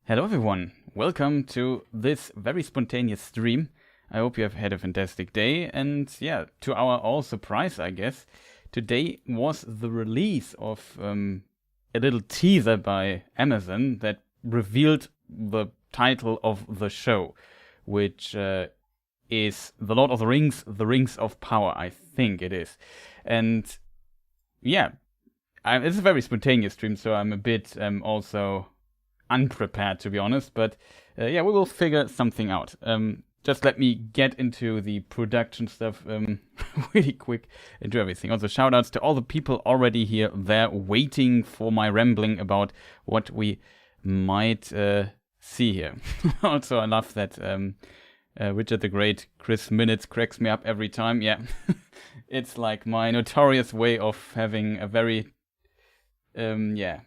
Hello everyone, welcome to this very spontaneous stream. I hope you have had a fantastic day, and yeah, to our all surprise I guess, today was the release of a little teaser by Amazon that revealed the title of the show, which is The Lord of the Rings, The Rings of Power, I think it is. And yeah, it's a very spontaneous stream, so I'm a bit also unprepared, to be honest, but yeah, we will figure something out. Just let me get into the production stuff really quick, into everything. Also, shout outs to all the people already here there waiting for my rambling about what we might see here. Also, I love that Richard the Great, Chris Minutes cracks me up every time. Yeah, it's like my notorious way of having a very, yeah,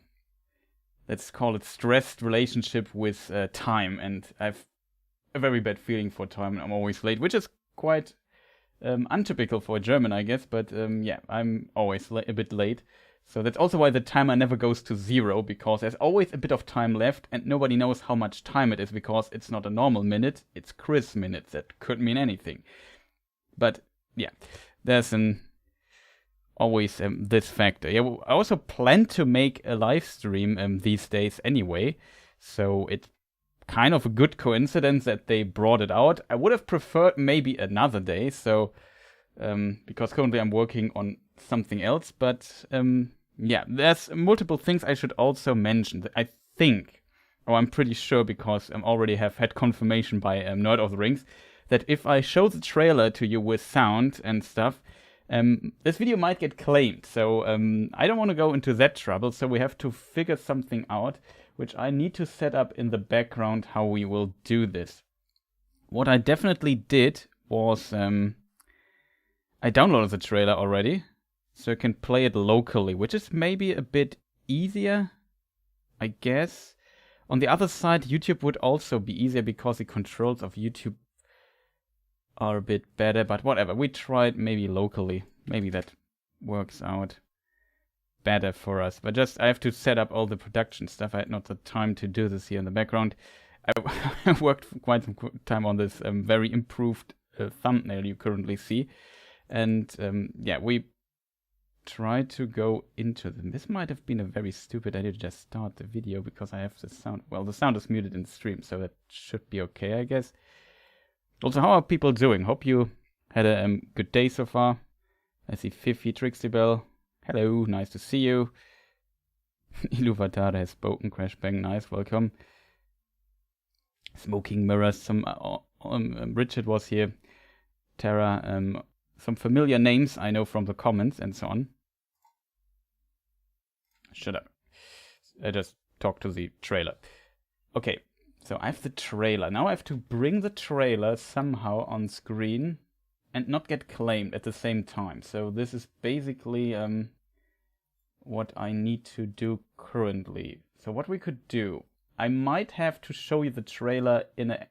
let's call it stressed relationship with time, and I've a very bad feeling for time, and I'm always late, which is quite untypical for a German, I guess, but yeah, I'm always a bit late. So that's also why the timer never goes to 0, because there's always a bit of time left, and nobody knows how much time it is, because it's not a normal minute, it's Chris minutes. That could mean anything. But yeah, there's always this factor. Yeah, I also plan to make a live stream these days anyway, so it's kind of a good coincidence that they brought it out. I would have preferred maybe another day, so because currently I'm working on something else, but yeah, there's multiple things I should also mention. I think, or I'm pretty sure, because I already have had confirmation by Nerd of the Rings, that if I show the trailer to you with sound and stuff, this video might get claimed, so I don't want to go into that trouble, so we have to figure something out, which I need to set up in the background how we will do this. What I definitely did was, I downloaded the trailer already, so I can play it locally, which is maybe a bit easier, I guess. On the other side, YouTube would also be easier, because the controls of YouTube are a bit better, but whatever, we tried maybe locally. Maybe that works out better for us. But just, I have to set up all the production stuff. I had not the time to do this here in the background. I worked for quite some time on this very improved thumbnail you currently see. And yeah, we tried to go into them. This might have been a very stupid idea to just start the video, because I have the sound. Well, the sound is muted in the stream, so that should be okay, I guess. Also, how are people doing? Hope you had a good day so far. I see Fifi Trixie Hello, nice to see you. Iluvatara has spoken. Crash Bang, nice, welcome. Smoking Mirrors, some Richard was here. Tara, some familiar names I know from the comments and so on. Shut up. I just talked to the trailer. Okay. So I have the trailer. Now I have to bring the trailer somehow on screen and not get claimed at the same time. So this is basically what I need to do currently. So what we could do, I might have to show you the trailer in a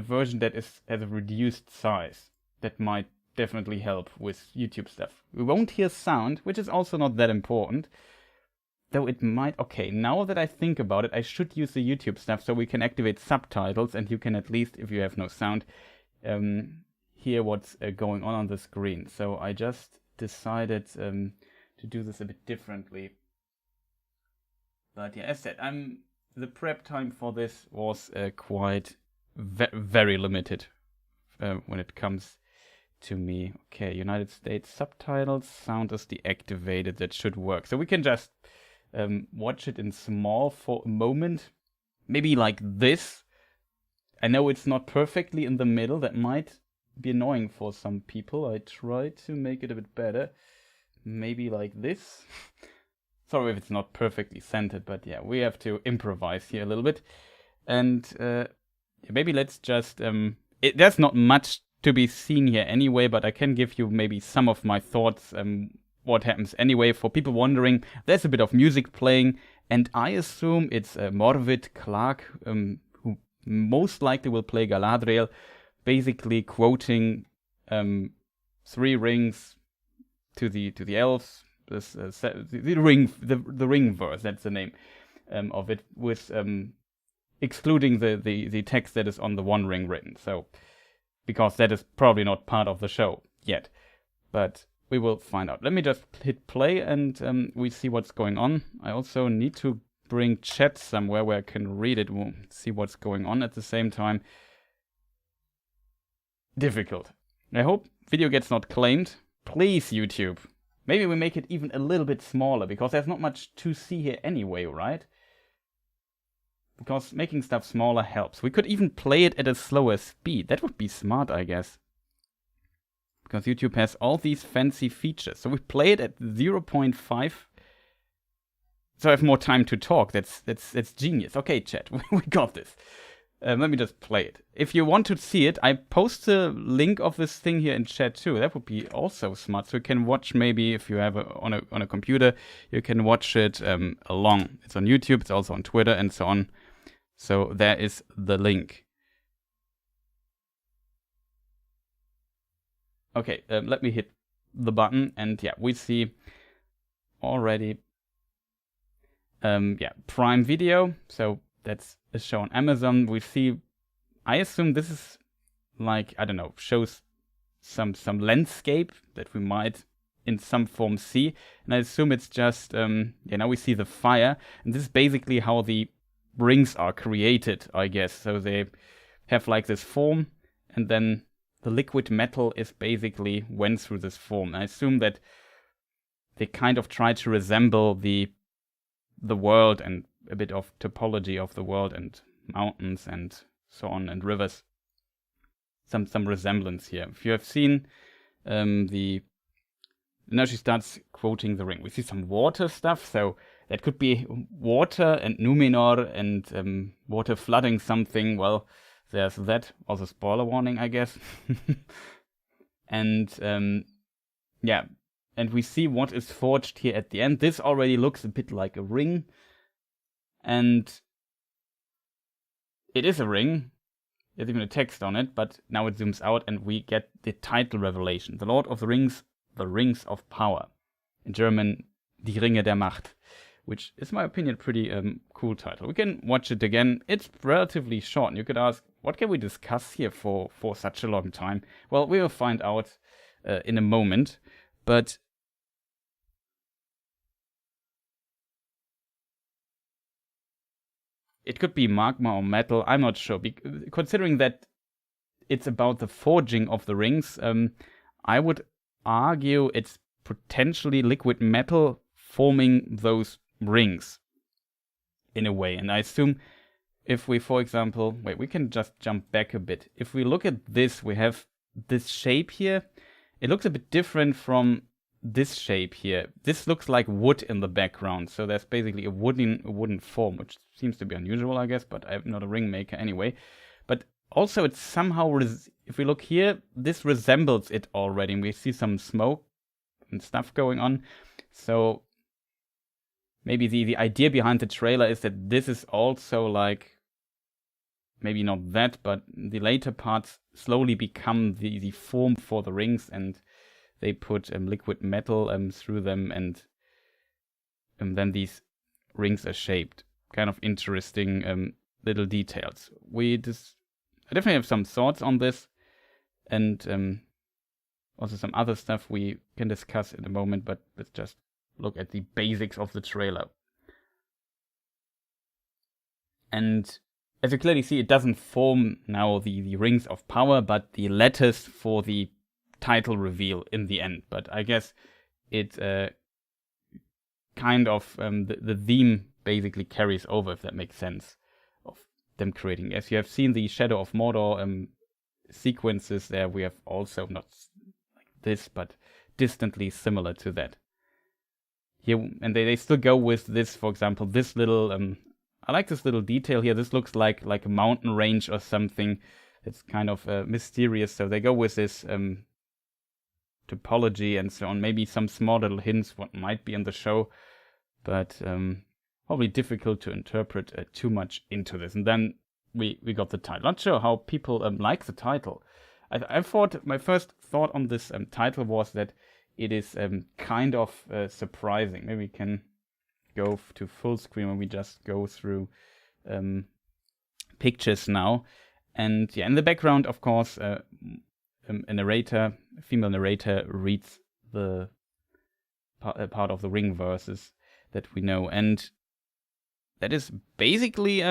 version that has a reduced size. That might definitely help with YouTube stuff. We won't hear sound, which is also not that important. Though it might, okay, now that I think about it, I should use the YouTube stuff so we can activate subtitles, and you can, at least if you have no sound, hear what's going on the screen. So I just decided to do this a bit differently. But yeah, as said, the prep time for this was quite very limited when it comes to me. Okay, United States subtitles, sound is deactivated, that should work. So we can just watch it in small for a moment, maybe like this. I know it's not perfectly in the middle, that might be annoying for some people. I try to make it a bit better, maybe like this. Sorry if it's not perfectly centered, but yeah, we have to improvise here a little bit. And maybe let's just there's not much to be seen here anyway, but I can give you maybe some of my thoughts what happens anyway. For people wondering, there's a bit of music playing, and I assume it's Morgoth Clark, who most likely will play Galadriel, basically quoting 3 rings to the elves. The ring verse, that's the name. of it with excluding the text that is on the One Ring written. So, because that is probably not part of the show yet. But we will find out. Let me just hit play and we see what's going on. I also need to bring chat somewhere where I can read it. We'll see what's going on at the same time. Difficult. I hope video gets not claimed. Please, YouTube. Maybe we make it even a little bit smaller, because there's not much to see here anyway, right? Because making stuff smaller helps. We could even play it at a slower speed. That would be smart, I guess. Because YouTube has all these fancy features. So we play it at 0.5. So I have more time to talk. That's genius. Okay, chat, we got this. Let me just play it. If you want to see it, I post a link of this thing here in chat too. That would be also smart. So you can watch, maybe if you have on a computer, you can watch it along. It's on YouTube. It's also on Twitter and so on. So there is the link. Okay, let me hit the button, and yeah, we see already Prime Video. So that's a show on Amazon. We see, I assume this is like, I don't know, shows some landscape that we might in some form see. And I assume it's just, now we see the fire. And this is basically how the rings are created, I guess. So they have like this form, and then the liquid metal is basically went through this form. I assume that they kind of try to resemble the world and a bit of topology of the world and mountains and so on and rivers. Some resemblance here. If you have seen now she starts quoting the ring. We see some water stuff, so that could be water and Numenor and water flooding something. Well, there's that. Also spoiler warning, I guess. And and we see what is forged here at the end. This already looks a bit like a ring. And it is a ring. There's even a text on it, but now it zooms out and we get the title revelation. The Lord of the Rings, the Rings of Power. In German, Die Ringe der Macht. Which is, in my opinion, pretty cool title. We can watch it again. It's relatively short. And you could ask, what can we discuss here for such a long time? Well, we will find out in a moment. But it could be magma or metal, I'm not sure. Considering that it's about the forging of the rings, I would argue it's potentially liquid metal forming those rings in a way. And I assume if we, for example, we can just jump back a bit. If we look at this, we have this shape here. It looks a bit different from this shape here. This looks like wood in the background, so there's basically a wooden form, which seems to be unusual, I guess, but I'm not a ring maker anyway. But also it's somehow, if we look here, this resembles it already, and we see some smoke and stuff going on. So maybe the idea behind the trailer is that this is also like, maybe not that, but the later parts slowly become the form for the rings, and they put liquid metal through them, and then these rings are shaped. Kind of interesting little details. I definitely have some thoughts on this, and also some other stuff we can discuss in a moment, but let's just look at the basics of the trailer. And as you clearly see, it doesn't form now the Rings of Power, but the letters for the title reveal in the end. But I guess it kind of the theme basically carries over, if that makes sense, of them creating. As you have seen the Shadow of Mordor sequences there, we have also not like this, but distantly similar to that. Here, and they still go with this, for example, this little I like this little detail here. This looks like a mountain range or something. It's kind of mysterious, so they go with this topology and so on. Maybe some small little hints what might be in the show, but probably difficult to interpret too much into this. And then we got the title. Not sure how people like the title. I thought, my first thought on this title was that it is kind of surprising. Maybe we can go to full screen when we just go through pictures now. And yeah, in the background, of course, a female narrator reads the part of the ring verses that we know. And that is basically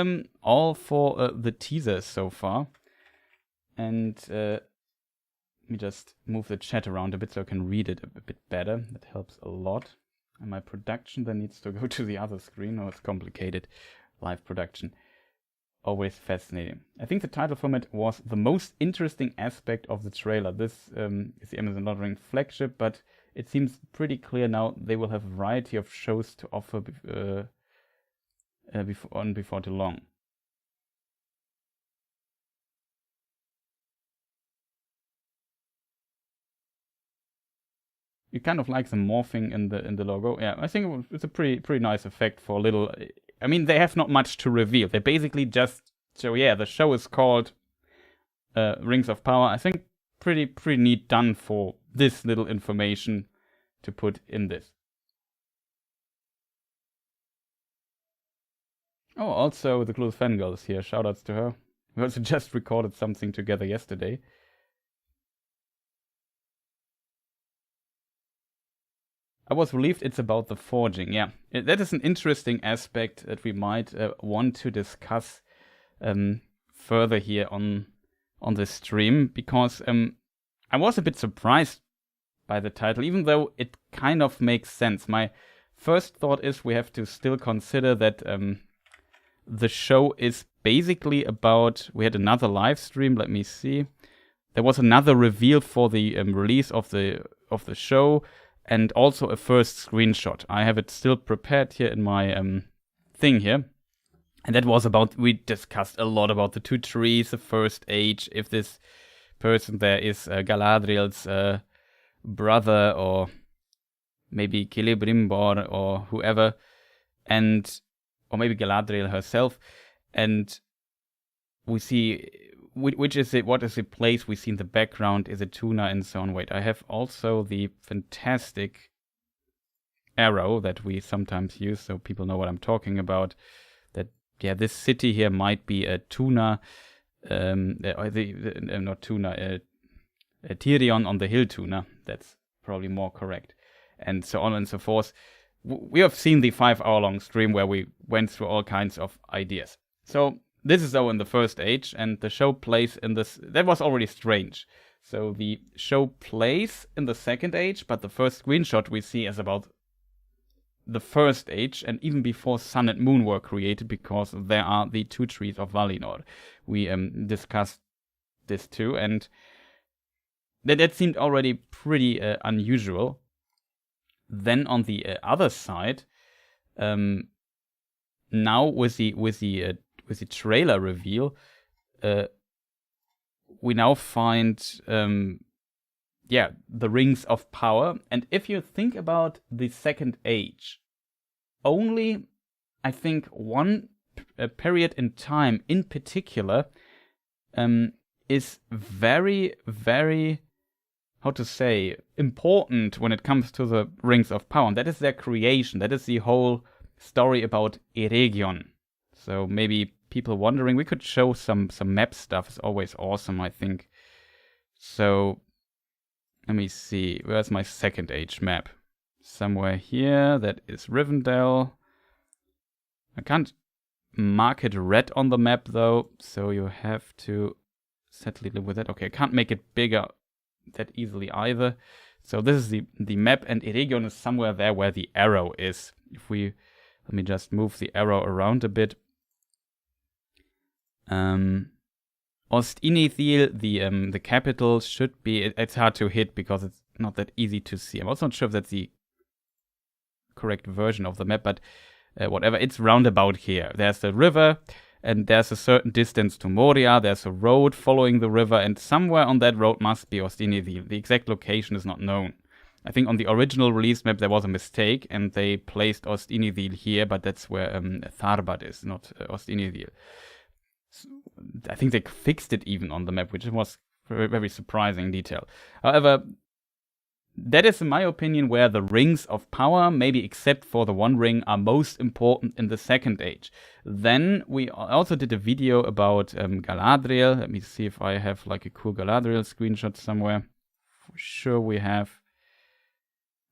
all for the teasers so far. And let me just move the chat around a bit so I can read it a bit better. That helps a lot. And my production then needs to go to the other screen. Oh, it's complicated. Live production. Always fascinating. I think the title format was the most interesting aspect of the trailer. This is the Amazon LotR flagship, but it seems pretty clear now they will have a variety of shows to offer before too long. You kind of like the morphing in the logo. Yeah, I think it's a pretty nice effect for a little. I mean, they have not much to reveal. They basically just show, yeah, the show is called Rings of Power. I think pretty neat done for this little information to put in this. Oh, also the Clueless Fangirl is here. Shoutouts to her. We also just recorded something together yesterday. I was relieved it's about the forging. Yeah, that is an interesting aspect that we might want to discuss further here on this stream, because I was a bit surprised by the title, even though it kind of makes sense. My first thought is we have to still consider that the show is basically about. We had another live stream. Let me see. There was another reveal for the release of the show. And also a first screenshot. I have it still prepared here in my thing here. And that was about, we discussed a lot about the two trees, the first age, if this person there is Galadriel's brother, or maybe Celebrimbor or whoever, or maybe Galadriel herself. And we see what is the place we see in the background? Is it Tuna and so on? Wait, I have also the fantastic arrow that we sometimes use, so people know what I'm talking about. That, yeah, this city here might be a Tuna, not Tuna, Tirion on the hill Tuna. That's probably more correct. And so on and so forth. We have seen the 5-hour-long stream where we went through all kinds of ideas. So this is though in the first age, and the show plays in this. That was already strange. So the show plays in the second age, but the first screenshot we see is about the first age, and even before Sun and Moon were created, because there are the two trees of Valinor. We discussed this too, and that seemed already pretty unusual. Then on the other side, now with the trailer reveal, we now find the Rings of Power. And if you think about the second age, only I think one period in time in particular is very, very, how to say, important when it comes to the Rings of Power. And that is their creation. That is the whole story about Eregion. So maybe people wondering, we could show some map stuff. It's always awesome, I think. So let me see. Where's my second age map? Somewhere here. That is Rivendell. I can't mark it red on the map though, so you have to sadly live with it. Okay, I can't make it bigger that easily either. So this is the map, and Eregion is somewhere there where the arrow is. Let me just move the arrow around a bit. Ostinithil, the capital, should be. It's hard to hit because it's not that easy to see. I'm also not sure if that's the correct version of the map, but whatever. It's roundabout here. There's the river, and there's a certain distance to Moria. There's a road following the river, and somewhere on that road must be Ostinithil. The exact location is not known. I think on the original release map there was a mistake, and they placed Ostinithil here, but that's where Tharbad is, not Ostinithil. I think they fixed it even on the map, which was very, very surprising detail. However, that is, in my opinion, where the rings of power, maybe except for the One Ring, are most important in the Second Age. Then we also did a video about Galadriel. Let me see if I have like a cool Galadriel screenshot somewhere. For sure we have.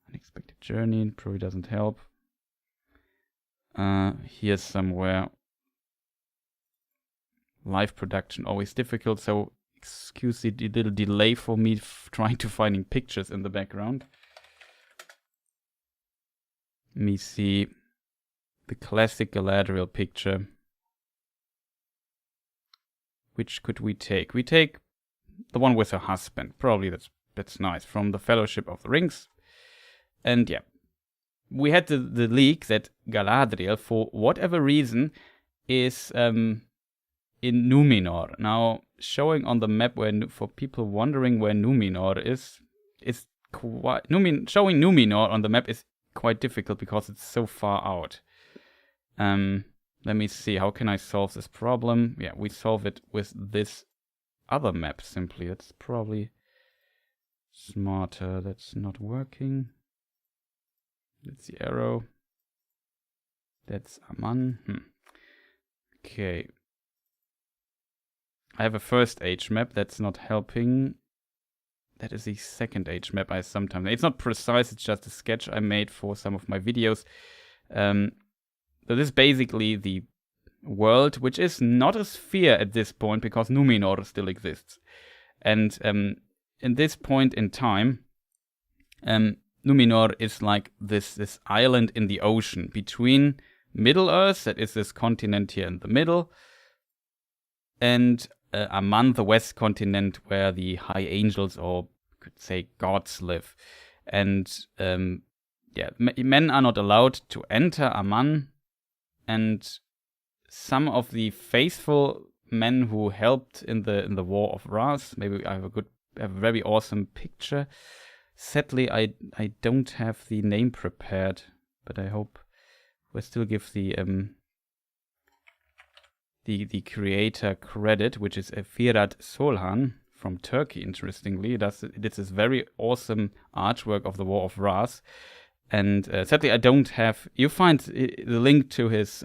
Unexpected Journey, probably doesn't help. Here's somewhere. Live production, always difficult, so excuse the little delay for me trying to finding pictures in the background. Let me see the classic Galadriel picture. Which could we take? We take the one with her husband. Probably that's nice. From the Fellowship of the Rings. And yeah, we had the leak that Galadriel, for whatever reason, is in Numenor. Now, showing on the map for people wondering where Numenor is quite showing Numenor on the map is quite difficult because it's so far out. Let me see, how can I solve this problem? Yeah, we solve it with this other map simply. That's probably smarter. That's not working. That's the arrow. That's Aman. Okay. I have a First Age map. That's not helping. That is the Second Age map I sometimes... It's not precise. It's just a sketch I made for some of my videos. So this is basically the world, which is not a sphere at this point because Numenor still exists. And in this point in time, Numenor is like this island in the ocean between Middle-earth, that is this continent here in the middle, and Aman, the west continent, where the high angels, or could say gods, live. And yeah, men are not allowed to enter Aman, and some of the faithful men who helped in the War of Wrath, maybe I have a very awesome picture. Sadly, I don't have the name prepared, but I hope we'll still give the creator credit, which is Firat Solhan from Turkey. Interestingly, this is very awesome artwork of the War of Wrath, and sadly I don't have. You find the link to his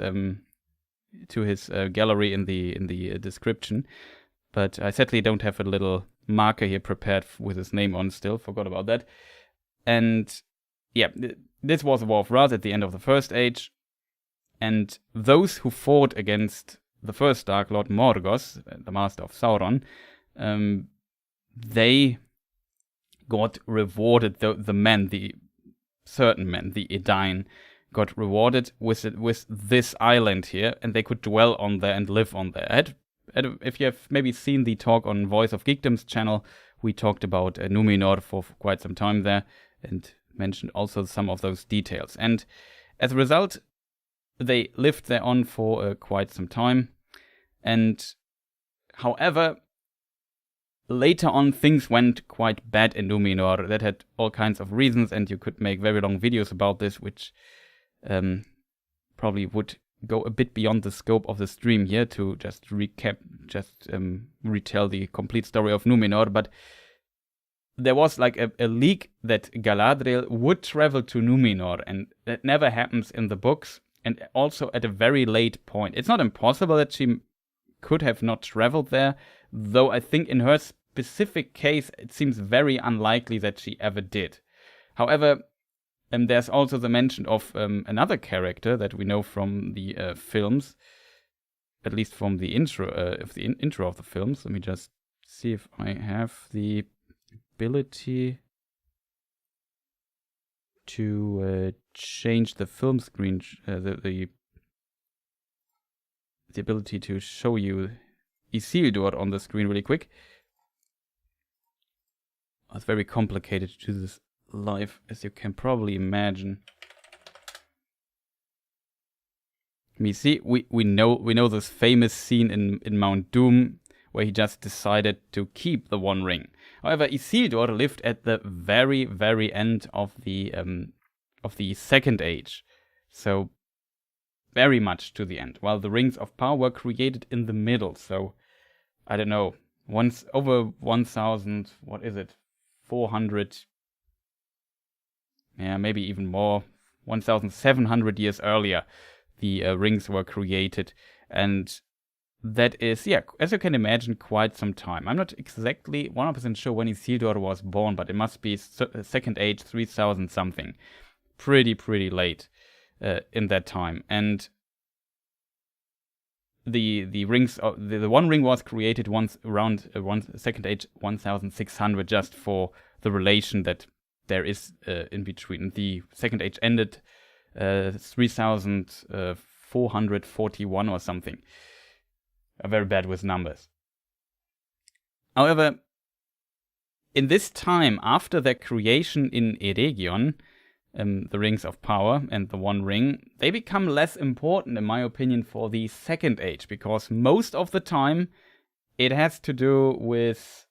gallery in the description, but I sadly don't have a little marker here prepared with his name on still. Forgot about that. And yeah, this was the War of Wrath at the end of the First Age, and those who fought against the first Dark Lord Morgoth, the master of Sauron, they got rewarded. The certain men, the Edain, got rewarded with this island here, and they could dwell on there and live on there. If you have maybe seen the talk on Voice of Geekdom's channel, we talked about Numenor for quite some time there, and mentioned also some of those details. And as a result, they lived there on for quite some time. And however, later on things went quite bad in Numenor. That had all kinds of reasons, and you could make very long videos about this, which probably would go a bit beyond the scope of the stream here to just recap, retell the complete story of Numenor. But there was like a leak that Galadriel would travel to Numenor, and that never happens in the books, and also at a very late point. It's not impossible that she could have not traveled there, though I think in her specific case it seems very unlikely that she ever did. However, there's also the mention of another character that we know from the films, at least from the intro of the films. Let me just see if I have the ability to change the film screen, the ability to show you Isildur on the screen really quick. It's very complicated to do this live, as you can probably imagine. We see, we know this famous scene in Mount Doom where he just decided to keep the One Ring. However, Isildur lived at the very, very end of the Second Age, so very much to the end. While the Rings of Power were created in the middle, so I don't know, over 1,000, what is it, 400 maybe even more, 1,700 years earlier, the rings were created. And that is, as you can imagine, quite some time. I'm not exactly 100% sure when Isildur was born, but it must be Second Age 3000 something. Pretty late in that time. And the rings, the one ring was created once around Second Age 1600, just for the relation that there is in between. The Second Age ended 3441 or something. I'm very bad with numbers. However, in this time, after their creation in Eregion, the Rings of Power and the One Ring, they become less important, in my opinion, for the Second Age, because most of the time it has to do with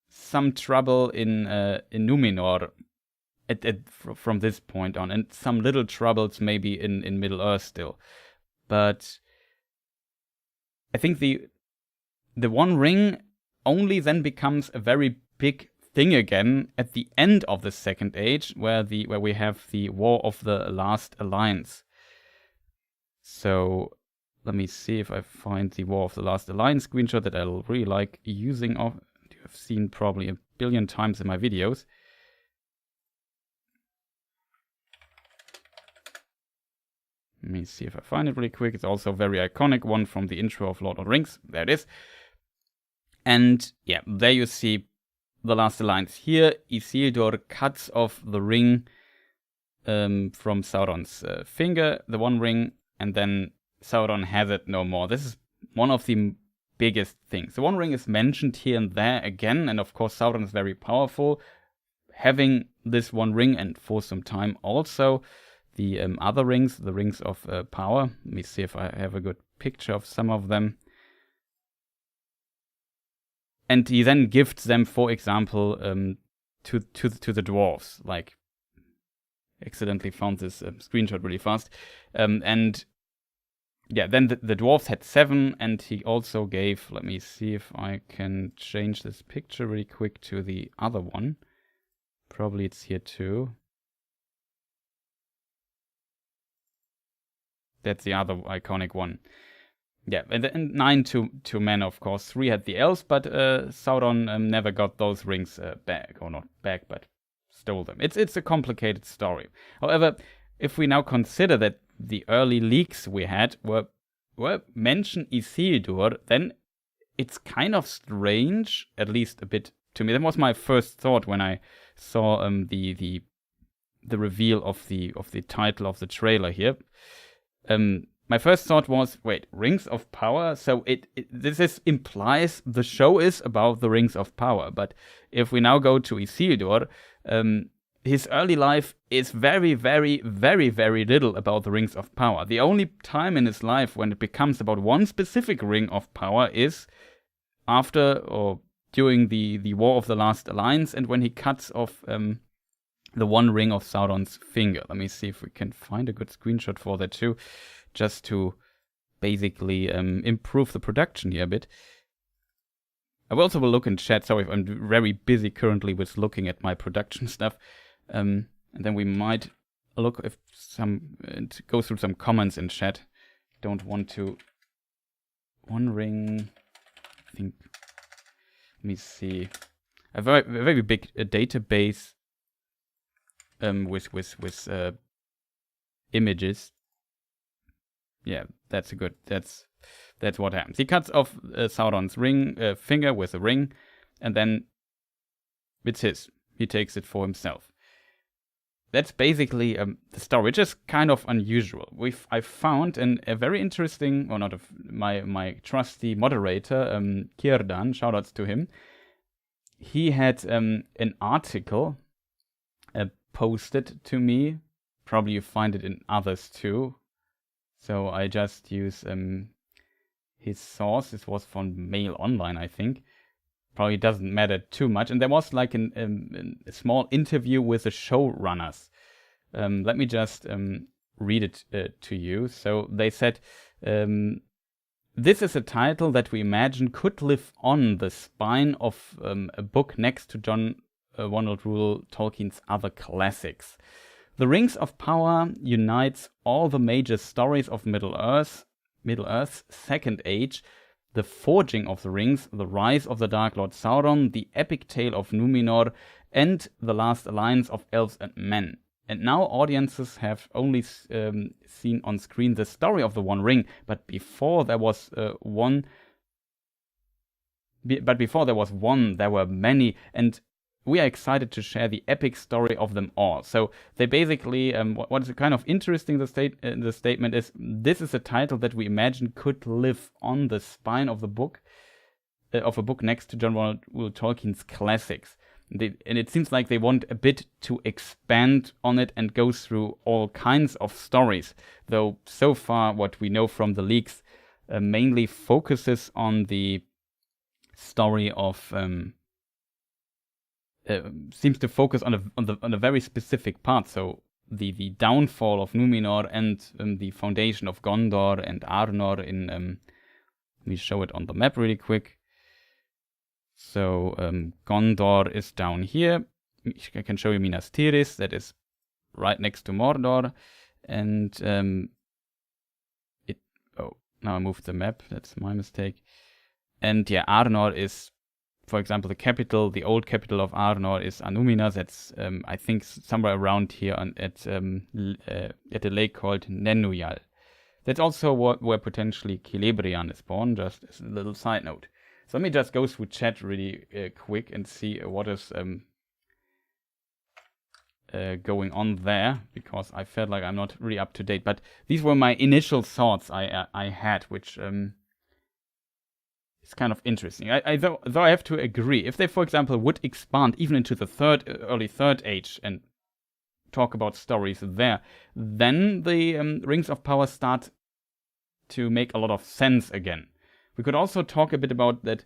some trouble in Numenor from this point on, and some little troubles maybe in Middle-earth still. But I think the One Ring only then becomes a very big thing again at the end of the Second Age, where we have the War of the Last Alliance. So let me see if I find the War of the Last Alliance screenshot that I really like using. You have seen probably a billion times in my videos. Let me see if I find it really quick. It's also a very iconic one from the intro of Lord of the Rings. There it is. And there you see the Last Alliance. Here, Isildur cuts off the ring from Sauron's finger, the One Ring, and then Sauron has it no more. This is one of the biggest things. The One Ring is mentioned here and there again, and of course Sauron is very powerful. Having this One Ring, and for some time also the other rings, the Rings of Power. Let me see if I have a good picture of some of them. And he then gifts them, for example, to the dwarves. Like, accidentally found this screenshot really fast. Then the dwarves had 7, and he also gave, let me see if I can change this picture really quick to the other one. Probably it's here too. That's the other iconic one. And 9 to men, of course. 3 had the elves, but Sauron never got those rings back. Or not back, but stole them. It's a complicated story. However, if we now consider that the early leaks we had were mention Isildur, then it's kind of strange, at least a bit to me. That was my first thought when I saw the reveal of the title of the trailer here. My first thought was, wait, Rings of Power? So this implies the show is about the Rings of Power. But if we now go to Isildur, his early life is very, very, very, very little about the Rings of Power. The only time in his life when it becomes about one specific Ring of Power is after or during the War of the Last Alliance, and when he cuts off the One Ring of Sauron's finger. Let me see if we can find a good screenshot for that too, just to basically improve the production here a bit. I will also look in chat. Sorry if I'm very busy currently with looking at my production stuff. And then we might look if go through some comments in chat. Don't want to. One Ring. I think. Let me see. A very big database with images. Yeah, that's what happens. He cuts off Sauron's finger with a ring, and then it's his. He takes it for himself. That's basically the story, which is kind of unusual. I found a very interesting, or not my trusty moderator, Kierdan, shoutouts to him. He had an article posted to me. Probably you find it in others too. So I just use his source. This was from Mail Online, I think. Probably doesn't matter too much. And there was like a small interview with the showrunners. Let me just read it to you. So they said, this is a title that we imagine could live on the spine of a book next to John Ronald Reuel Tolkien's other classics. The Rings of Power unites all the major stories of Middle-earth's Second Age, the Forging of the Rings, the Rise of the Dark Lord Sauron, the epic tale of Numenor, and the last alliance of elves and men. And now audiences have only seen on screen the story of the One Ring, but before there was one, there were many, and we are excited to share the epic story of them all. So they basically, what is kind of interesting in the statement is, this is a title that we imagine could live on the spine of the book, of a book next to John Ronald Tolkien's classics. And it seems like they want a bit to expand on it and go through all kinds of stories. Though so far what we know from the leaks mainly focuses on the story of seems to focus on a very specific part. So the downfall of Numenor and the foundation of Gondor and Arnor in let me show it on the map really quick. So Gondor is down here. I can show you Minas Tirith, that is right next to Mordor. And now I moved the map, that's my mistake. And yeah, Arnor is, for example, the old capital of Arnor is Anumina. That's I think somewhere around here at a lake called Nenuyal. That's also where potentially Celebrian is born, just as a little side note. So let me just go through chat really quick and see what is going on there, because I felt like I'm not really up to date. But these were my initial thoughts I had, which is kind of interesting. Though I have to agree, if they, for example, would expand even into the early Third Age and talk about stories there, then the Rings of Power start to make a lot of sense again. We could also talk a bit about that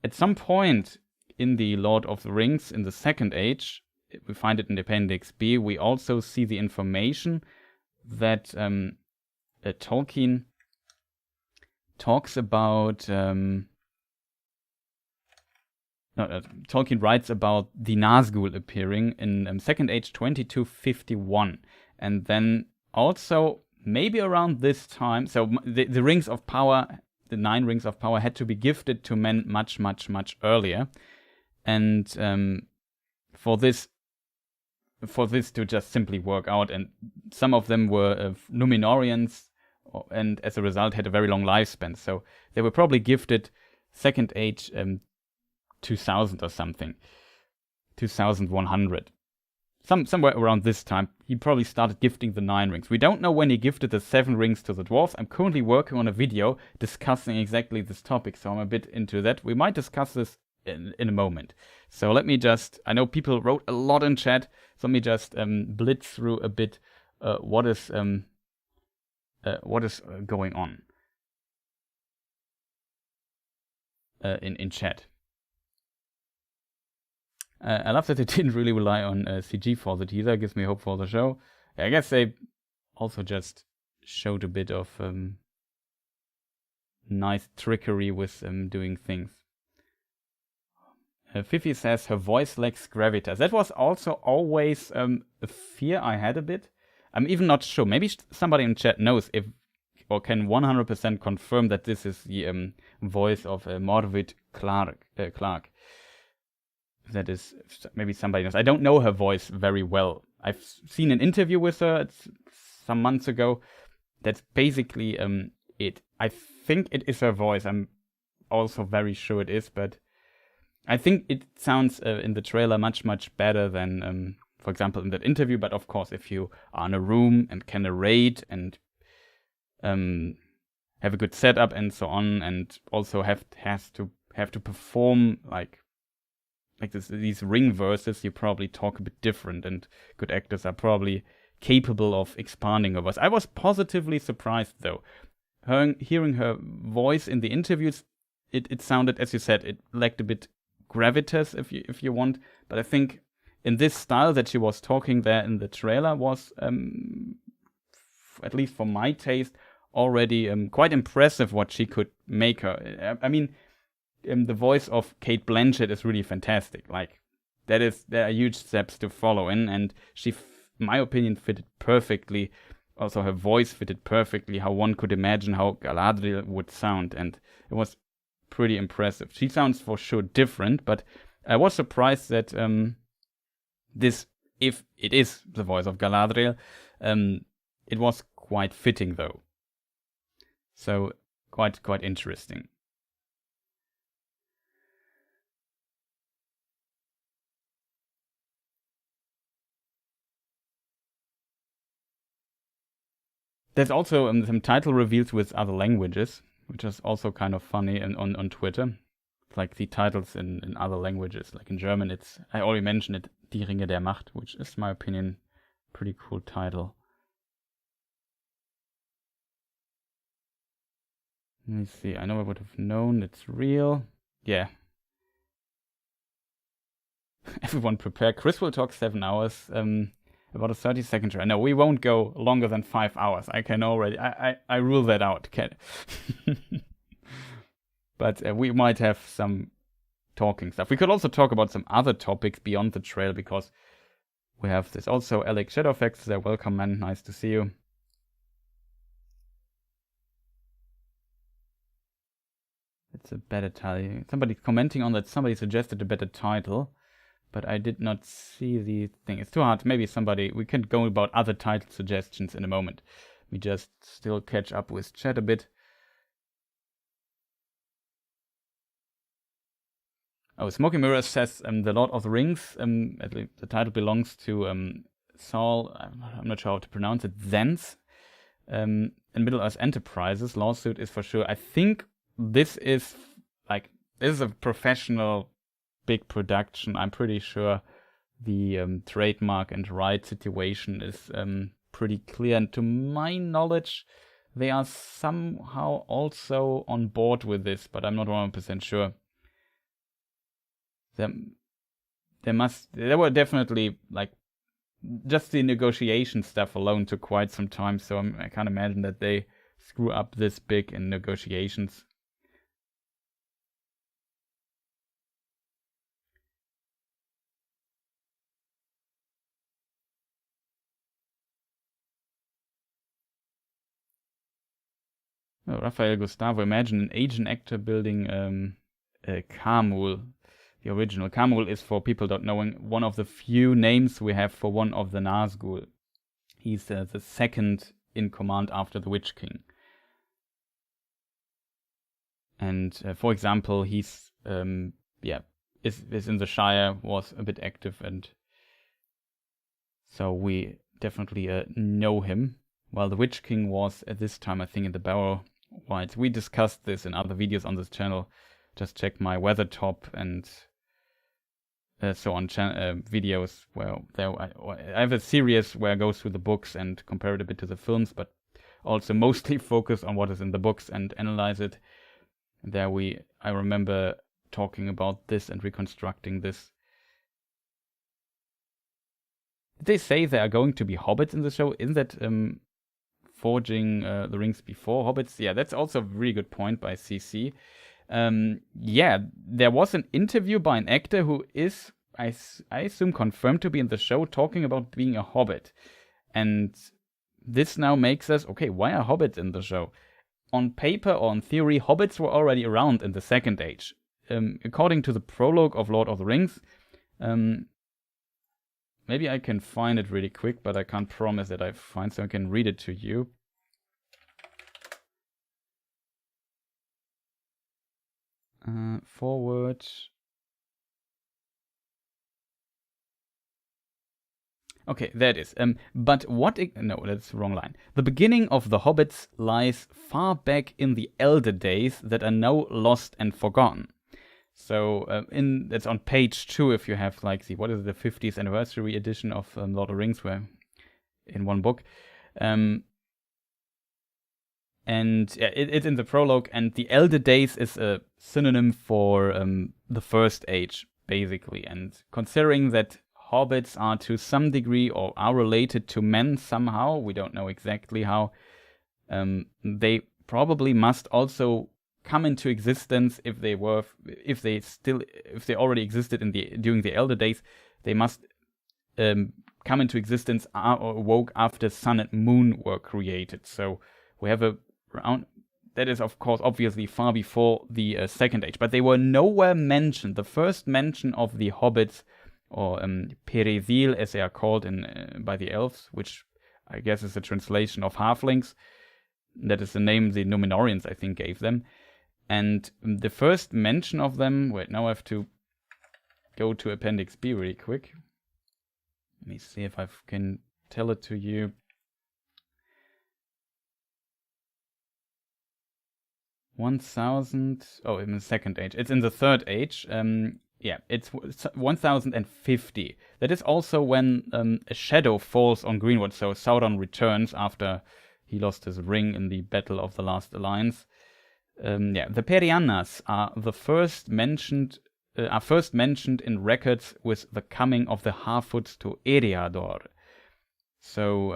at some point in the Lord of the Rings, in the Second Age, we find it in Appendix B, we also see the information that Tolkien talks about... Tolkien writes about the Nazgul appearing in Second Age 2251. And then also, maybe around this time, so the Rings of Power... The 9 Rings of Power had to be gifted to men much, much, much earlier. And for this to just simply work out, and some of them were Numenorians, and as a result had a very long lifespan. So they were probably gifted Second Age 2000 or something, 2100. Somewhere around this time, he probably started gifting the 9 rings. We don't know when he gifted the 7 rings to the dwarves. I'm currently working on a video discussing exactly this topic, so I'm a bit into that. We might discuss this in a moment. So let me just, I know people wrote a lot in chat, so let me just blitz through a bit what is going on in chat. I love that they didn't really rely on CG for the teaser. Gives me hope for the show. I guess they also just showed a bit of nice trickery with doing things. Fifi says her voice lacks gravitas. That was also always a fear I had a bit. I'm even not sure. Maybe somebody in chat knows if or can 100% confirm that this is the voice of Morgoth Clark. That is, maybe somebody knows. I don't know her voice very well. I've seen an interview with her some months ago. That's basically it. I think it is her voice. I'm also very sure it is, but I think it sounds in the trailer much, much better than, for example, in that interview. But of course, if you are in a room and can narrate and have a good setup and so on, and also have to perform like these ring verses, you probably talk a bit different, and good actors are probably capable of expanding her voice. I was positively surprised though. Hearing her voice in the interviews, it sounded, as you said, it lacked a bit gravitas if you want, but I think in this style that she was talking there in the trailer was, at least for my taste, already quite impressive what she could make her. I mean, the voice of Cate Blanchett is really fantastic. Like, there are huge steps to follow in, and she my opinion, fitted perfectly. Also, her voice fitted perfectly how one could imagine how Galadriel would sound, and it was pretty impressive. She sounds for sure different, but I was surprised that this, if it is the voice of Galadriel, it was quite fitting though. So quite interesting. There's also some title reveals with other languages, which is also kind of funny on Twitter. Like the titles in other languages, like in German, I already mentioned it, Die Ringe der Macht, which is, in my opinion, pretty cool title. Let me see, I know I would have known it's real. Yeah. Everyone prepare. Chris will talk 7 hours. About a 30-second trailer. No, we won't go longer than 5 hours. I can already... I rule that out. But we might have some talking stuff. We could also talk about some other topics beyond the trail, because we have this. Also, Alex Shadowfax is there. Welcome, man. Nice to see you. It's a better title. Somebody commenting on that. Somebody suggested a better title, but I did not see the thing. It's too hard. Maybe we can go about other title suggestions in a moment. We just still catch up with chat a bit. Oh, Smoky Mirror says the Lord of the Rings. At least the title belongs to Saul. I'm not sure how to pronounce it. Zens. In Middle Earth Enterprises. Lawsuit is for sure. I think this is a professional big production. I'm pretty sure the trademark and right situation is pretty clear, and to my knowledge they are somehow also on board with this, but I'm not 100% sure. There were definitely, like, just the negotiation stuff alone took quite some time, so I can't imagine that they screw up this big in negotiations. Oh, Rafael Gustavo, imagine an Asian actor building Kamul. The original Kamul is, for people not knowing, one of the few names we have for one of the Nazgul. He's the second in command after the Witch King. And for example, he's is in the Shire, was a bit active, and so we definitely know him. While the Witch King was at this time, I think, in the Barrow Wights. We discussed this in other videos on this channel. Just check my weather top and so on videos where I have a series where I go through the books and compare it a bit to the films, but also mostly focus on what is in the books and analyze it. There I remember talking about this and reconstructing this. Did they say there are going to be hobbits in the show? Isn't that forging the rings before hobbits? Yeah, that's also a really good point by CC. Yeah, there was an interview by an actor who is, I assume, confirmed to be in the show, talking about being a hobbit. And this now makes us, okay, why are hobbits in the show? On paper or in theory, hobbits were already around in the Second Age. According to the prologue of Lord of the Rings, maybe I can find it really quick, but I can't promise that I find, so I can read it to you. Forward. Okay, there it is. But what... No, that's the wrong line. The beginning of the Hobbits lies far back in the elder days that are now lost and forgotten. So that's on page 2 if you have, like, the 50th anniversary edition of Lord of the Rings, where in one book. And it's in the prologue, and the Elder Days is a synonym for the First Age, basically. And considering that hobbits are to some degree or are related to men somehow, we don't know exactly how, they probably must also come into existence if they already existed during the Elder Days. They must come into existence or awoke after sun and moon were created. So we have that is of course obviously far before the Second Age, but they were nowhere mentioned. The first mention of the hobbits, or Perezil as they are called by the elves, which I guess is a translation of halflings. That is the name the Numenorians, I think, gave them. And the first mention of them, wait, now I have to go to Appendix B really quick. Let me see if I can tell it to you. 1000, oh, in the Second Age. It's in the Third Age. Yeah, it's 1050. That is also when a shadow falls on Greenwood. So Sauron returns after he lost his ring in the Battle of the Last Alliance. Yeah, the Periannas are first mentioned in records with the coming of the Harfoots to Eriador. So,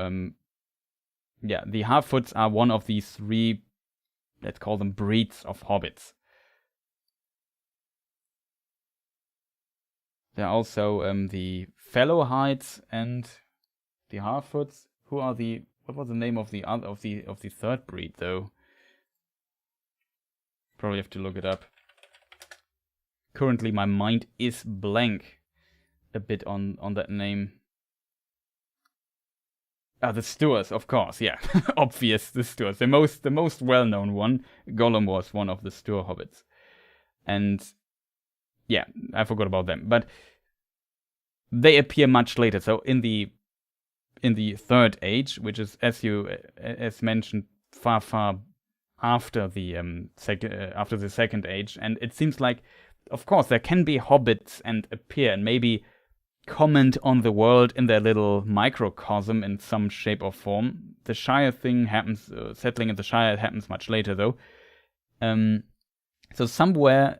yeah, the Harfoots are one of these three, let's call them breeds of hobbits. There are also the Fellowhides and the Harfoots. What was the name of the third breed though? Probably have to look it up. Currently my mind is blank a bit on that name. The Stuars, of course, yeah. Obvious, the Stuars. The most well-known one. Gollum was one of the Stuar hobbits. And yeah, I forgot about them. But they appear much later. So in the Third Age, which is as mentioned, far after the Second Age, and it seems like, of course, there can be hobbits and appear and maybe comment on the world in their little microcosm in some shape or form. The Shire thing happens, settling in the Shire happens much later though. So somewhere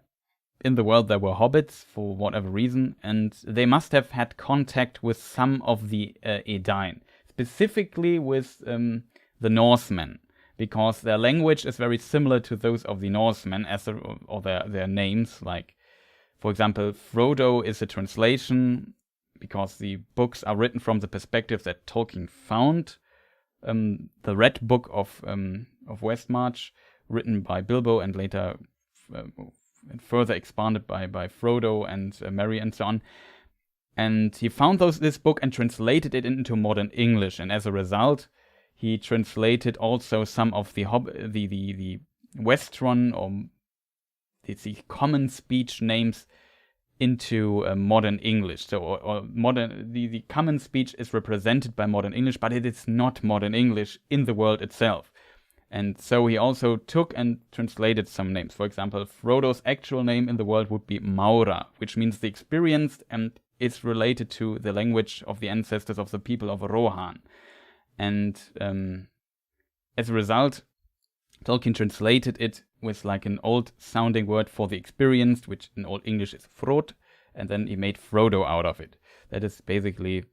in the world there were hobbits for whatever reason, and they must have had contact with some of the Edain, specifically with the Norsemen, because their language is very similar to those of the Norsemen, or their names. Like, for example, Frodo is a translation, because the books are written from the perspective that Tolkien found. The Red Book of Westmarch, written by Bilbo and later further expanded by Frodo and Merry and so on. And he found this book and translated it into modern English, and as a result, he translated also some of the Westron or the common speech names into modern English. So, or modern, the common speech is represented by modern English, but it is not modern English in the world itself. And so he also took and translated some names. For example, Frodo's actual name in the world would be Maura, which means the experienced, and it's related to the language of the ancestors of the people of Rohan. And as a result, Tolkien translated it with like an old sounding word for the experienced, which in Old English is Frod, and then he made Frodo out of it. That is basically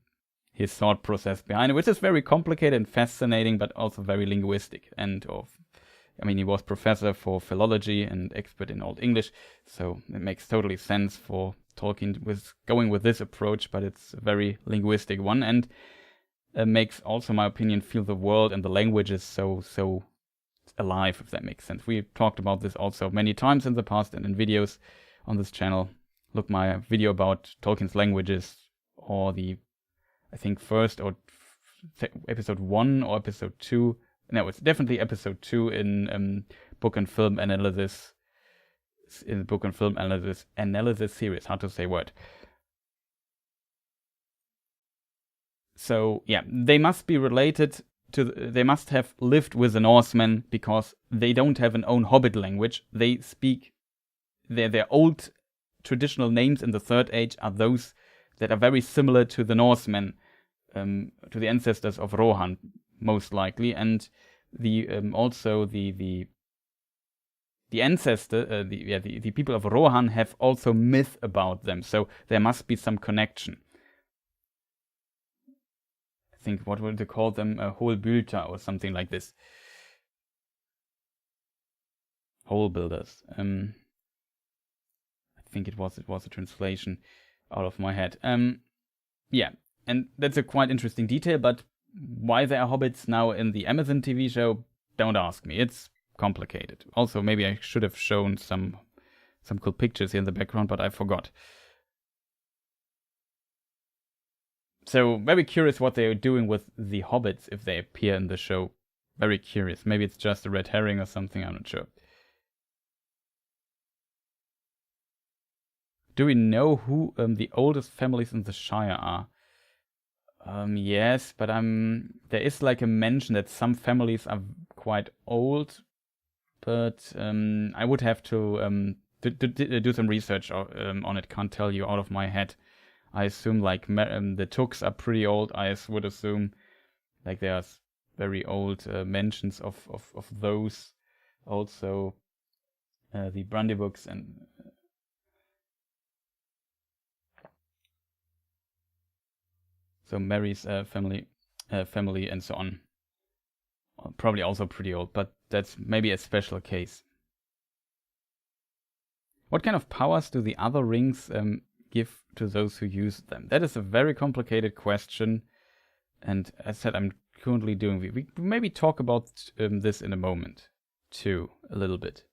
his thought process behind it, which is very complicated and fascinating, but also very linguistic. He was professor for philology and expert in Old English, so it makes totally sense for Tolkien with going with this approach, but it's a very linguistic one, and makes also, in my opinion, feel the world and the languages so alive, if that makes sense. We talked about this also many times in the past and in videos on this channel. Look my video about Tolkien's languages, or I think first or episode 1 or episode 2. No, it's definitely episode 2 in book and film analysis. In the book and film analysis series. Hard to say word. So yeah, they must be related to. They must have lived with the Norsemen, because they don't have an own Hobbit language. They speak their old traditional names in the Third Age are those that are very similar to the Norsemen, to the ancestors of Rohan, most likely, and the people of Rohan have also myth about them, so there must be some connection. I think, what would they call them? Holbytla or something like this. Hole builders. I think it was a translation out of my head. Yeah, And that's a quite interesting detail, but why there are hobbits now in the Amazon TV show, don't ask me. It's complicated. Also, maybe I should have shown some cool pictures here in the background, but I forgot. So, very curious what they're doing with the hobbits if they appear in the show. Very curious. Maybe it's just a red herring or something, I'm not sure. Do we know who the oldest families in the Shire are? Yes, but there is like a mention that some families are quite old, but I would have to do some research on it. Can't tell you out of my head. I assume like the Tooks are pretty old. I would assume like there's very old mentions of those. Also, the Brandybooks and so Mary's family and so on. Probably also pretty old, but that's maybe a special case. What kind of powers do the other rings give to those who use them? That is a very complicated question, and as I said, I'm currently doing. We maybe talk about this in a moment too, a little bit.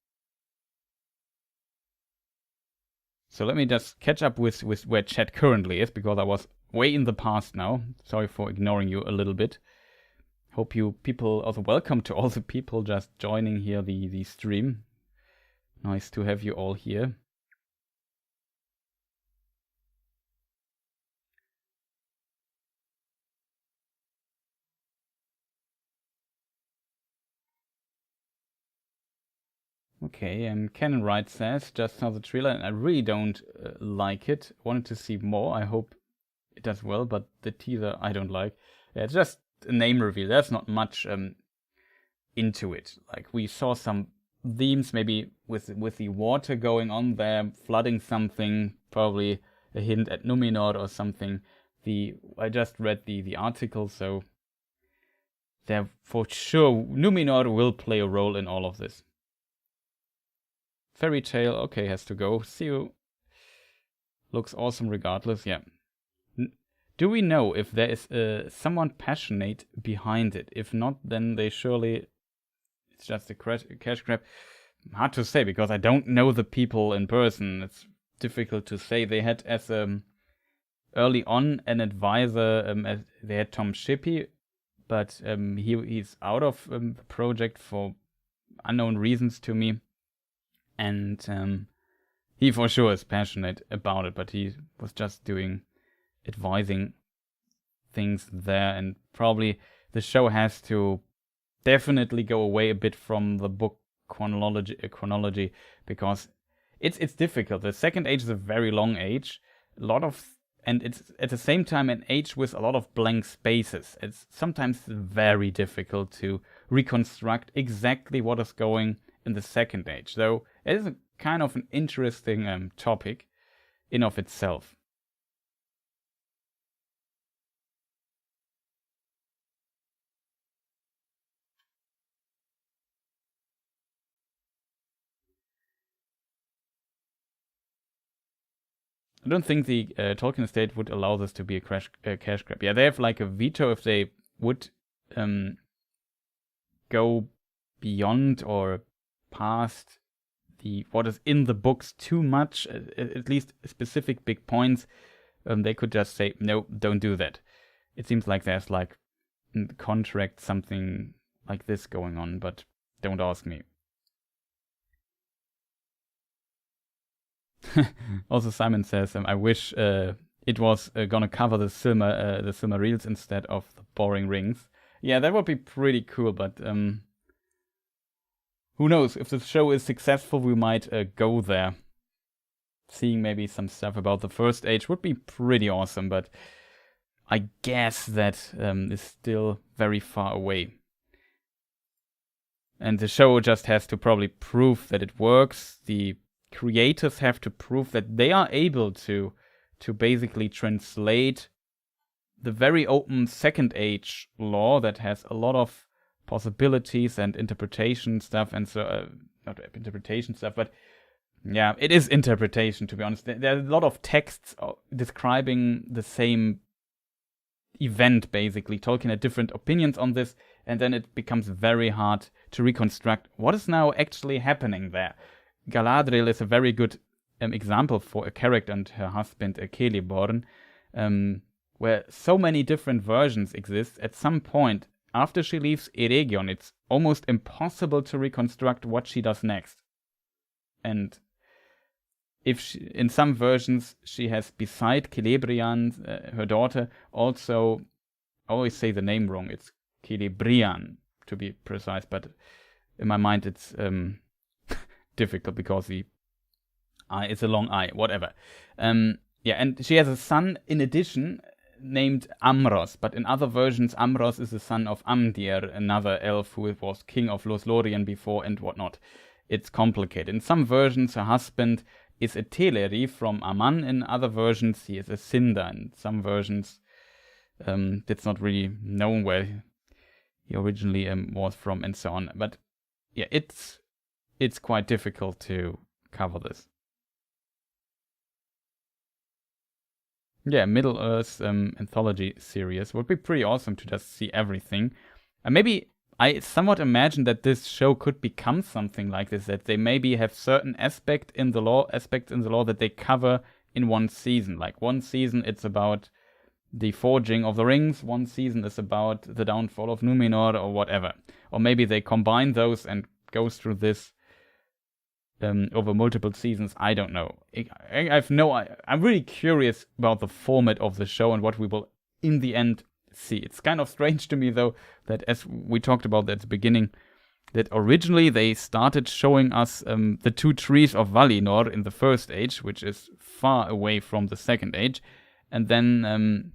So let me just catch up with where chat currently is, because I was way in the past now. Sorry for ignoring you a little bit. Hope you people also welcome to all the people just joining here the stream. Nice to have you all here. Okay, Canon Wright says, just saw the trailer and I really don't like it. Wanted to see more. I hope it does well, but the teaser I don't like. Yeah, it's just a name reveal. There's not much into it. Like we saw some themes maybe with the water going on there, flooding something, probably a hint at Numenor or something. I just read the article, so there for sure Numenor will play a role in all of this. Fairy tale, okay, has to go. See you. Looks awesome regardless, yeah. Do we know if there is someone passionate behind it? If not, then they surely... It's just a cash grab. Hard to say, because I don't know the people in person. It's difficult to say. They had as early on an advisor, they had Tom Shippey, but he's out of the project for unknown reasons to me. And he for sure is passionate about it, but he was just doing advising things there, and probably the show has to definitely go away a bit from the book chronology because it's difficult. The second age is a very long age, and it's at the same time an age with a lot of blank spaces. It's sometimes very difficult to reconstruct exactly what is going in the second age, though it is a kind of an interesting topic in of itself. I don't think the Tolkien estate would allow this to be a cash grab. Yeah, they have like a veto if they would go beyond or past what is in the books too much, at least specific big points. They could just say, no, don't do that. It seems like there's like in the contract something like this going on, but don't ask me. Also, Simon says, I wish it was gonna cover the Silmarils instead of the boring rings. Yeah, that would be pretty cool, but who knows? If the show is successful, we might go there. Seeing maybe some stuff about the first age would be pretty awesome, but I guess that is still very far away. And the show just has to probably prove that it works. The creators have to prove that they are able to basically translate the very open second age lore that has a lot of possibilities and interpretation stuff, and so not interpretation stuff, but yeah, it is interpretation, to be honest. There are a lot of texts describing the same event, basically. Tolkien had different opinions on this, and then it becomes very hard to reconstruct what is now actually happening there. Galadriel is a very good example for a character and her husband, Celeborn, where so many different versions exist. At some point, after she leaves Eregion, it's almost impossible to reconstruct what she does next. And if in some versions she has, beside Celebrian, her daughter, also, I always say the name wrong, it's Celebrian to be precise, but in my mind it's difficult because the I is a long I, whatever. Yeah, and she has a son in addition named Amros, but in other versions Amros is the son of Amdir, another elf who was king of Lothlorien before and whatnot. It's complicated. In some versions her husband is a Teleri from Aman, in other versions he is a Sindar. In some versions it's not really known where he originally was from and so on. But yeah, it's quite difficult to cover this. Yeah, Middle-earth anthology series would be pretty awesome to just see everything. And maybe I somewhat imagine that this show could become something like this, that they maybe have certain aspects in the lore that they cover in one season. Like one season it's about the forging of the rings, one season is about the downfall of Numenor or whatever. Or maybe they combine those and go through this over multiple seasons. I don't know. I'm really curious about the format of the show and what we will in the end see. It's kind of strange to me though that, as we talked about at the beginning, that originally they started showing us the two trees of Valinor in the first age, which is far away from the second age, and then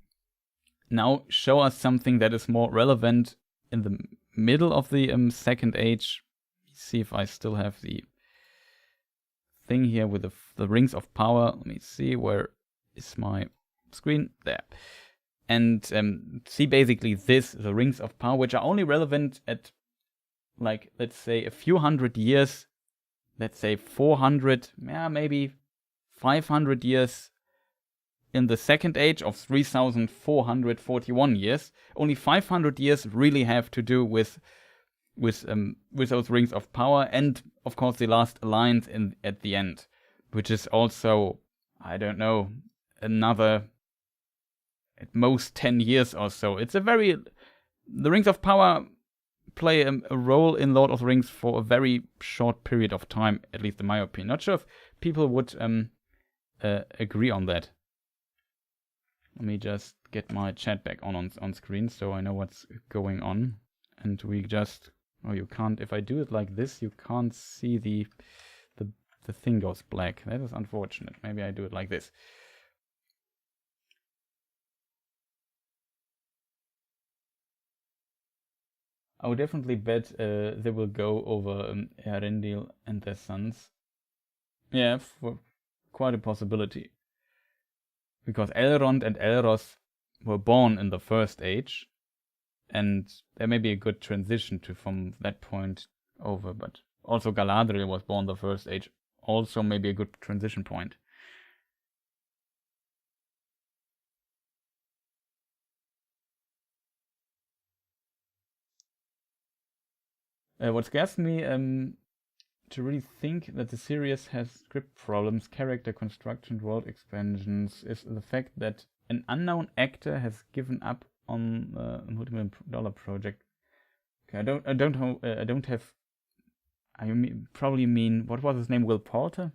now show us something that is more relevant in the middle of the second age. Let's see if I still have the thing here with the rings of power. Let me see, where is my screen? There. And see basically the rings of power, which are only relevant at, like, let's say a few hundred years, let's say 400, maybe 500 years in the second age of 3,441 years. Only 500 years really have to do with those rings of power, and of course the last alliance at the end, which is also, I don't know, another at most 10 years or so. The rings of power play a role in Lord of the Rings for a very short period of time, at least in my opinion. Not sure if people would agree on that. Let me just get my chat back on screen so I know what's going on. And we just, you can't, if I do it like this, you can't see the thing goes black. That is unfortunate. Maybe I do it like this. I would definitely bet they will go over Eärendil and their sons. Yeah, for quite a possibility. Because Elrond and Elros were born in the first age, and there may be a good transition from that point over, but also Galadriel was born the first age, also maybe a good transition point. What scares me to really think that the series has script problems, character construction, world expansions, is the fact that an unknown actor has given up on a multi-million-dollar project. Okay, probably mean, what was his name, Will Poulter?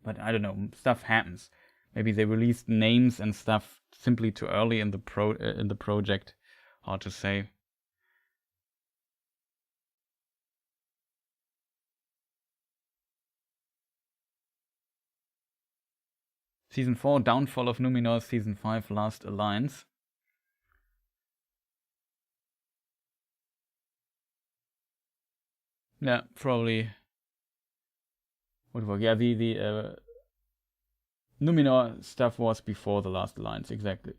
But I don't know, stuff happens. Maybe they released names and stuff simply too early in the project. Hard to say. Season 4, Downfall of Numenor. Season 5, Last Alliance. Yeah, probably. Yeah, the Numenor stuff was before the Last Alliance, exactly.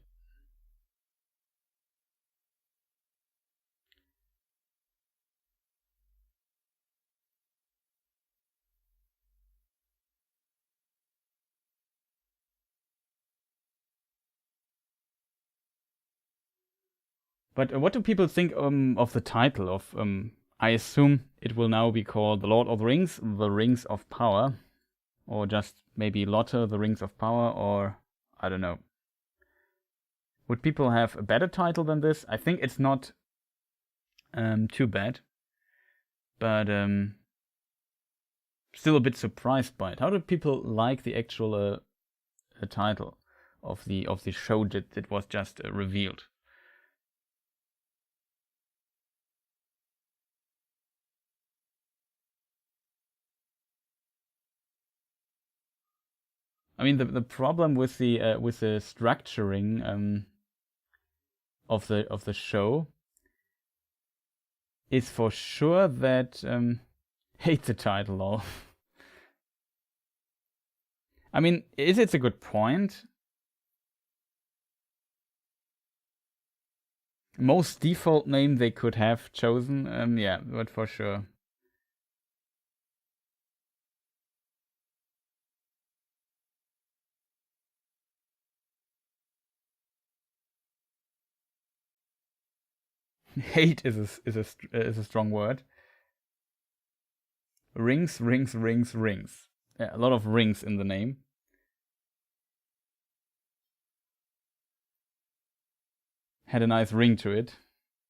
But what do people think of the title of? I assume it will now be called The Lord of the Rings, The Rings of Power, or just maybe LotR, The Rings of Power, or I don't know. Would people have a better title than this? I think it's not too bad, but still a bit surprised by it. How do people like the actual title of the show that was just revealed? I mean, the problem with the structuring of the show is for sure that hate the title all. I mean, it's a good point. Most default name they could have chosen, yeah, but for sure. Hate is a strong word. Rings. Yeah, a lot of rings in the name. Had a nice ring to it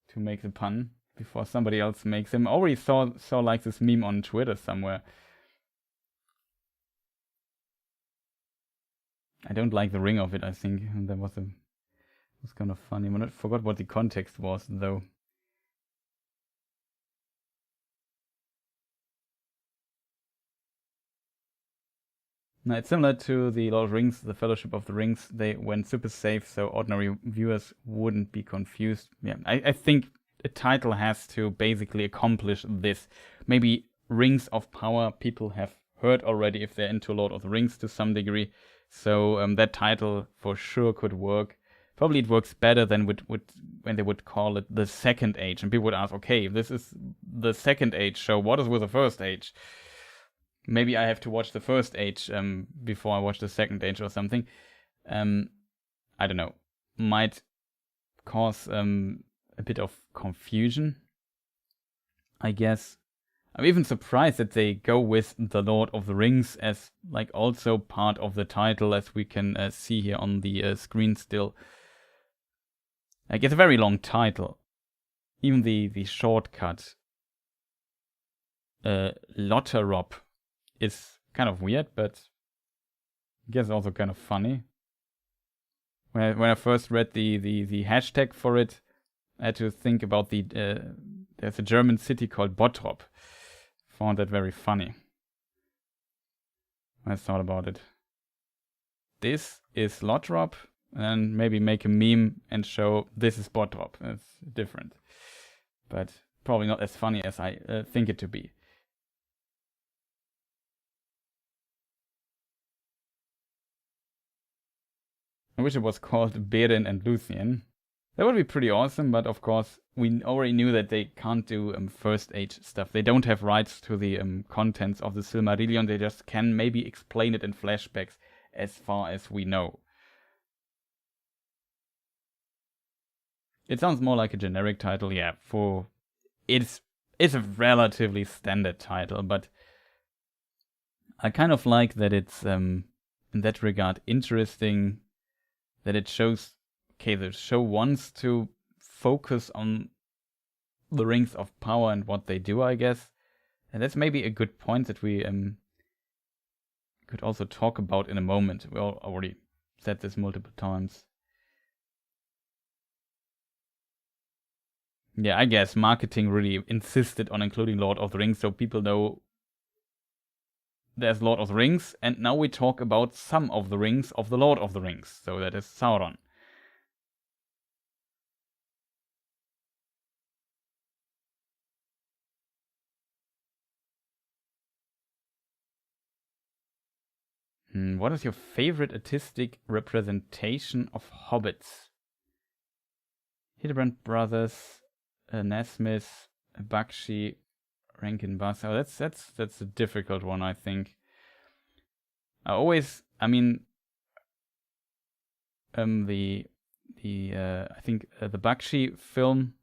to make the pun before somebody else makes him. Already saw like this meme on Twitter somewhere. I don't like the ring of it. I think that was kind of funny. I forgot what the context was though. Now, it's similar to the Lord of the Rings, the Fellowship of the Rings. They went super safe, so ordinary viewers wouldn't be confused. Yeah, I think a title has to basically accomplish this. Maybe Rings of Power people have heard already if they're into Lord of the Rings to some degree. So that title for sure could work. Probably it works better than when they would call it the Second Age. And people would ask, okay, this is the Second Age show. What is with the First Age? Maybe I have to watch the First Age before I watch the Second Age or something. I don't know. Might cause a bit of confusion, I guess. I'm even surprised that they go with The Lord of the Rings as like also part of the title, as we can see here on the screen still. Like, it's a very long title. Even the shortcut LotR is kind of weird, but I guess also kind of funny. When I first read the hashtag for it, I had to think about there's a German city called Bottrop. Found that very funny. I thought about it. This is LotR, and maybe make a meme and show this is Bottrop. It's different, but probably not as funny as I think it to be. I wish it was called Beren and Luthien. That would be pretty awesome, but of course we already knew that they can't do First Age stuff. They don't have rights to the contents of the Silmarillion. They just can maybe explain it in flashbacks as far as we know. It sounds more like a generic title, yeah. It's a relatively standard title, but I kind of like that it's in that regard interesting. That it shows, okay, the show wants to focus on the Rings of Power and what they do, I guess. And that's maybe a good point that we could also talk about in a moment. We already said this multiple times. Yeah, I guess marketing really insisted on including Lord of the Rings so people know there's Lord of the Rings, and now we talk about some of the rings of the Lord of the Rings. So that is Sauron. What is your favorite artistic representation of hobbits? Hildebrand Brothers, Nesmith, Bakshi, Rankin Bass. Oh, that's a difficult one, I think. The I think the Bakshi film.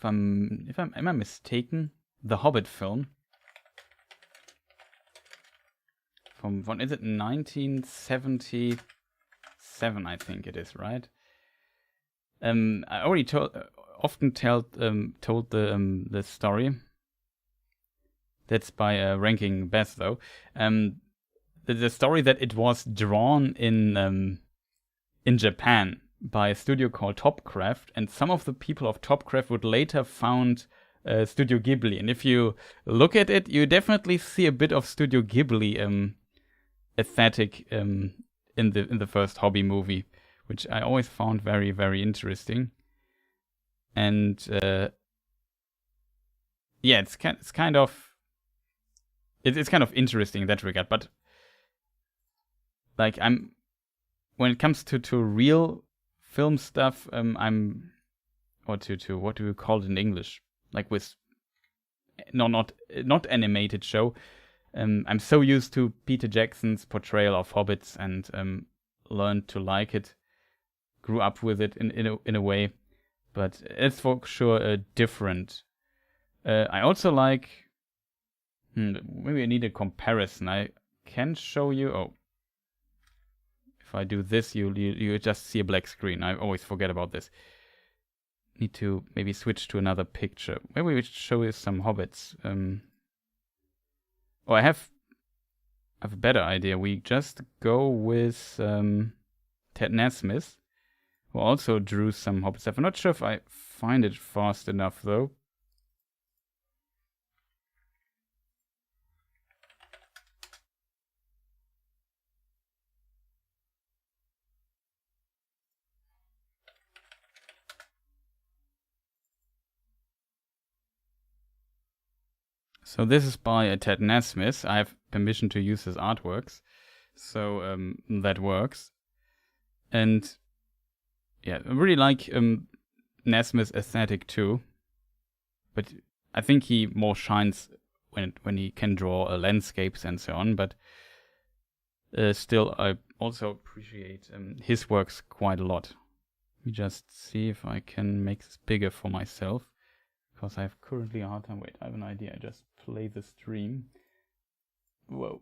Am I mistaken? The Hobbit film. From when is it? 1977, I think it is, right? I already often told the story. That's by Ranking Best, though. The story that it was drawn in Japan by a studio called Topcraft, and some of the people of Topcraft would later found Studio Ghibli. And if you look at it, you definitely see a bit of Studio Ghibli aesthetic in the first Hobby movie, which I always found very, very interesting. And yeah, it's kind of interesting in that regard. But like when it comes to real film stuff, or to what do you call it in English? Like with not animated show. I'm so used to Peter Jackson's portrayal of hobbits and learned to like it, grew up with it in a way, but it's for sure different. I also like. Maybe I need a comparison. I can show you. Oh, if I do this, you just see a black screen. I always forget about this. Need to maybe switch to another picture. Maybe we should show you some hobbits. Oh, I have a better idea. We just go with Ted Nasmith, who also drew some hobbit stuff. I'm not sure if I find it fast enough though. So this is by Ted Nasmith. I have permission to use his artworks, so that works. And yeah, I really like Nasmith's aesthetic too, but I think he more shines when he can draw landscapes and so on. But still, I also appreciate his works quite a lot. Let me just see if I can make this bigger for myself, because I have currently a hard time. Wait, I have an idea. I just play the stream. Whoa.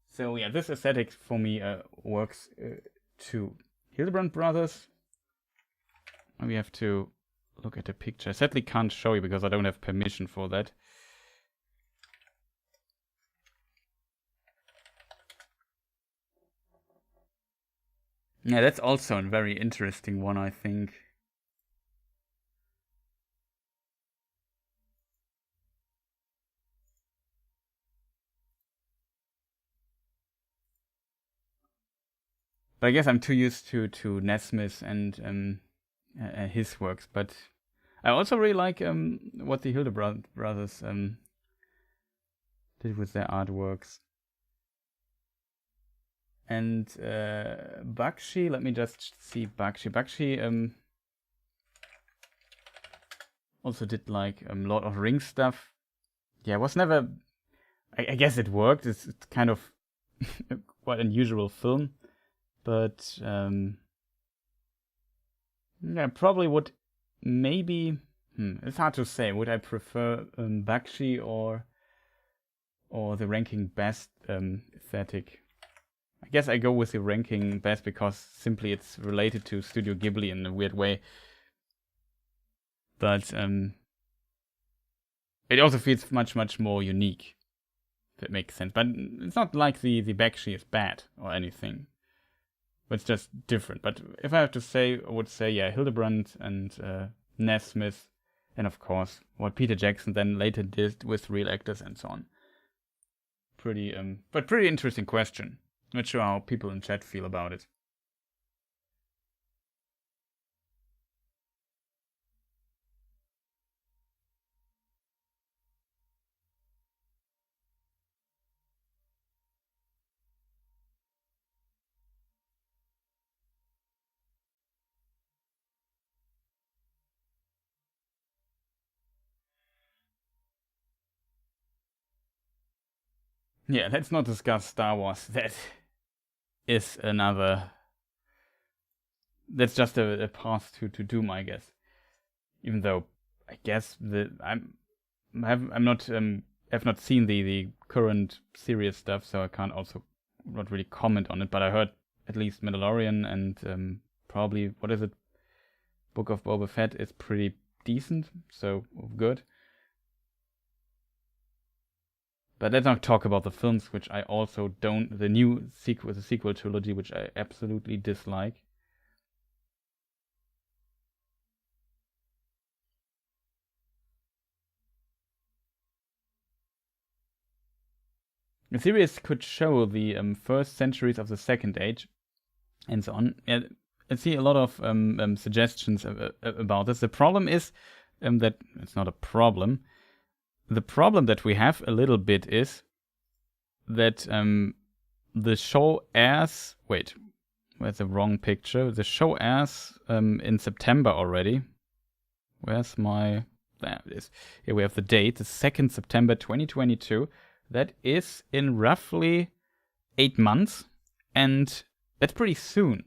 So yeah, this aesthetic for me works too. Hildebrand Brothers. We have to look at the picture. I sadly can't show you because I don't have permission for that. Yeah, that's also a very interesting one, I think. But I guess I'm too used to Nesmith and his works. But I also really like what the Hildebrand brothers did with their artworks. And Bakshi, let me just see Bakshi. Bakshi also did like Lord of the Rings stuff. Yeah, it was never. I guess it worked. It's kind of quite unusual film, but yeah, probably would maybe. It's hard to say. Would I prefer Bakshi or the Ranking Best aesthetic? I guess I go with the Ranking Best because simply it's related to Studio Ghibli in a weird way. But it also feels much more unique, if it makes sense. But it's not like the Bakshi is bad or anything. But it's just different. But if I have to say, I would say, yeah, Hildebrand and Nesmith, and of course, what Peter Jackson then later did with real actors and so on. Pretty interesting question. Not sure how people in chat feel about it. Yeah, let's not discuss Star Wars. That is another... That's just a path to doom, I guess. Even though, I guess, I've not seen the current series stuff, so I can't also not really comment on it, but I heard at least Mandalorian and probably, what is it, Book of Boba Fett is pretty decent, so good. But let's not talk about the films, which I also don't, the sequel trilogy, which I absolutely dislike. The series could show the first centuries of the Second Age, and so on. I see a lot of suggestions about this. The problem is that it's not a problem. The problem that we have a little bit is that the show airs... Wait, where's the wrong picture? The show airs in September already. Where's my... There it is. Here we have the date, the 2nd September 2022. That is in roughly 8 months, and that's pretty soon.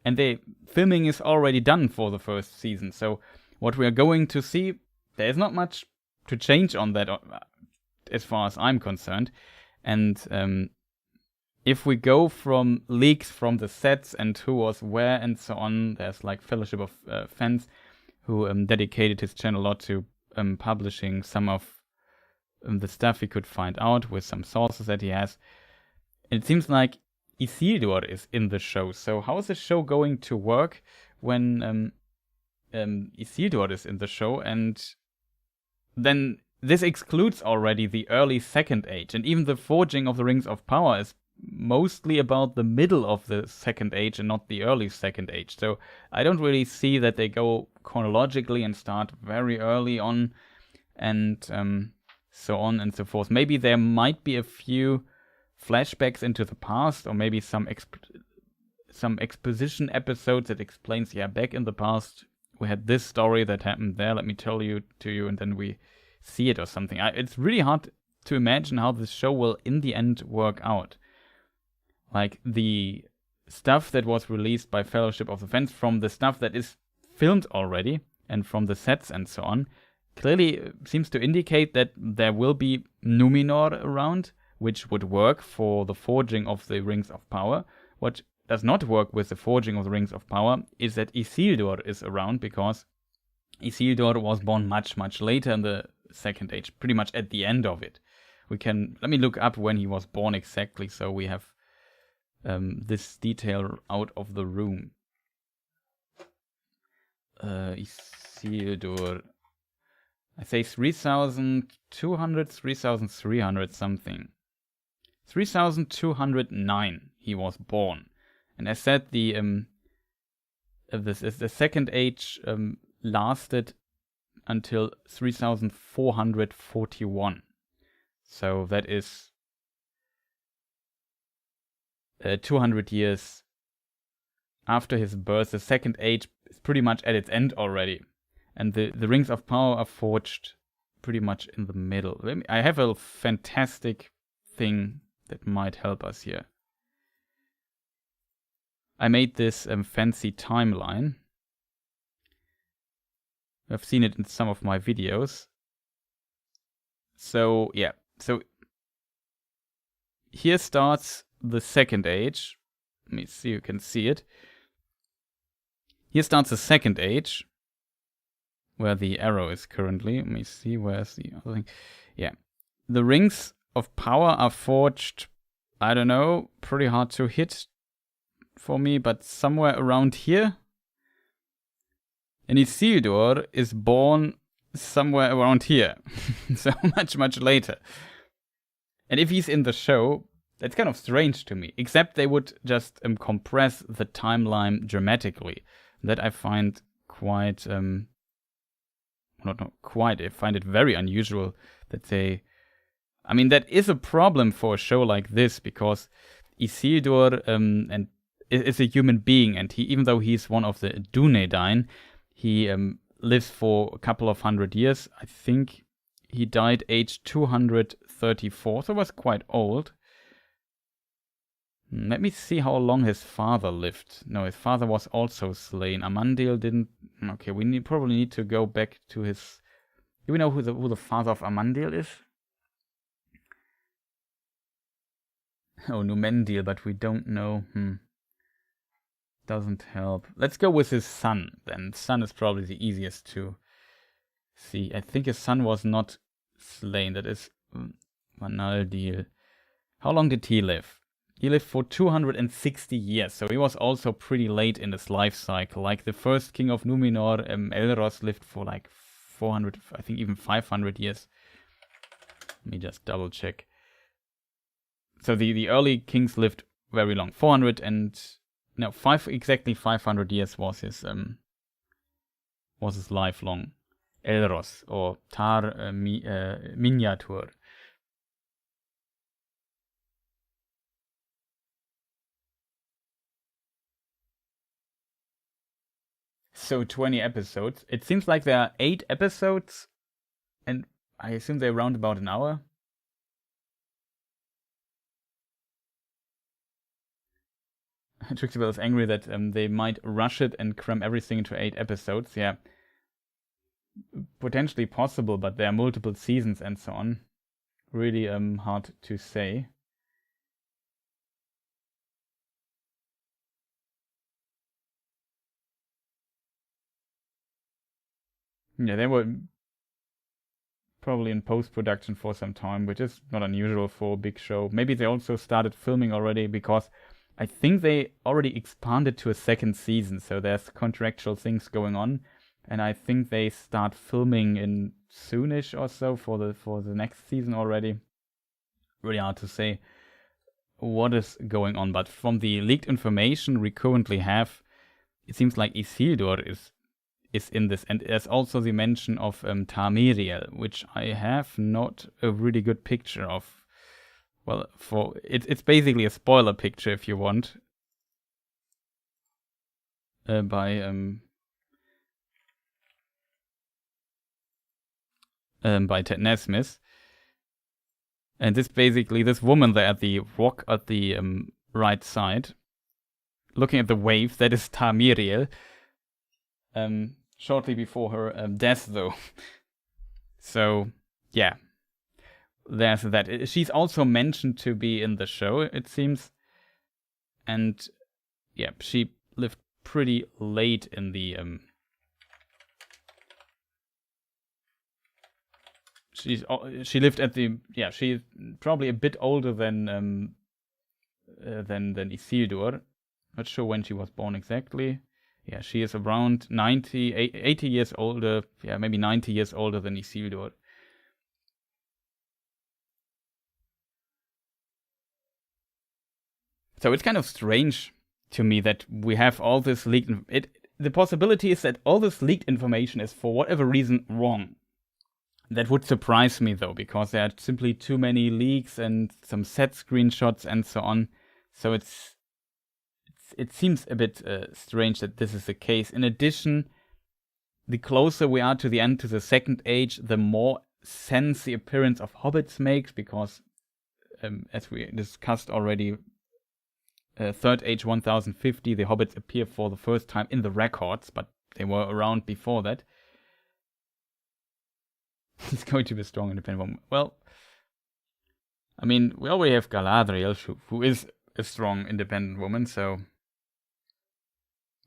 And the filming is already done for the first season, so what we are going to see, there's not much to change on that as far as I'm concerned. And if we go from leaks from the sets and who was where and so on, there's like Fellowship of Fans who dedicated his channel a lot to publishing some of the stuff he could find out with some sources that he has. It seems like Isildur is in the show. So how is the show going to work when Isildur is in the show? And then this excludes already the early Second Age. And even the forging of the Rings of Power is mostly about the middle of the Second Age and not the early Second Age. So I don't really see that they go chronologically and start very early on and so on and so forth. Maybe there might be a few flashbacks into the past, or maybe some exposition episodes that explains, yeah, back in the past we had this story that happened there, let me tell you to you, and then we see it or something. It's really hard to imagine how this show will in the end work out. Like the stuff that was released by Fellowship of the Fans from the stuff that is filmed already and from the sets and so on clearly seems to indicate that there will be Numenor around, which would work for the forging of the Rings of Power. What does not work with the forging of the Rings of Power is that Isildur is around, because Isildur was born much, much later in the Second Age, pretty much at the end of it. Let me look up when he was born exactly, so we have this detail out of the room. Isildur... I say 3,200, 3,300 something. 3,209 he was born. And as said, the Second Age lasted until 3,441. So that is 200 years after his birth. The Second Age is pretty much at its end already. And the Rings of Power are forged pretty much in the middle. I have a fantastic thing that might help us here. I made this fancy timeline. I've seen it in some of my videos. So, yeah. So, here starts the Second Age. Let me see, you can see it. Here starts the Second Age, where the arrow is currently. Let me see, where's the other thing? Yeah. The Rings of Power are forged, I don't know, pretty hard to hit for me, but somewhere around here. And Isildur is born somewhere around here. So much, much later. And if he's in the show, that's kind of strange to me. Except they would just compress the timeline dramatically. That I find quite... not quite, I find it very unusual that they... I mean, that is a problem for a show like this, because Isildur and is a human being, and he, even though he's one of the Dunedain, he lives for a couple of 100 years. I think he died age 234, so was quite old. Let me see how long his father lived. No, his father was also slain. Amandil didn't... Okay, we probably need to go back to his... Do we know who the father of Amandil is? Oh, Numendil, but we don't know. Doesn't help. Let's go with his son, then. Son is probably the easiest to see. I think his son was not slain. That is Manaldil. How long did he live? He lived for 260 years, so he was also pretty late in his life cycle. Like the first king of Numenor, Elros lived for like 400, I think even 500 years. Let me just double check. So the early kings lived very long. 500 years was his lifelong. Elros or Tar Miniatur. So 20 episodes. It seems like there are 8 episodes, and I assume they're around about an hour. Trixibel is angry that they might rush it and cram everything into 8 episodes. Yeah, potentially possible, but there are multiple seasons and so on. Really hard to say. Yeah, they were probably in post-production for some time, which is not unusual for a big show. Maybe they also started filming already, because I think they already expanded to a second season, so there's contractual things going on, and I think they start filming in soonish or so for the next season already. Really hard to say what is going on, but from the leaked information we currently have, it seems like Isildur is in this, and there's also the mention of Tamiriel, which I have not a really good picture of. Well, it's basically a spoiler picture if you want. By Ted Nesmith. And this woman there at the rock at the right side, looking at the wave, that is Tamiriel. Shortly before her death, though. So, yeah. There's that. She's also mentioned to be in the show, it seems. And, yeah, she lived pretty late in the... She lived at the... Yeah, she's probably a bit older than Isildur. Not sure when she was born exactly. Yeah, she is around 80 years older. Yeah, maybe 90 years older than Isildur. So it's kind of strange to me that we have all this leaked... The possibility is that all this leaked information is for whatever reason wrong. That would surprise me, though, because there are simply too many leaks and some set screenshots and so on. So it seems a bit strange that this is the case. In addition, the closer we are to the end, to the Second Age, the more sense the appearance of hobbits makes, because, as we discussed already, Third Age 1050, the hobbits appear for the first time in the records, but they were around before that. He's going to be a strong independent woman. Well, I mean, we already have Galadriel, who is a strong independent woman, so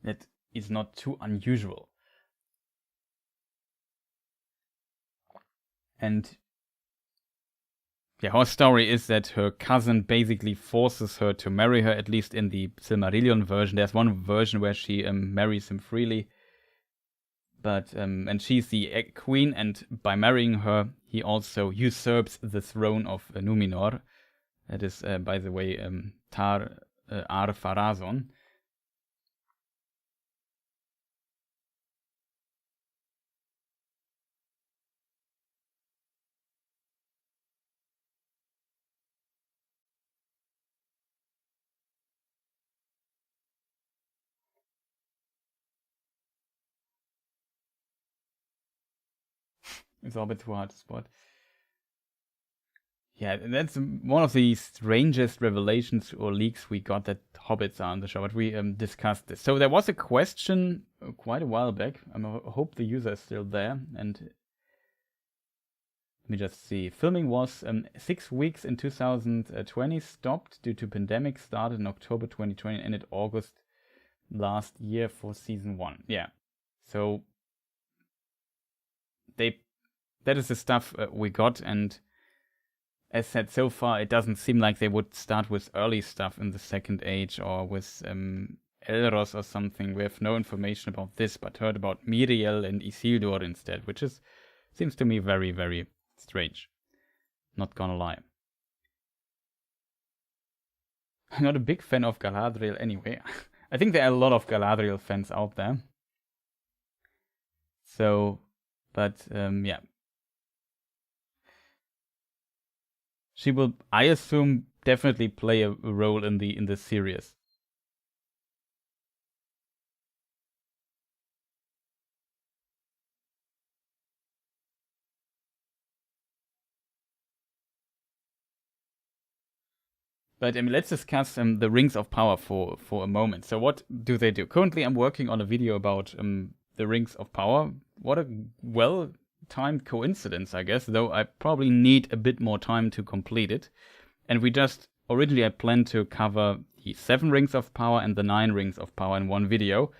that is not too unusual. And yeah, her story is that her cousin basically forces her to marry her, at least in the Silmarillion version. There's one version where she marries him freely. But and she's the queen, and by marrying her, he also usurps the throne of Numenor. That is, by the way, Tar Ar-Pharazôn. It's all a bit too hard to spot. Yeah, that's one of the strangest revelations or leaks we got, that hobbits are on the show, but we discussed this. So there was a question quite a while back. I hope the user is still there. And let me just see. Filming was 6 weeks in 2020, stopped due to pandemic, started in October 2020 and ended August last year for season 1. Yeah. So that is the stuff we got, and as said, so far it doesn't seem like they would start with early stuff in the Second Age or with Elros or something. We have no information about this, but heard about Miriel and Isildur instead, which seems to me very, very strange. Not gonna lie. I'm not a big fan of Galadriel anyway. I think there are a lot of Galadriel fans out there. So, but yeah. She will, I assume, definitely play a role in the series. But I mean, let's discuss the Rings of Power for a moment. So what do they do? Currently, I'm working on a video about the Rings of Power. What a well-timed coincidence, I guess, though I probably need a bit more time to complete it. And originally I planned to cover the 7 Rings of Power and the 9 Rings of Power in one video.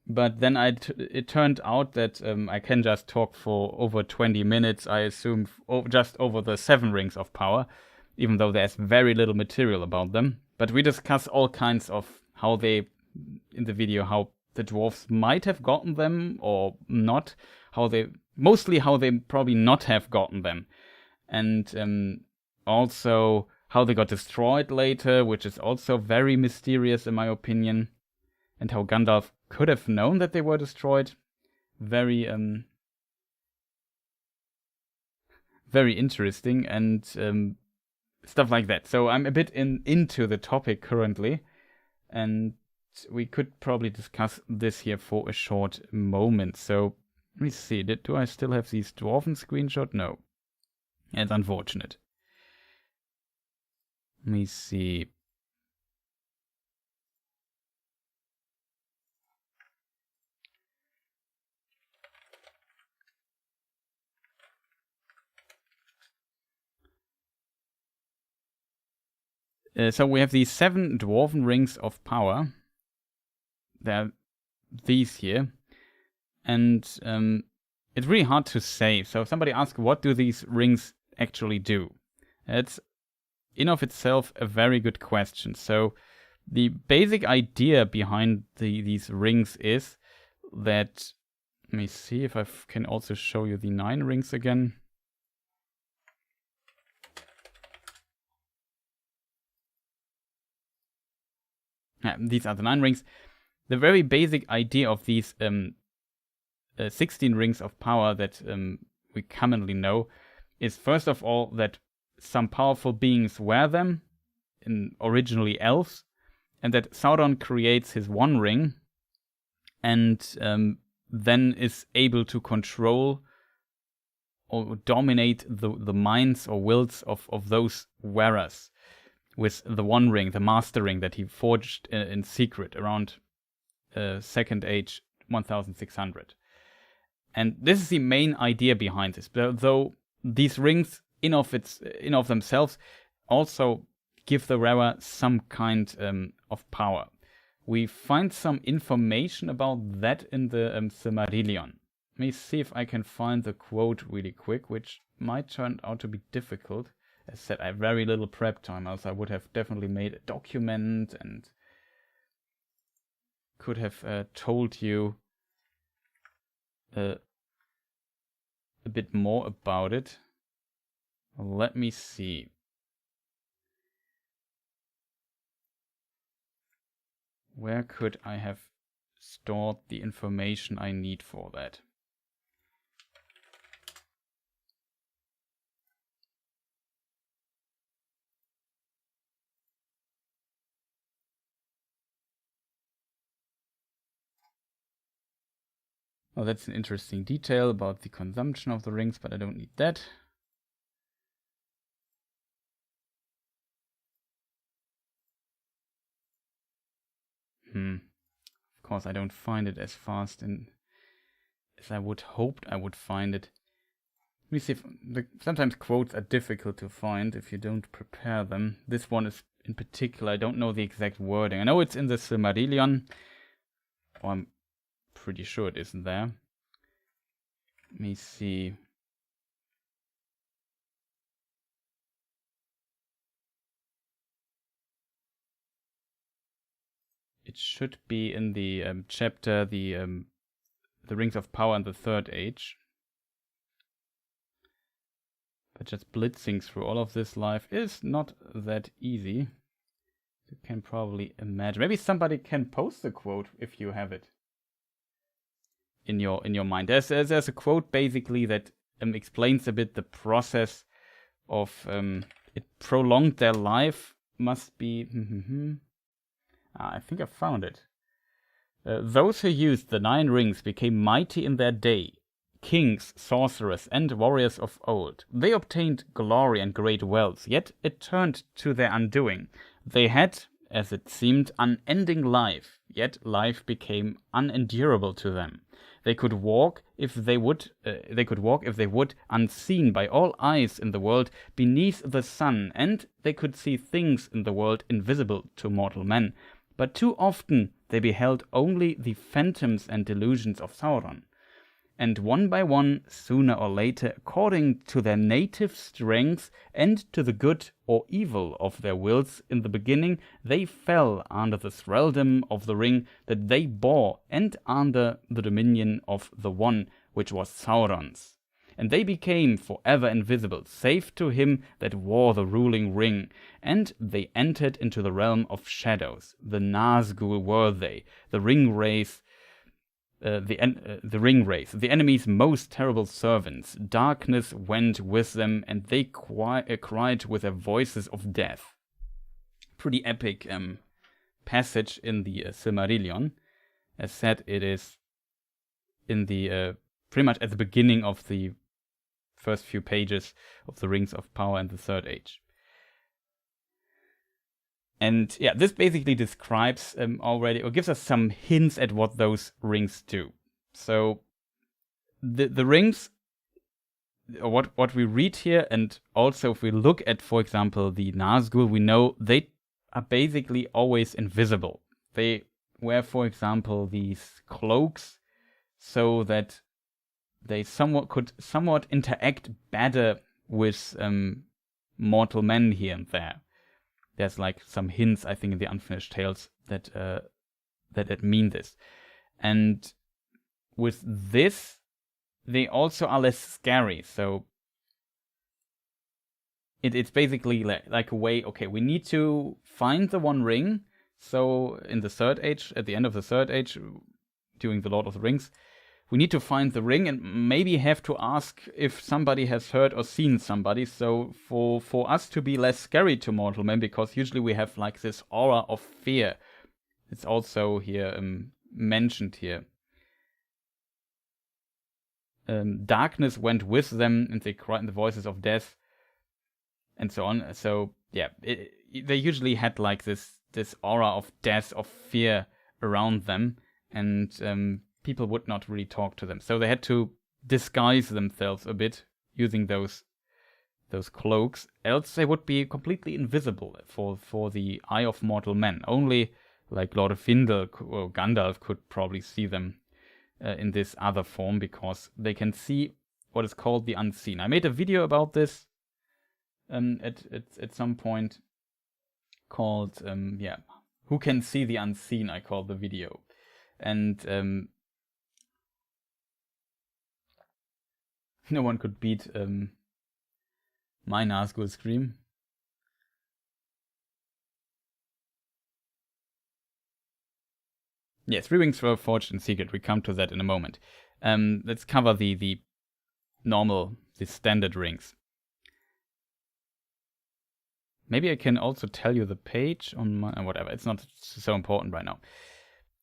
But then it turned out that I can just talk for over 20 minutes, I assume, just over the 7 Rings of Power, even though there's very little material about them. But we discuss all kinds of in the video, how the dwarves might have gotten them or not, mostly how they probably not have gotten them. And also how they got destroyed later, which is also very mysterious in my opinion, and how Gandalf could have known that they were destroyed. Very interesting, and stuff like that. So I'm a bit into the topic currently, and we could probably discuss this here for a short moment. So let me see, do I still have these Dwarven screenshot? No. It's unfortunate. Let me see. So we have these 7 Dwarven Rings of Power. They're these here. And it's really hard to say. So somebody asked, what do these rings actually do? It's in of itself a very good question. So the basic idea behind these rings is that, let me see if I can also show you the 9 rings again. These are the 9 rings. The very basic idea of these 16 rings of power that we commonly know is, first of all, that some powerful beings wear them, originally elves, and that Sauron creates his one ring and then is able to control or dominate the minds or wills of those wearers with the one ring, the master ring that he forged in secret around Second Age 1600. And this is the main idea behind this. Though these rings in of themselves also give the wearer some kind of power. We find some information about that in the Silmarillion. Let me see if I can find the quote really quick, which might turn out to be difficult. As said, I have very little prep time, else I would have definitely made a document and could have told you a bit more about it. Let me see. Where could I have stored the information I need for that? Oh, that's an interesting detail about the consumption of the rings, but I don't need that. Of course, I don't find it as fast as I would hoped I would find it. Let me see if sometimes quotes are difficult to find if you don't prepare them. This one is in particular, I don't know the exact wording. I know it's in the Silmarillion, or I'm pretty sure it isn't there. Let me see. It should be in the chapter, the Rings of Power and the Third Age. But just blitzing through all of this live is not that easy. You can probably imagine. Maybe somebody can post a quote if you have it in your mind. There's a quote basically that explains a bit the process of it prolonged their life. Must be. I think I found it. Those who used the 9 rings became mighty in their day. Kings, sorcerers, and warriors of old. They obtained glory and great wealth, yet it turned to their undoing. They had, as it seemed, unending life, yet life became unendurable to them. They could walk if they would. Unseen by all eyes in the world beneath the sun, and they could see things in the world invisible to mortal men. But too often they beheld only the phantoms and delusions of Sauron. And one by one, sooner or later, according to their native strength and to the good or evil of their wills in the beginning, they fell under the thraldom of the ring that they bore and under the dominion of the one which was Sauron's. And they became forever invisible, save to him that wore the ruling ring, and they entered into the realm of shadows. The Nazgul were they, the ring race, the enemy's most terrible servants. Darkness went with them, and they cried with their voices of death. Pretty epic passage in the Silmarillion. As said, it is in the pretty much at the beginning of the first few pages of the Rings of Power and the Third Age. And yeah, this basically describes already, or gives us some hints at what those rings do. So the rings, or what we read here, and also if we look at, for example, the Nazgul, we know they are basically always invisible. They wear, for example, these cloaks so that they could somewhat interact better with mortal men here and there. There's like some hints, I think, in the Unfinished Tales that mean this. And with this, they also are less scary. So it's basically like a way, okay, we need to find the one ring. So in the Third Age, at the end of the Third Age, during the Lord of the Rings, we need to find the ring and maybe have to ask if somebody has heard or seen somebody. So for us to be less scary to mortal men, because usually we have like this aura of fear. It's also here mentioned here. Darkness went with them, and they cried in the voices of death, and so on. So yeah, they usually had like this aura of death, of fear around them, and people would not really talk to them. So they had to disguise themselves a bit using those cloaks, else they would be completely invisible for the eye of mortal men. Only like Glorfindel or Gandalf could probably see them in this other form, because they can see what is called the unseen. I made a video about this at some point called Who Can See the Unseen, I called the video. And no one could beat my Nazgul scream. Yes, 3 rings were forged in secret. We come to that in a moment. Let's cover the standard rings. Maybe I can also tell you the page on my whatever. It's not so important right now.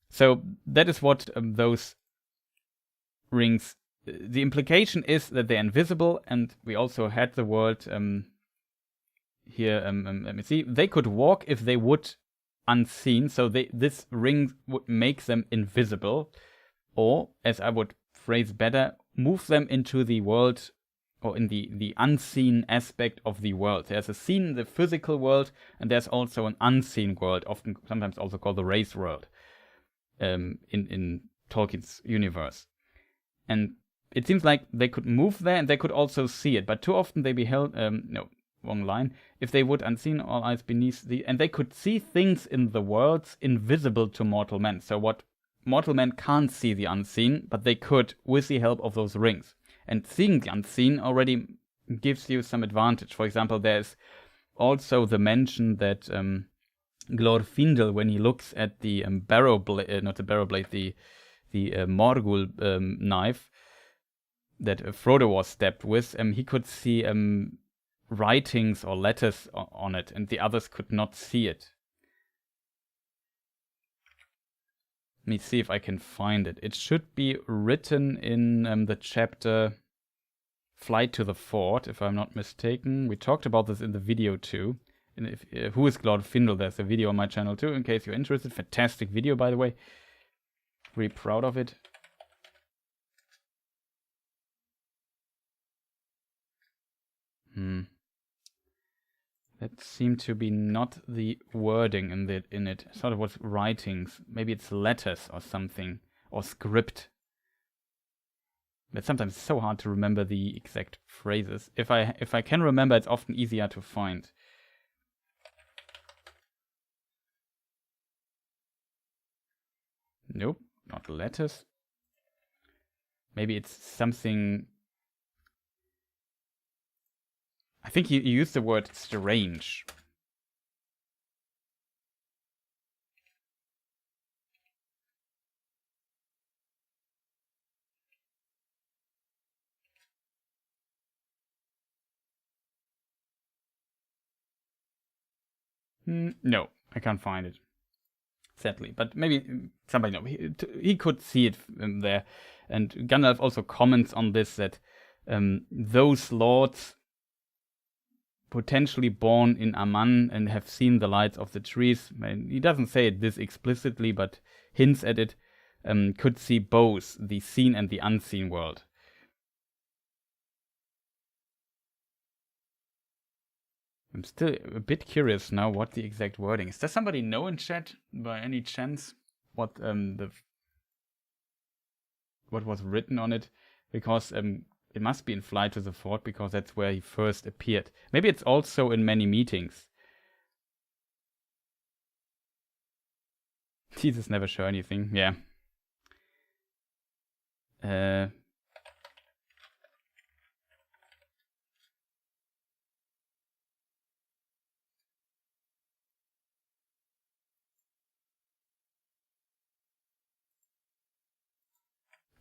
So that is what those rings. The implication is that they're invisible, and we also had the word here. Let me see. They could walk if they would unseen, so this ring would make them invisible, or, as I would phrase better, move them into the world, or in the unseen aspect of the world. There's a seen, the physical world, and there's also an unseen world, sometimes also called the race world, in Tolkien's universe. And it seems like they could move there, and they could also see it, but too often they beheld, no, wrong line, if they would unseen all eyes beneath and they could see things in the worlds invisible to mortal men. So what mortal men can't see the unseen, but they could with the help of those rings. And seeing the unseen already gives you some advantage. For example, there's also the mention that Glorfindel, when he looks at the barrow blade, not the barrow blade, the Morgul knife that Frodo was stabbed with, he could see writings or letters on it, and the others could not see it. Let me see if I can find it. It should be written in the chapter Flight to the Fort, if I'm not mistaken. We talked about this in the video too. And who is Glorfindel? There's a video on my channel too, in case you're interested. Fantastic video, by the way. Really proud of it. That seemed to be not the wording in it. I thought it was writings. Maybe it's letters or something, or script. But sometimes it's so hard to remember the exact phrases. If I can remember, it's often easier to find. Nope, not letters. Maybe it's something. I think you used the word strange. No, I can't find it. Sadly, but maybe somebody knows. He could see it there. And Gandalf also comments on this, that those lords potentially born in Aman and have seen the lights of the trees, he doesn't say it this explicitly, but hints at it, could see both the seen and the unseen world. I'm still a bit curious now what the exact wording is. Does somebody know in chat, by any chance, what was written on it? Because it must be in Flight to the Fort, because that's where he first appeared. Maybe it's also in many meetings. Jesus never show anything. Yeah.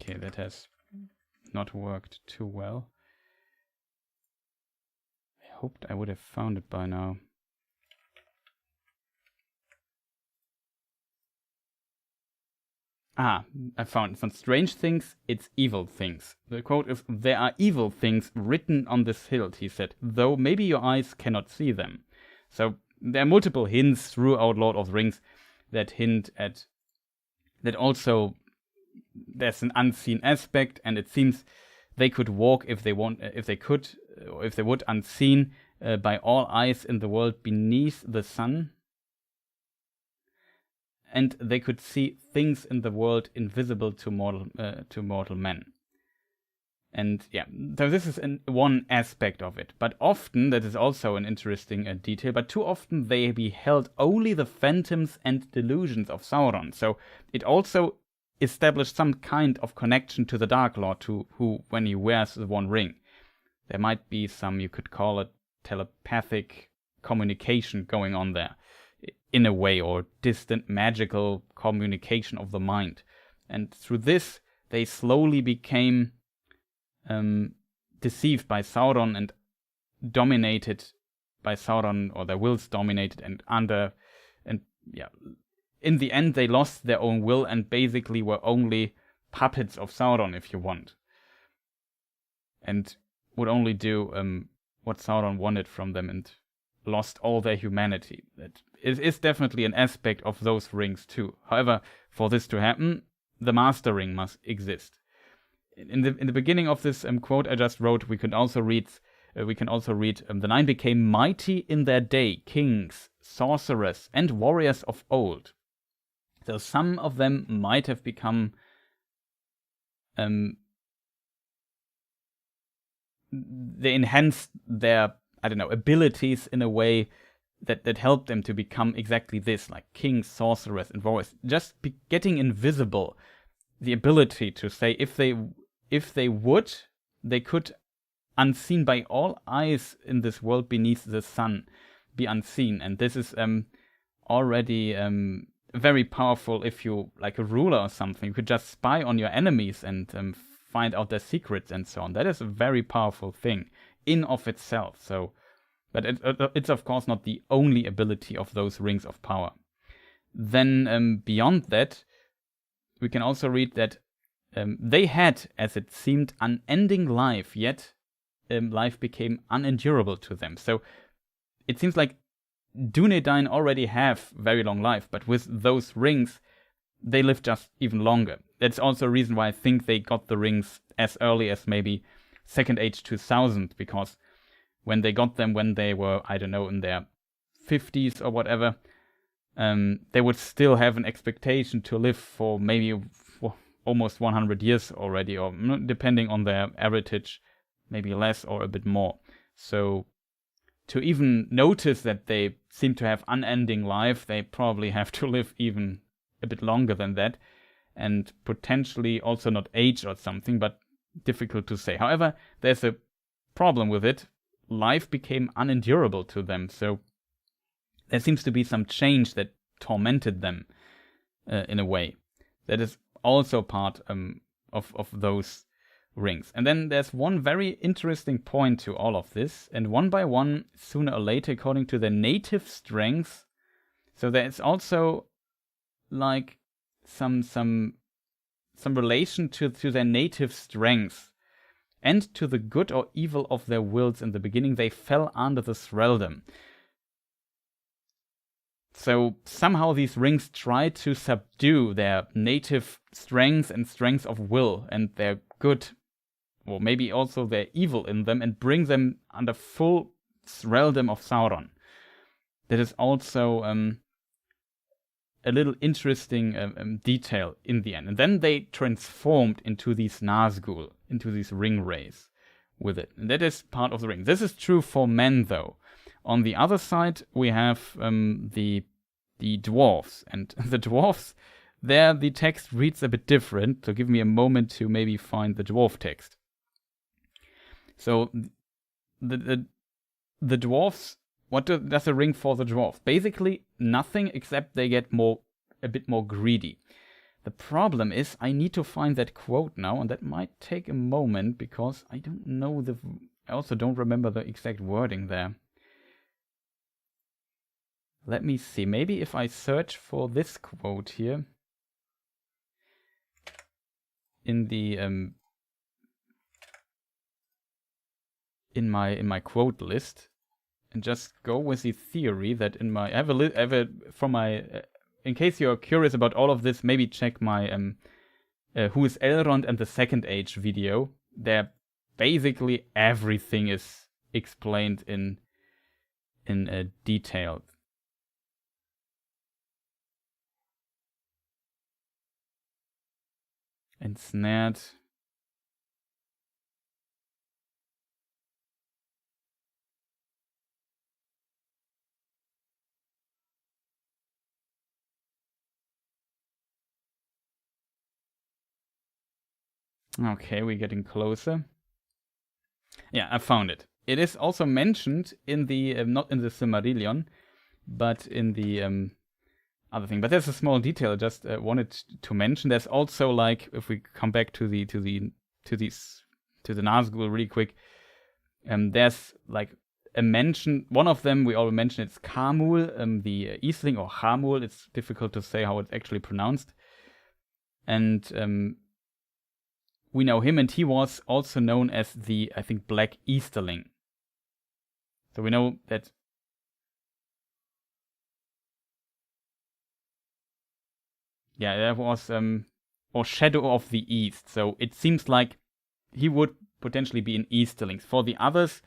Okay, that has not worked too well. I hoped I would have found it by now. I found it. It's not strange things, it's evil things. The quote is, "There are evil things written on this hilt," he said, "though maybe your eyes cannot see them." So there are multiple hints throughout Lord of the Rings that hint at that also there's an unseen aspect, and it seems they could walk if they would unseen by all eyes in the world beneath the sun, and they could see things in the world invisible to mortal men. And yeah, so this is one aspect of it. But often, that is also an interesting detail, but too often they beheld only the phantoms and delusions of Sauron. So it also established some kind of connection to the Dark Lord, who, when he wears the One Ring, there might be some, you could call it, telepathic communication going on there, in a way, or distant magical communication of the mind. And through this, they slowly became deceived by Sauron and dominated by Sauron, or their wills dominated in the end they lost their own will and basically were only puppets of Sauron, if you want, and would only do what Sauron wanted from them, and lost all their humanity. That is definitely an aspect of those rings too. However, for this to happen, the Master Ring must exist. In the beginning of this quote I just wrote, we can also read the 9 became mighty in their day, kings, sorcerers, and warriors of old. So some of them might have become they enhanced their, I don't know, abilities in a way that helped them to become exactly this, like kings, sorcerers, and warriors. Just getting invisible, the ability to say if they would, they could, unseen by all eyes in this world beneath the sun, be unseen. And this is already very powerful if you, like a ruler or something, you could just spy on your enemies and find out their secrets and so on. That is a very powerful thing in of itself. So, but it's of course not the only ability of those rings of power. Then beyond that, we can also read that they had, as it seemed, unending life, yet life became unendurable to them. So it seems like Dunedain already have very long life, but with those rings, they live just even longer. That's also a reason why I think they got the rings as early as maybe Second Age 2000, because when they got them when they were, I don't know, in their 50s or whatever, they would still have an expectation to live for maybe almost 100 years already, or depending on their heritage, maybe less or a bit more. So to even notice that they seem to have unending life, they probably have to live even a bit longer than that, and potentially also not age or something, but difficult to say. However, there's a problem with it. Life became unendurable to them, so there seems to be some change that tormented them in a way. That is also part of those rings. And then there's one very interesting point to all of this, and one by one, sooner or later, according to their native strengths. So there's also like some relation to their native strengths and to the good or evil of their wills. In the beginning, they fell under the thraldom. So somehow these rings try to subdue their native strengths and strengths of will and their good, or maybe also their evil in them, and bring them under full thraldom of Sauron. That is also a little interesting detail in the end. And then they transformed into these Nazgul, into these ring rays with it. And that is part of the ring. This is true for men, though. On the other side, we have the dwarves. And the dwarves, there the text reads a bit different. So give me a moment to maybe find the dwarf text. So the dwarves, what does a ring for the dwarves? Basically nothing, except they get a bit more greedy. The problem is I need to find that quote now, and that might take a moment because I don't know I also don't remember the exact wording there. Let me see. Maybe if I search for this quote here in the in my quote list, and just go with the theory that in my in case you're curious about all of this, maybe check my Who is Elrond and the Second Age video. There basically everything is explained in detail. Ensnared. Okay, we're getting closer. Yeah, I found it. It is also mentioned in the, not in the Silmarillion, but in the other thing. But there's a small detail I just wanted to mention. There's also, like, if we come back to the Nazgul really quick, there's like a mention. One of them we already mentioned. It's Khamul, the Eastling, or Khamul. It's difficult to say how it's actually pronounced. And we know him, and he was also known as the, I think, Black Easterling. So we know that yeah, there was or Shadow of the East. So it seems like he would potentially be an Easterling. For the others,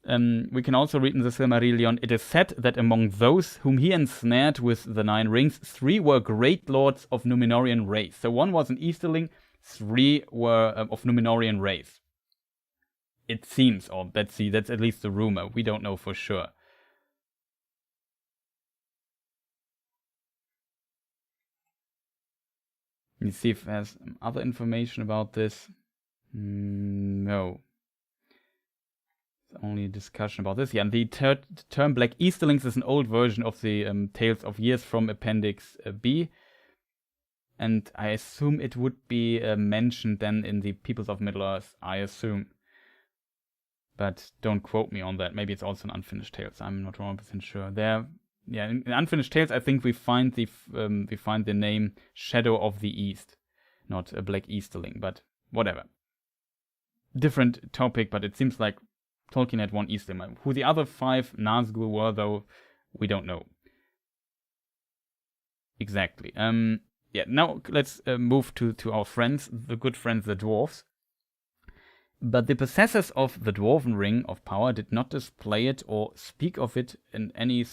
we can also read in the Silmarillion, it is said that among those whom he ensnared with the 9 rings, 3 were great lords of Númenórean race. So 1 was an Easterling, 3 were of Númenórean race. It seems, or that's at least the rumor. We don't know for sure. Let me see if there's other information about this. No. It's only a discussion about this. Yeah, and the term Black Easterlings is an old version of the Tales of Years from Appendix B. And I assume it would be mentioned then in the Peoples of Middle-earth, I assume. But don't quote me on that. Maybe it's also an Unfinished Tales. I'm not 100% sure. Yeah, in Unfinished Tales, I think we find the name Shadow of the East, not a Black Easterling, but whatever. Different topic, but it seems like Tolkien had 1 Easterling. Who the other 5 Nazgûl were, though, we don't know exactly. Yeah, now let's move to our friends, the good friends, the dwarves. But the possessors of the Dwarven Ring of Power did not display it or speak of it and they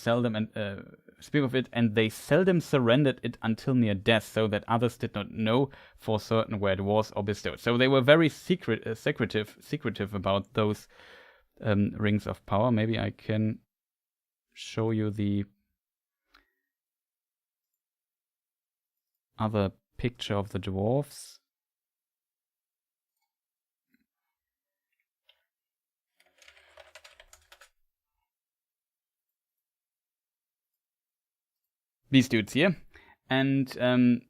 seldom surrendered it until near death, so that others did not know for certain where it was or bestowed. So they were very secretive about those rings of power. Maybe I can show you the other picture of the dwarves. These dudes here, and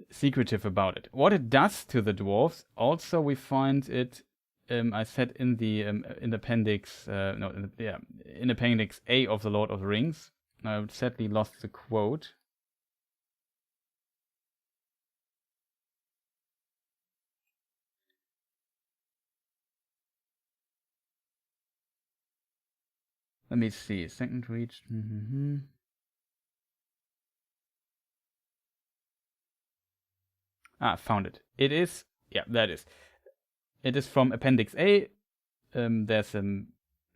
secretive about it. What it does to the dwarves, also we find it, I said in the in appendix, in appendix A of the Lord of the Rings. I sadly lost the quote. Let me see. Second reach. Found it. It is, yeah, that is. It is from Appendix A. There's a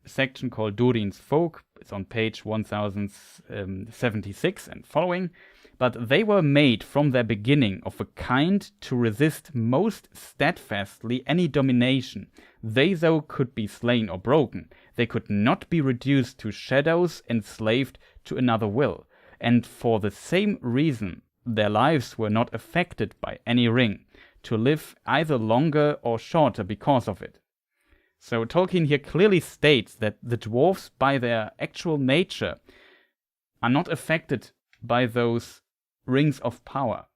section called Durian's Folk. It's on page 1076 and following. But they were made from their beginning of a kind to resist most steadfastly any domination. They, though, could be slain or broken. They could not be reduced to shadows, enslaved to another will. And for the same reason, their lives were not affected by any ring, to live either longer or shorter because of it. So Tolkien here clearly states that the dwarves, by their actual nature, are not affected by those rings of power.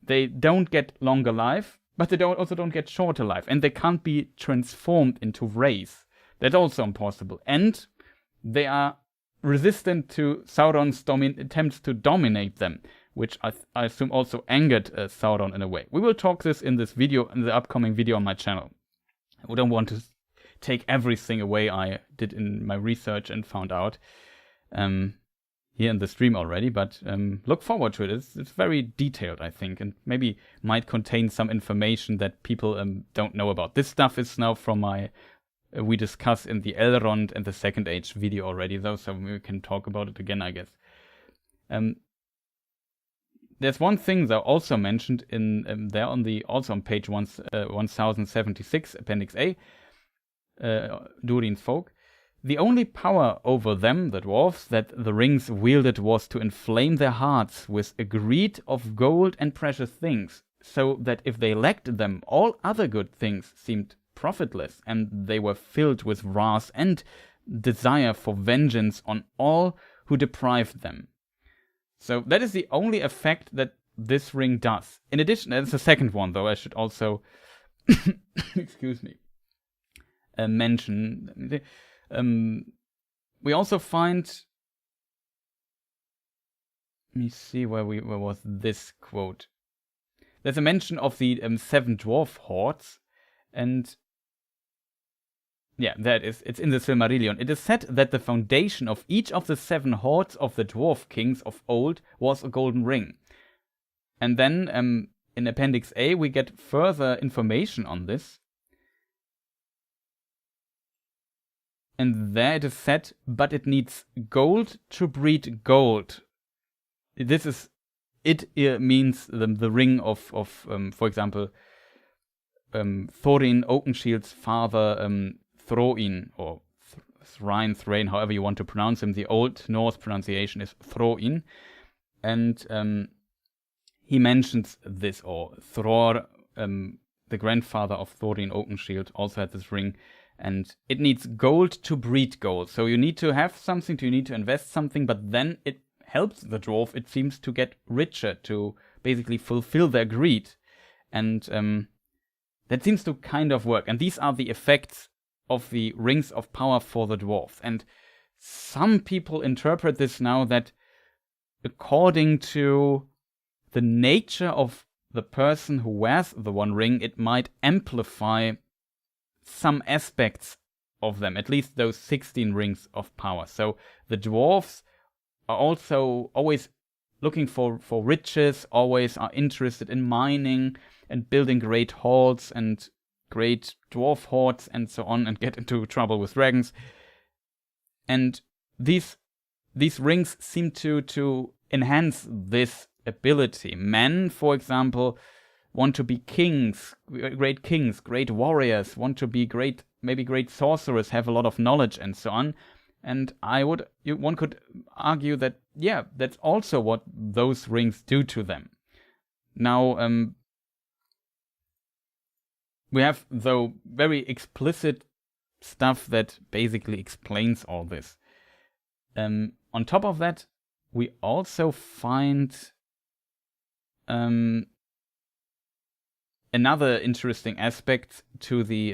They don't get longer life, but they also don't get shorter life, and they can't be transformed into wraiths. That's also impossible. And they are resistant to Sauron's attempts to dominate them, which I assume also angered Sauron in a way. We will talk this in this video, in the upcoming video on my channel. I don't want to take everything away I did in my research and found out here in the stream already, but look forward to it. It's very detailed, I think, and maybe might contain some information that people don't know about. This stuff is now from my we discuss in the Elrond and the Second Age video already, though, so we can talk about it again, I guess. There's one thing though also mentioned in there on the also on page 1076, Appendix A, Durian's Folk. The only power over them, the dwarves, that the rings wielded was to inflame their hearts with a greed of gold and precious things, so that if they lacked them, all other good things seemed profitless, and they were filled with wrath and desire for vengeance on all who deprived them. So that is the only effect that this ring does. In addition, there's a second one, though, I should also excuse me, mention. We also find, let me see where was this quote. There's a mention of the 7 dwarf hordes, and yeah, it's in the Silmarillion. It is said that the foundation of each of the 7 hordes of the dwarf kings of old was a golden ring. And then in Appendix A, we get further information on this. And there it is said, but it needs gold to breed gold. This is, it means the ring of for example, Thorin Oakenshield's father, Throin, or Thrain, however you want to pronounce him. The Old Norse pronunciation is Throin. And he mentions this, or Thror, the grandfather of Thorin Oakenshield, also had this ring. And it needs gold to breed gold. So you need to have something, you need to invest something, but then it helps the dwarf, it seems, to get richer, to basically fulfill their greed. And that seems to kind of work. And these are the effects of the rings of power for the dwarf. And some people interpret this now that according to the nature of the person who wears the One Ring, it might amplify some aspects of them, at least those 16 rings of power. So the dwarves are also always looking for riches, always are interested in mining and building great halls and great dwarf hoards and so on, and get into trouble with dragons. And these rings seem to enhance this ability. Men, for example, want to be kings, great warriors, want to be great sorcerers, have a lot of knowledge and so on. And one could argue that, yeah, that's also what those rings do to them. Now, we have, though, very explicit stuff that basically explains all this. On top of that, we also find another interesting aspect to the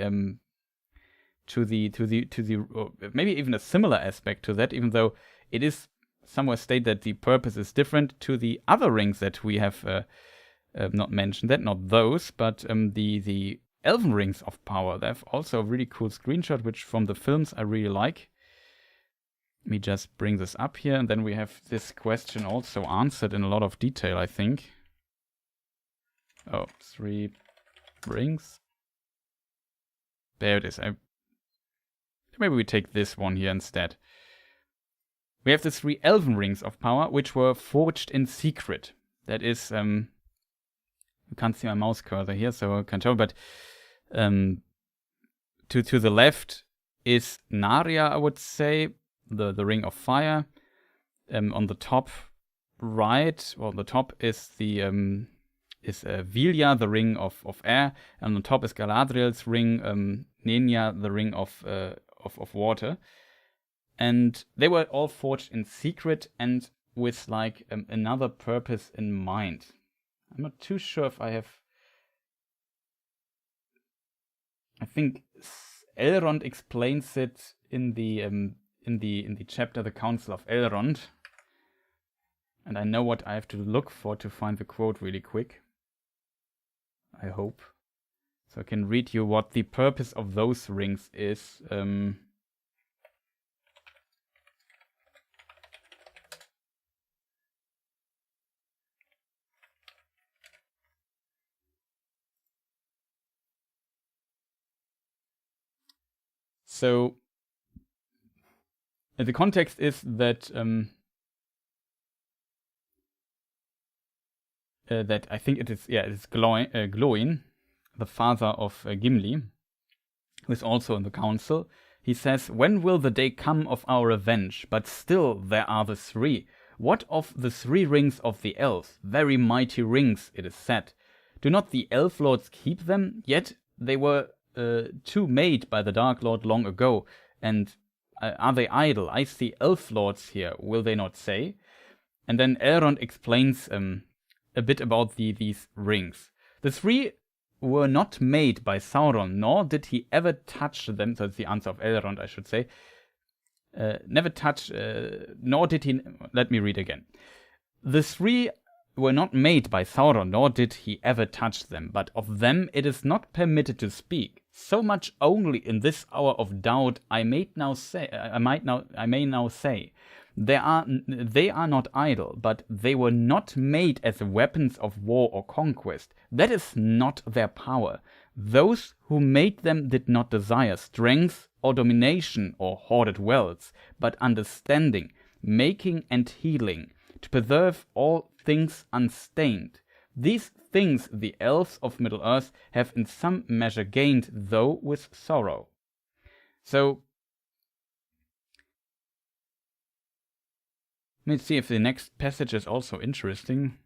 maybe even a similar aspect to that, even though it is somewhere stated that the purpose is different to the other rings that we have not mentioned. That not those, but the elven rings of power. They have also a really cool screenshot, which from the films I really like. Let me just bring this up here, and then we have this question also answered in a lot of detail, I think. Oh, 3 rings. There it is. Maybe we take this one here instead. We have the 3 elven rings of power, which were forged in secret. That is, you can't see my mouse cursor here, so I can't tell, but to the left is Narya, I would say, the ring of fire. On the top right, well, the top is the Vilya, the ring of air, and on top is Galadriel's ring, Nenya, the ring of water. And they were all forged in secret and with like another purpose in mind. I'm not too sure if I have. I think Elrond explains it in the chapter, the Council of Elrond. And I know what I have to look for to find the quote really quick. I hope. So I can read you what the purpose of those rings is. So the context is that that I think it is Glóin, the father of Gimli, who is also in the council. He says, "When will the day come of our revenge? But still there are the 3. What of the 3 rings of the elves? Very mighty rings, it is said. Do not the elf lords keep them? Yet they were 2 made by the Dark Lord long ago. And are they idle? I see elf lords here, will they not say?" And then Elrond explains a bit about these rings. The 3 were not made by Sauron, nor did he ever touch them. So it's the answer of Elrond, I should say. Never touch, nor did he. Let me read again. The 3 were not made by Sauron, nor did he ever touch them. But of them it is not permitted to speak. So much only in this hour of doubt I may now say They are not idle, but they were not made as weapons of war or conquest. That is not their power. Those who made them did not desire strength or domination or hoarded wealth, but understanding, making and healing, to preserve all things unstained. These things the elves of Middle-earth have in some measure gained, though with sorrow. So, let's see if the next passage is also interesting.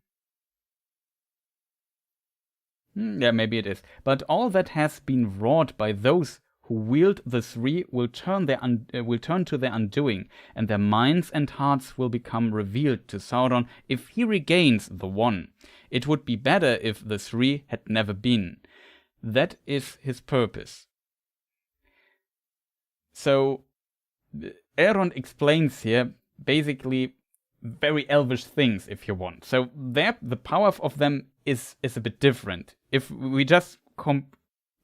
Yeah, maybe it is. But all that has been wrought by those who wield the three will turn to their undoing, and their minds and hearts will become revealed to Sauron if he regains the one. It would be better if the three had never been. That is his purpose. So, Elrond explains here basically very elvish things, if you want. So the power of them is a bit different. If we just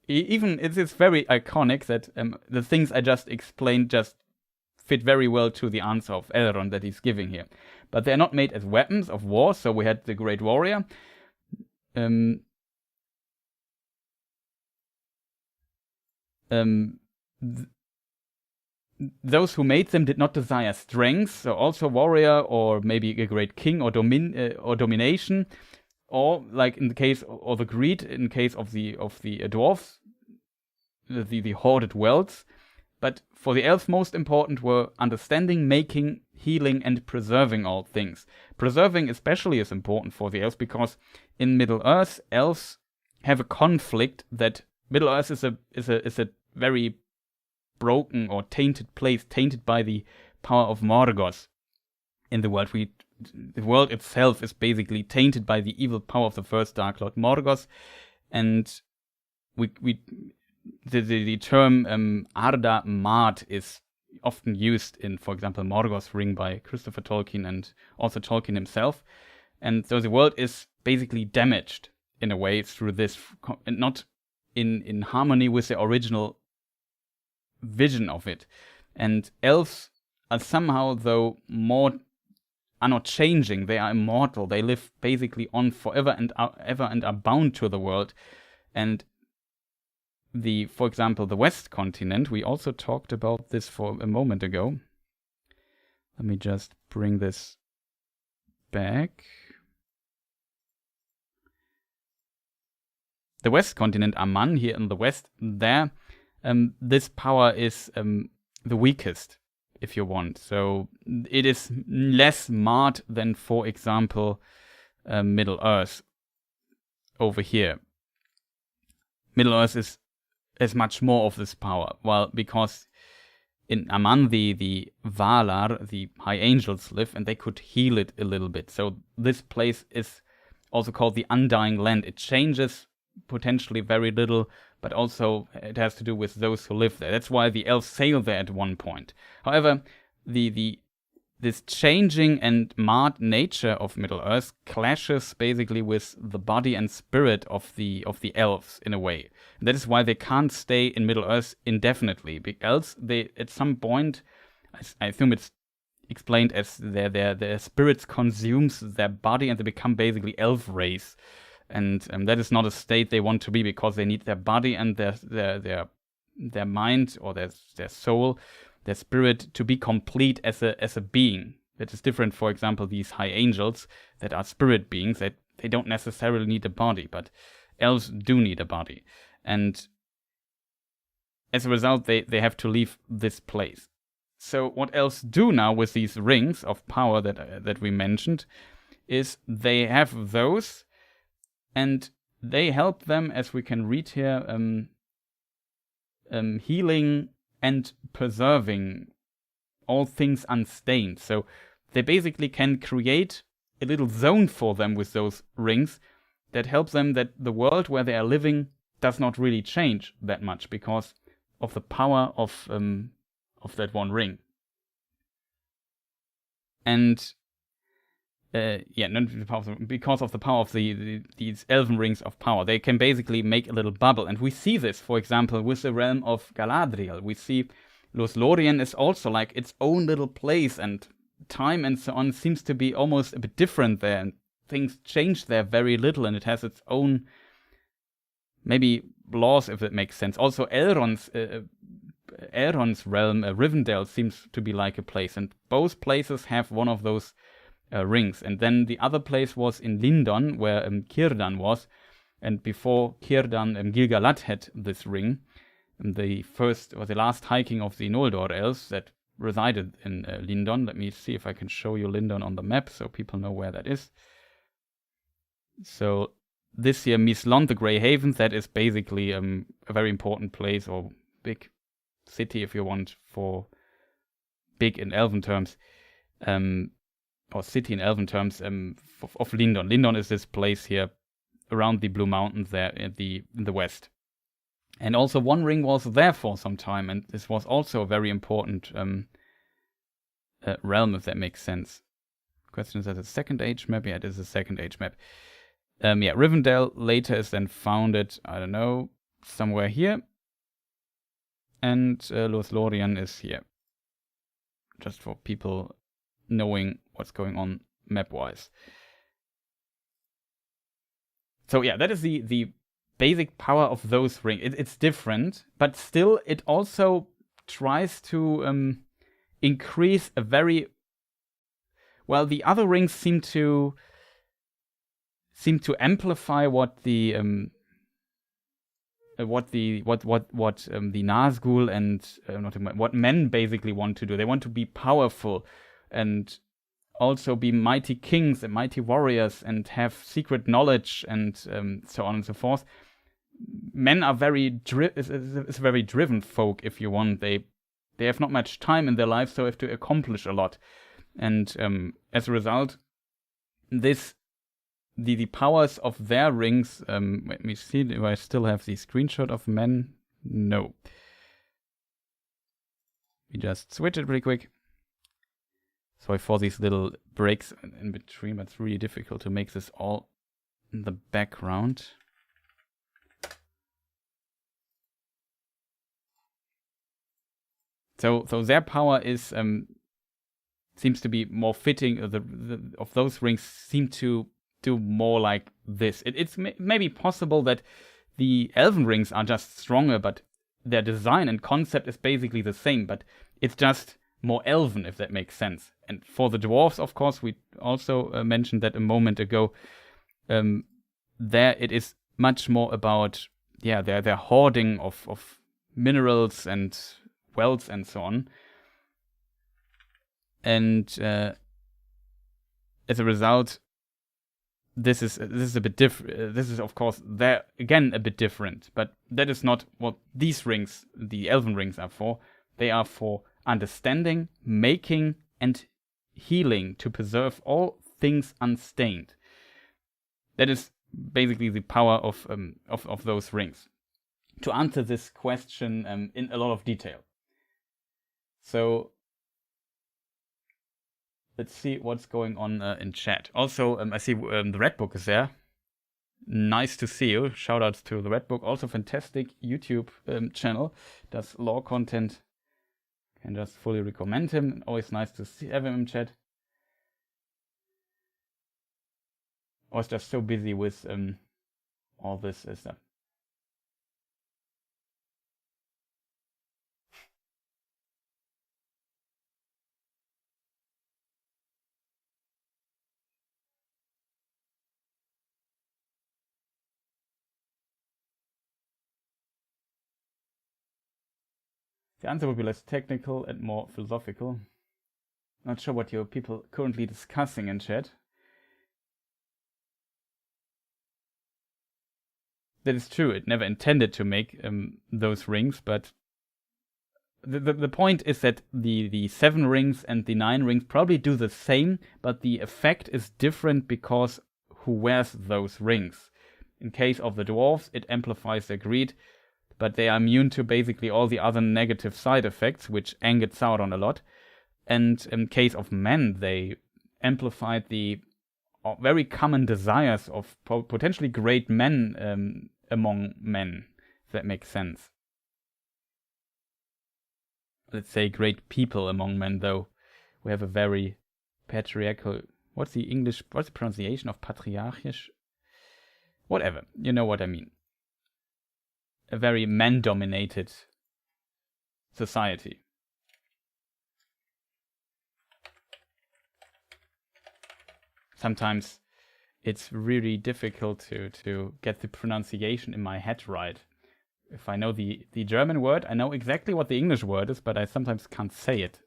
even it is very iconic that the things I just explained just fit very well to the answer of Elrond that he's giving here. But they're not made as weapons of war. So we had the Great Warrior. Those who made them did not desire strength, so also warrior or maybe a great king or domination, or like in the case or the greed in case of the dwarfs, the hoarded wealth. But for the elves, most important were understanding, making, healing, and preserving all things. Preserving especially is important for the elves because in Middle-earth, elves have a conflict that Middle-earth is a very broken or tainted place, tainted by the power of Morgoth in the world. The world itself is basically tainted by the evil power of the first Dark Lord Morgoth, and the term Arda Mard is often used in, for example, Morgoth's Ring by Christopher Tolkien and also Tolkien himself. And so the world is basically damaged in a way through this, and not in harmony with the original vision of it. And elves are somehow, though, are not changing. They are immortal. They live basically on forever and ever and are bound to the world. And for example, the West continent, we also talked about this for a moment ago. Let me just bring this back. The West continent, Aman, here in the West, there, this power is the weakest, if you want. So it is less marred than, for example, Middle-earth over here. Middle-earth has much more of this power. Well, because in Aman, the Valar, the High Angels live, and they could heal it a little bit. So this place is also called the Undying Land. It changes potentially very little, but also it has to do with those who live there. That's why the elves sail there at one point. However, this changing and marred nature of Middle-earth clashes basically with the body and spirit of the elves in a way. And that is why they can't stay in Middle-earth indefinitely, because they at some point, I assume it's explained as their spirits consumes their body and they become basically elf race. And that is not a state they want to be, because they need their body and their mind or their soul, their spirit to be complete as a being. That is different, for example, these high angels that are spirit beings, that they don't necessarily need a body, but elves do need a body. And as a result, they have to leave this place. So what elves do now with these rings of power that we mentioned is they have those, and they help them, as we can read here, healing and preserving all things unstained. So they basically can create a little zone for them with those rings that help them that the world where they are living does not really change that much because of the power of that one ring. And because of the power of these elven rings of power, they can basically make a little bubble. And we see this, for example, with the realm of Galadriel. We see Lothlorien is also like its own little place, and time and so on seems to be almost a bit different there, and things change there very little, and it has its own maybe laws, if that makes sense. Also, Elrond's realm, Rivendell, seems to be like a place, and both places have one of those rings. And then the other place was in Lindon, where Círdan was, and before Círdan, Gil-galad had this ring. The first or the last hiking of the Noldor elves that resided in Lindon. Let me see if I can show you Lindon on the map so people know where that is. So this here, Mislond, the Grey Havens, that is basically a very important place, or big city if you want, for big in Elven terms, or city in Elven terms, of Lindon. Lindon is this place here around the Blue Mountains there in the west. And also one ring was there for some time, and this was also a very important realm, if that makes sense. Question is that a second age map? Yeah, it is a second age map. Rivendell later is then founded, I don't know, somewhere here. And Lothlorien is here. Just for people knowing what's going on map-wise. So yeah, that is the basic power of those rings. It's different, but still it also tries to increase a very... Well, the other rings seem to amplify what the Nazgul and what men basically want to do. They want to be powerful and also be mighty kings and mighty warriors and have secret knowledge and so on and so forth. Men are very very driven folk, if you want. They have not much time in their life, so have to accomplish a lot. And as a result, the powers of their rings, let me see, do I still have the screenshot of men? No. We just switch it really quick. Sorry for these little breaks in between, but it's really difficult to make this all in the background. So their power is seems to be more fitting. Of those rings seem to do more like this. It's maybe possible that the Elven rings are just stronger, but their design and concept is basically the same. But it's just more Elven, if that makes sense. And for the Dwarfs, of course, we also mentioned that a moment ago. There it is much more about their hoarding of minerals and wealth and so on. And as a result, this is a bit different. This is, of course, there again a bit different. But that is not what these rings, the Elven rings, are for. They are for understanding, making, and healing, to preserve all things unstained. That is basically the power of those rings. To answer this question in a lot of detail. So let's see what's going on in chat. Also, I see the Red Book is there. Nice to see you. Shoutouts to the Red Book. Also, fantastic YouTube channel. Does lore content. Can just fully recommend him. Always nice to have him in chat. I was just so busy with all this stuff. The answer would be less technical and more philosophical. Not sure what your people currently discussing in chat. That is true. It never intended to make those rings, but the point is that the 7 rings and the 9 rings probably do the same, but the effect is different because who wears those rings. In case of the Dwarves, it amplifies their greed, but they are immune to basically all the other negative side effects, which angered Sauron a lot. And in case of men, they amplified the very common desires of potentially great men among men, if that makes sense. Let's say great people among men, though we have a very patriarchal. What's the pronunciation of patriarchisch? Whatever, you know what I mean. A very man-dominated society. Sometimes it's really difficult to get the pronunciation in my head right. If I know the German word, I know exactly what the English word is, but I sometimes can't say it.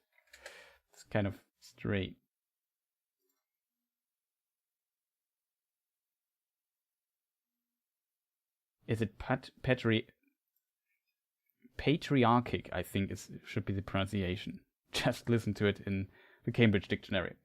It's kind of strange. Is it patriarchic, I think should be the pronunciation. Just listen to it in the Cambridge Dictionary.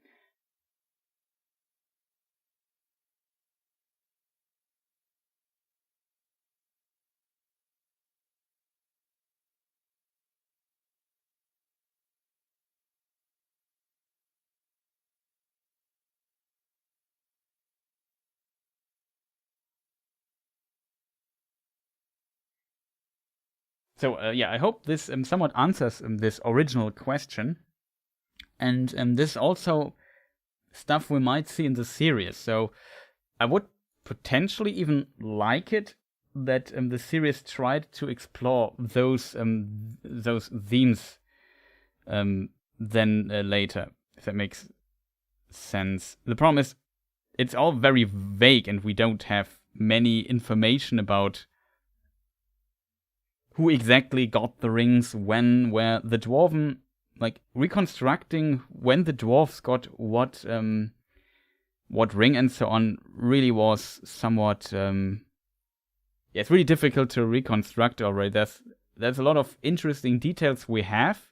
So I hope this somewhat answers this original question, and this also stuff we might see in the series. So I would potentially even like it that the series tried to explore those themes then later, if that makes sense. The problem is it's all very vague, and we don't have many information about who exactly got the rings, when, where. The Dwarven, like, reconstructing when the Dwarfs got what ring and so on, really was somewhat it's really difficult to reconstruct already. There's a lot of interesting details we have.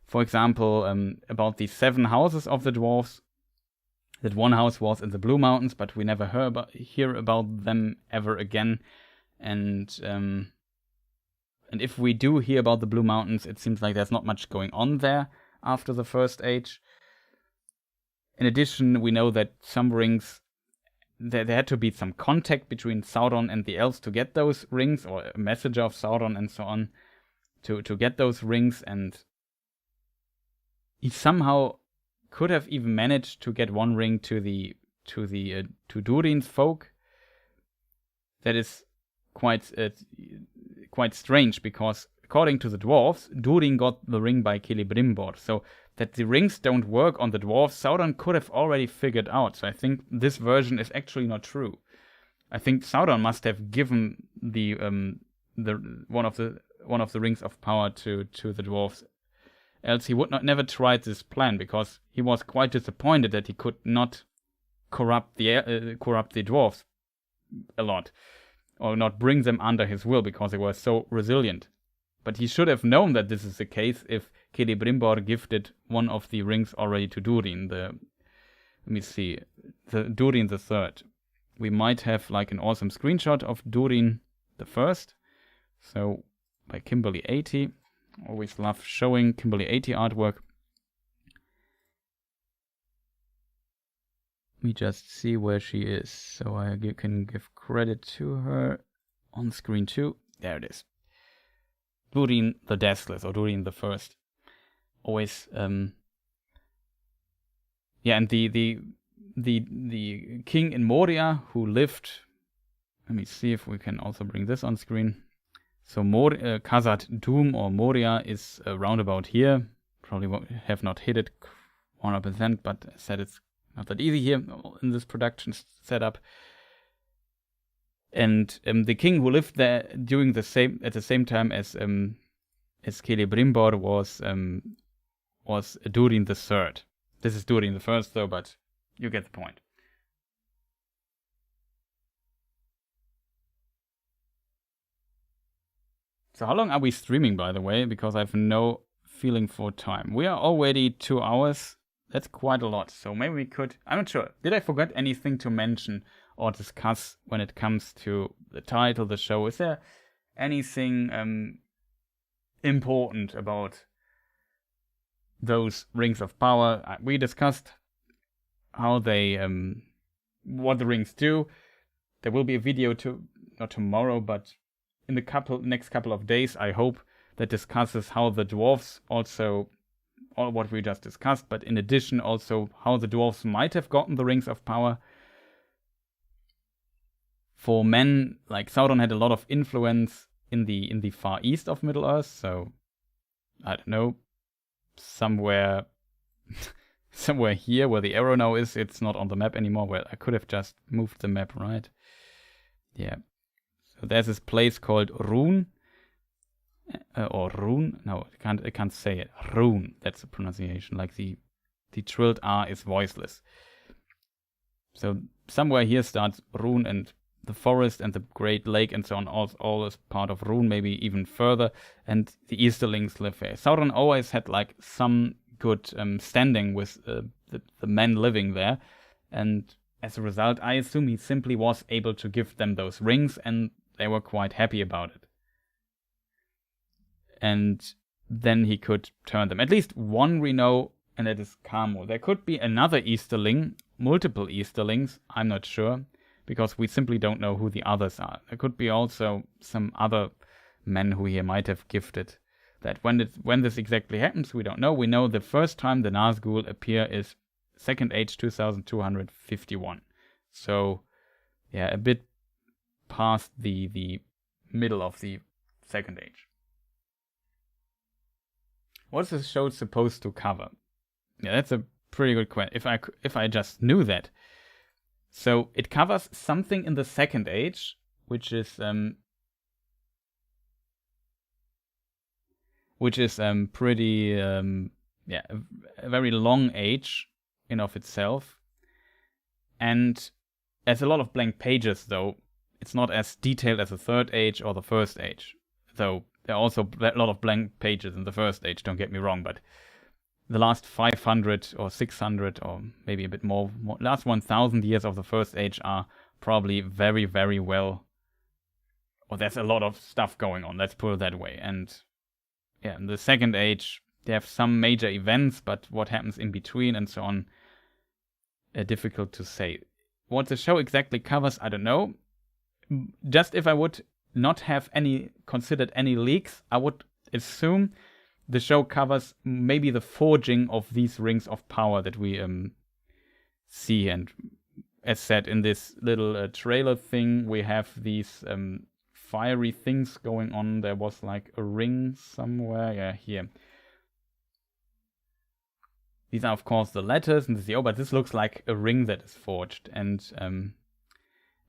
For example, about the 7 houses of the Dwarfs. That one house was in the Blue Mountains, but we never hear about them ever again. And if we do hear about the Blue Mountains, it seems like there's not much going on there after the First Age. In addition, we know that some rings, there had to be some contact between Sauron and the elves to get those rings, or a messenger of Sauron and so on, to get those rings, and he somehow could have even managed to get one ring to Durian's folk. That is quite strange, because according to the Dwarves, Durian got the ring by Celebrimbor. So that the rings don't work on the Dwarves, Sauron could have already figured out. So I think this version is actually not true. I think Sauron must have given the one of the rings of power to the Dwarves. Else he would never tried this plan, because he was quite disappointed that he could not corrupt the Dwarves a lot, or not bring them under his will, because they were so resilient. But he should have known that this is the case if Celebrimbor gifted one of the rings already to Durian. Let me see, the Durian the Third. We might have like an awesome screenshot of Durian the First. So by Kimberly80. Always love showing Kimberly80 artwork. Let me just see where she is, so I can give credit to her on screen too. There it is. Durian the Deathless, or Durian the First. Always, and the king in Moria who lived. Let me see if we can also bring this on screen. So Khazad Dûm or Moria is around about here. Probably have not hit it 100%, but I said it's not that easy here in this production setup. And the king who lived there at the same time as Celebrimbor was Durian the Third. This is Durian the First though, but you get the point. So how long are we streaming, by the way? Because I have no feeling for time. We are already 2 hours. That's quite a lot. So maybe we could... I'm not sure. Did I forget anything to mention or discuss when it comes to the title, the show? Is there anything important about those rings of power? We discussed how they... what the rings do. There will be a video not tomorrow, but in the next couple of days, I hope, that discusses how the Dwarfs also all what we just discussed, but in addition also how the dwarves might have gotten the Rings of Power. For men, like Sauron had a lot of influence in the far east of Middle-earth, so I don't know, somewhere somewhere here where the arrow now is, it's not on the map anymore. Well, I could have just moved the map, right? Yeah. So there's this place called Rune. Or Rune? No, I can't say it. Rune, that's the pronunciation. Like the trilled R is voiceless. So somewhere here starts Rune, and the forest and the Great Lake and so on, all is part of Rune, maybe even further, and the Easterlings live there. Sauron always had like some good standing with the men living there, and as a result, I assume he simply was able to give them those rings, and they were quite happy about it. And then he could turn them. At least one we know, and that is Kamo. There could be another Easterling, multiple Easterlings, I'm not sure, because we simply don't know who the others are. There could be also some other men who he might have gifted. That when this exactly happens, we don't know. We know the first time the Nazgul appear is Second Age 2251. So, yeah, a bit past the middle of the Second Age. What's this show supposed to cover? Yeah, that's a pretty good question. If I just knew that. So it covers something in the Second Age, which is pretty a very long age in of itself, and there's a lot of blank pages, though it's not as detailed as the Third Age or the First Age. Though there are also a lot of blank pages in the First Age, don't get me wrong, but the last 500 or 600 or maybe a bit more, last 1000 years of the First Age are probably very, very well, or there's a lot of stuff going on, let's put it that way. And yeah, in the Second Age, they have some major events, but what happens in between and so on, difficult to say. What the show exactly covers, I don't know. Just if I would not have considered any leaks, I would assume the show covers maybe the forging of these Rings of Power that we see. And as said in this little trailer thing, we have these fiery things going on. There was like a ring somewhere. Yeah, here. These are, of course, the letters and the but this looks like a ring that is forged. And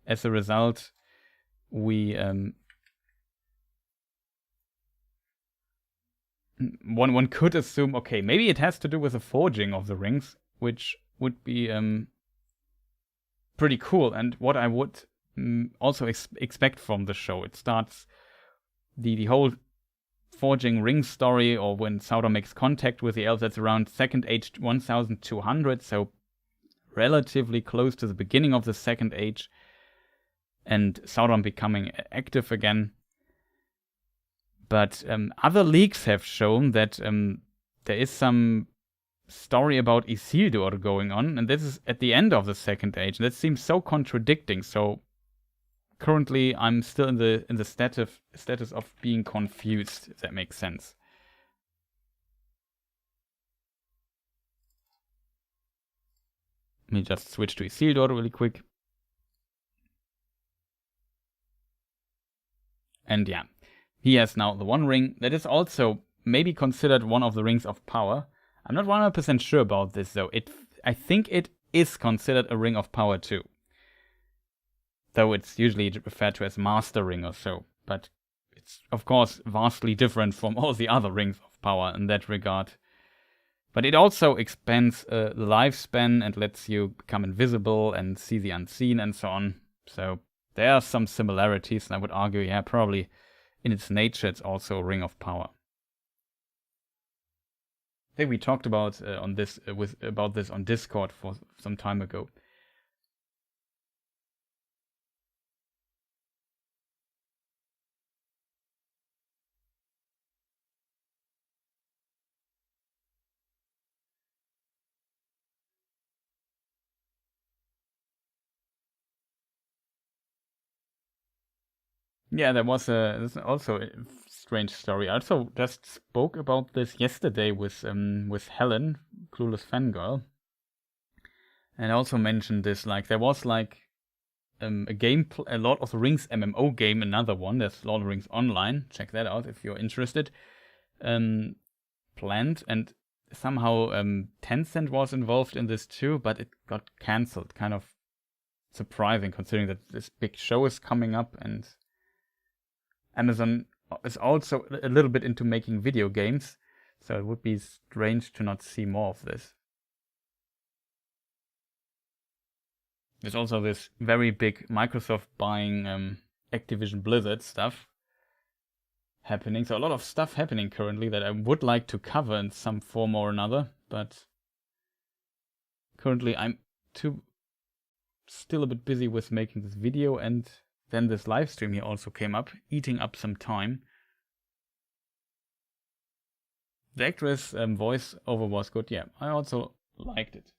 as a result, we one could assume, okay, maybe it has to do with the forging of the rings, which would be pretty cool. And what I would also expect from the show, it starts the whole forging ring story, or when Sauron makes contact with the elves, that's around Second Age 1200, so relatively close to the beginning of the Second Age, and Sauron becoming active again. But other leaks have shown that there is some story about Isildur going on, and this is at the end of the Second Age. And that seems so contradicting. So currently, I'm still in the status of being confused, if that makes sense. Let me just switch to Isildur really quick. And yeah, he has now the One Ring that is also maybe considered one of the Rings of Power. I'm not 100% sure about this, though. I think it is considered a Ring of Power too. Though it's usually referred to as Master Ring or so. But it's, of course, vastly different from all the other Rings of Power in that regard. But it also expands the lifespan and lets you become invisible and see the unseen and so on. So there are some similarities, and I would argue, yeah, probably in its nature, it's also a Ring of Power. I think we talked about about this on Discord for some time ago. Yeah, there's also a strange story. I also just spoke about this yesterday with Helen, Clueless Fangirl, and also mentioned this. Like there was like a game, a Lord of the Rings MMO game, another one. There's Lord of the Rings Online. Check that out if you're interested. Planned, and somehow Tencent was involved in this too, but it got cancelled. Kind of surprising considering that this big show is coming up, and Amazon is also a little bit into making video games, so it would be strange to not see more of this. There's also this very big Microsoft buying Activision Blizzard stuff happening. So a lot of stuff happening currently that I would like to cover in some form or another, but currently I'm still a bit busy with making this video, and then this live stream here also came up, eating up some time. The actress voice over was good. Yeah, I also liked it.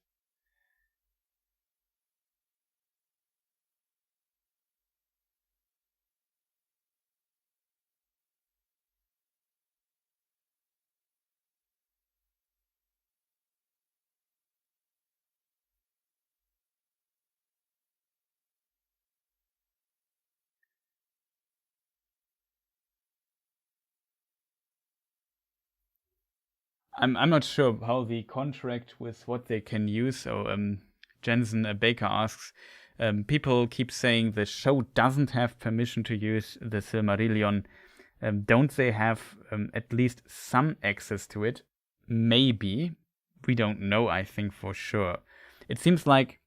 I'm not sure how the contract with what they can use. So Jensen Baker asks, people keep saying the show doesn't have permission to use the Silmarillion. Don't they have at least some access to it? Maybe. We don't know, I think, for sure. It seems like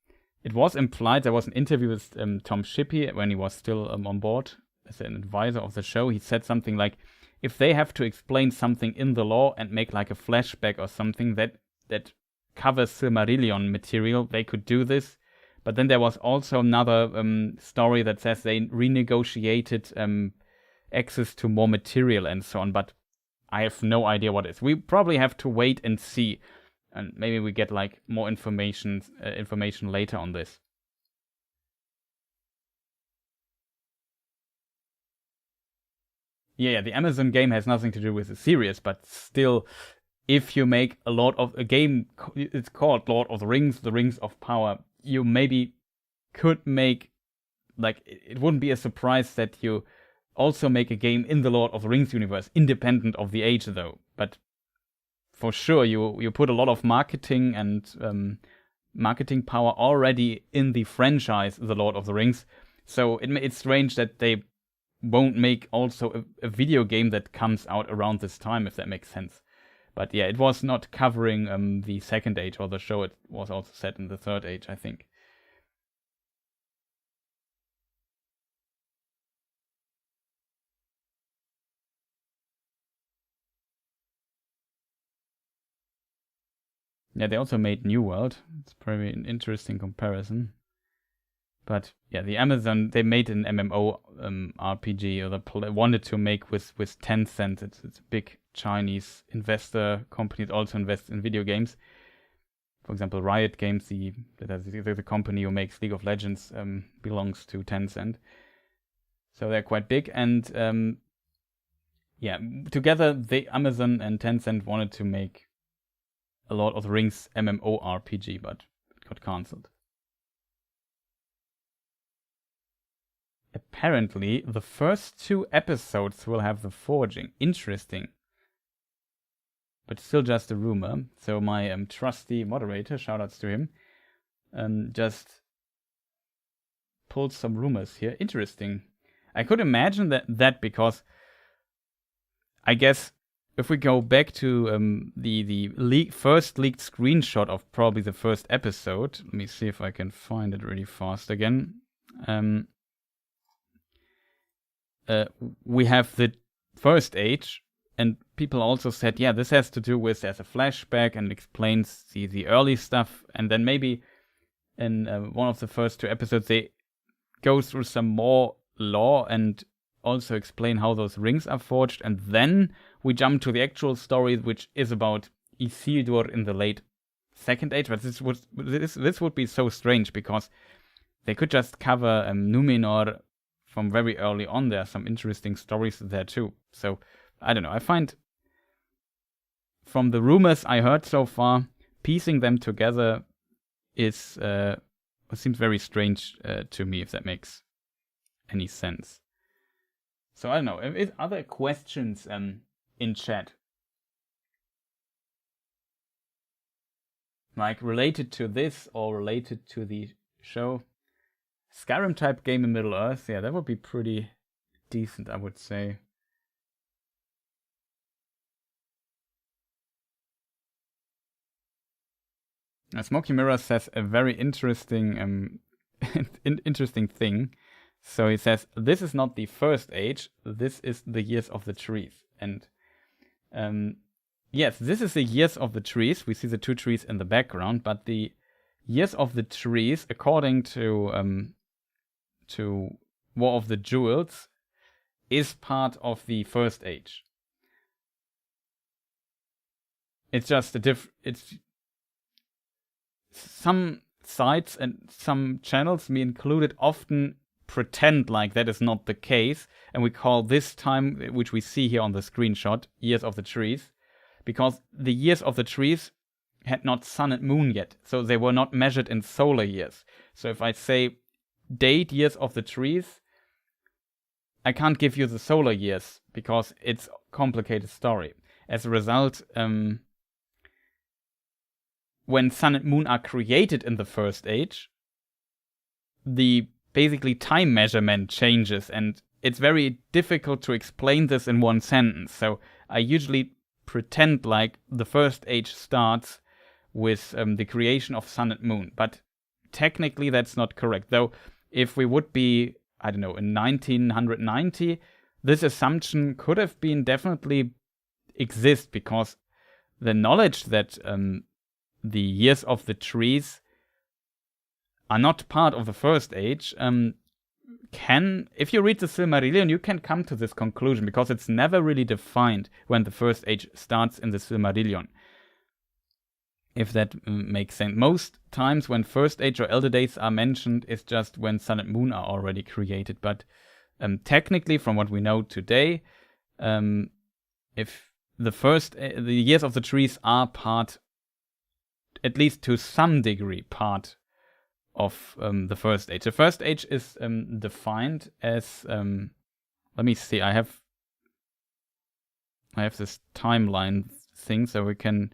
it was implied. There was an interview with Tom Shippey when he was still on board as an advisor of the show. He said something like, if they have to explain something in the lore and make like a flashback or something that covers Silmarillion material, they could do this. But then there was also another story that says they renegotiated access to more material and so on. But I have no idea what it is. We probably have to wait and see. And maybe we get like more information later on this. Yeah, the Amazon game has nothing to do with the series, but still, if you make a game, it's called Lord of the Rings of Power, you maybe could make, like, it wouldn't be a surprise that you also make a game in the Lord of the Rings universe, independent of the age though. But for sure, you put a lot of marketing and marketing power already in the franchise, The Lord of the Rings. So it's strange that they won't make also a video game that comes out around this time, if that makes sense. But yeah, it was not covering the second age or the show. It was also set in the third age, I think. Yeah, they also made New World. It's probably an interesting comparison. But yeah, the Amazon, they made an MMO RPG, or they wanted to make with Tencent. It's a big Chinese investor company that also invests in video games. For example, Riot Games, the company who makes League of Legends, belongs to Tencent. So they're quite big. And yeah, together, Amazon and Tencent wanted to make a Lord of the Rings MMO RPG, but it got cancelled. Apparently, the first 2 episodes will have the forging. Interesting. But still just a rumor. So my trusty moderator, shoutouts to him, just pulled some rumors here. Interesting. I could imagine that because I guess if we go back to the first leaked screenshot of probably the first episode, let me see if I can find it really fast again. We have the first age, and people also said, yeah, this has to do with there's a flashback and explains the early stuff, and then maybe in one of the first 2 episodes they go through some more lore and also explain how those rings are forged, and then we jump to the actual story, which is about Isildur in the late second age. But this would be so strange because they could just cover Numenor from very early on. There are some interesting stories there too. So, I don't know. I find, from the rumors I heard so far, piecing them together is seems very strange to me, if that makes any sense. So, I don't know. If other questions in chat, like related to this or related to the show? Skyrim type game in Middle Earth, yeah, that would be pretty decent, I would say. Smoky Mirror says a very interesting interesting thing. So he says, this is not the first age, this is the years of the trees. And yes, this is the years of the trees. We see the 2 trees in the background, but the years of the trees, according to War of the Jewls, is part of the first age. It's just it's some sites and some channels, me included, often pretend like that is not the case, and we call this time, which we see here on the screenshot, years of the trees, because the years of the trees had not sun and moon yet, so they were not measured in solar years. So if I say date years of the trees, I can't give you the solar years because it's a complicated story. As a result, when sun and moon are created in the first age, the basically time measurement changes, and it's very difficult to explain this in one sentence. So I usually pretend like the first age starts with the creation of sun and moon, but technically that's not correct. Though if we would be, I don't know, in 1990, this assumption could have been definitely exist, because the knowledge that the years of the trees are not part of the first age can, if you read the Silmarillion, you can come to this conclusion, because it's never really defined when the first age starts in the Silmarillion. If that makes sense. Most times when first age or elder days are mentioned, it's just when sun and moon are already created. But technically, from what we know today, if the years of the trees are part, at least to some degree, part of the first age. The first age is defined as, let me see, I have this timeline thing, so we can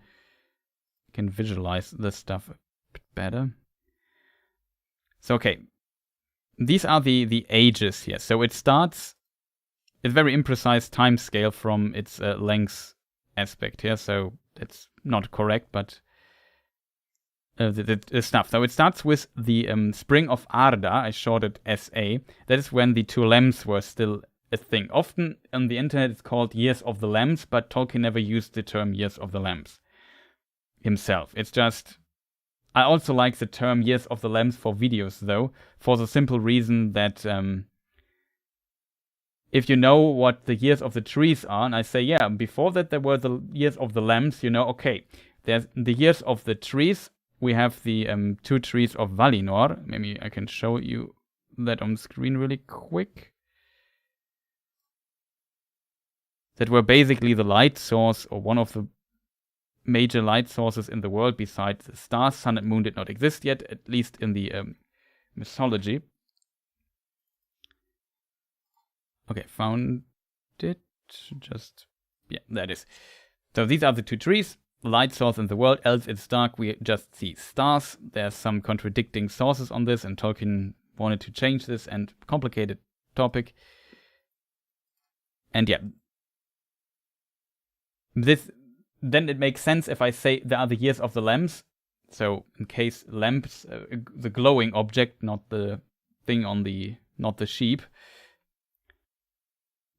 visualize this stuff a bit better. So, okay, these are the ages here. So it starts, it's very imprecise time scale from its length aspect here, so it's not correct, but the stuff. So it starts with the Spring of Arda, I shorted SA. That is when the 2 lambs were still a thing. Often on the internet it's called Years of the Lambs, but Tolkien never used the term Years of the Lambs himself. It's just, I also like the term Years of the Lambs for videos, though, for the simple reason that if you know what the years of the trees are, and I say, yeah, before that there were the years of the lambs, you know, okay, there's the years of the trees. We have the 2 trees of Valinor. Maybe I can show you that on screen really quick. That were basically the light source, or one of the major light sources in the world besides the stars. Sun and moon did not exist yet, at least in the mythology. Okay, found it. Just, yeah, that is. So these are the 2 trees. Light source in the world, else it's dark, we just see stars. There's some contradicting sources on this, and Tolkien wanted to change this, and complicated topic. And yeah, then it makes sense if I say there are the years of the lamps. So in case lamps, the glowing object, not the thing on not the sheep.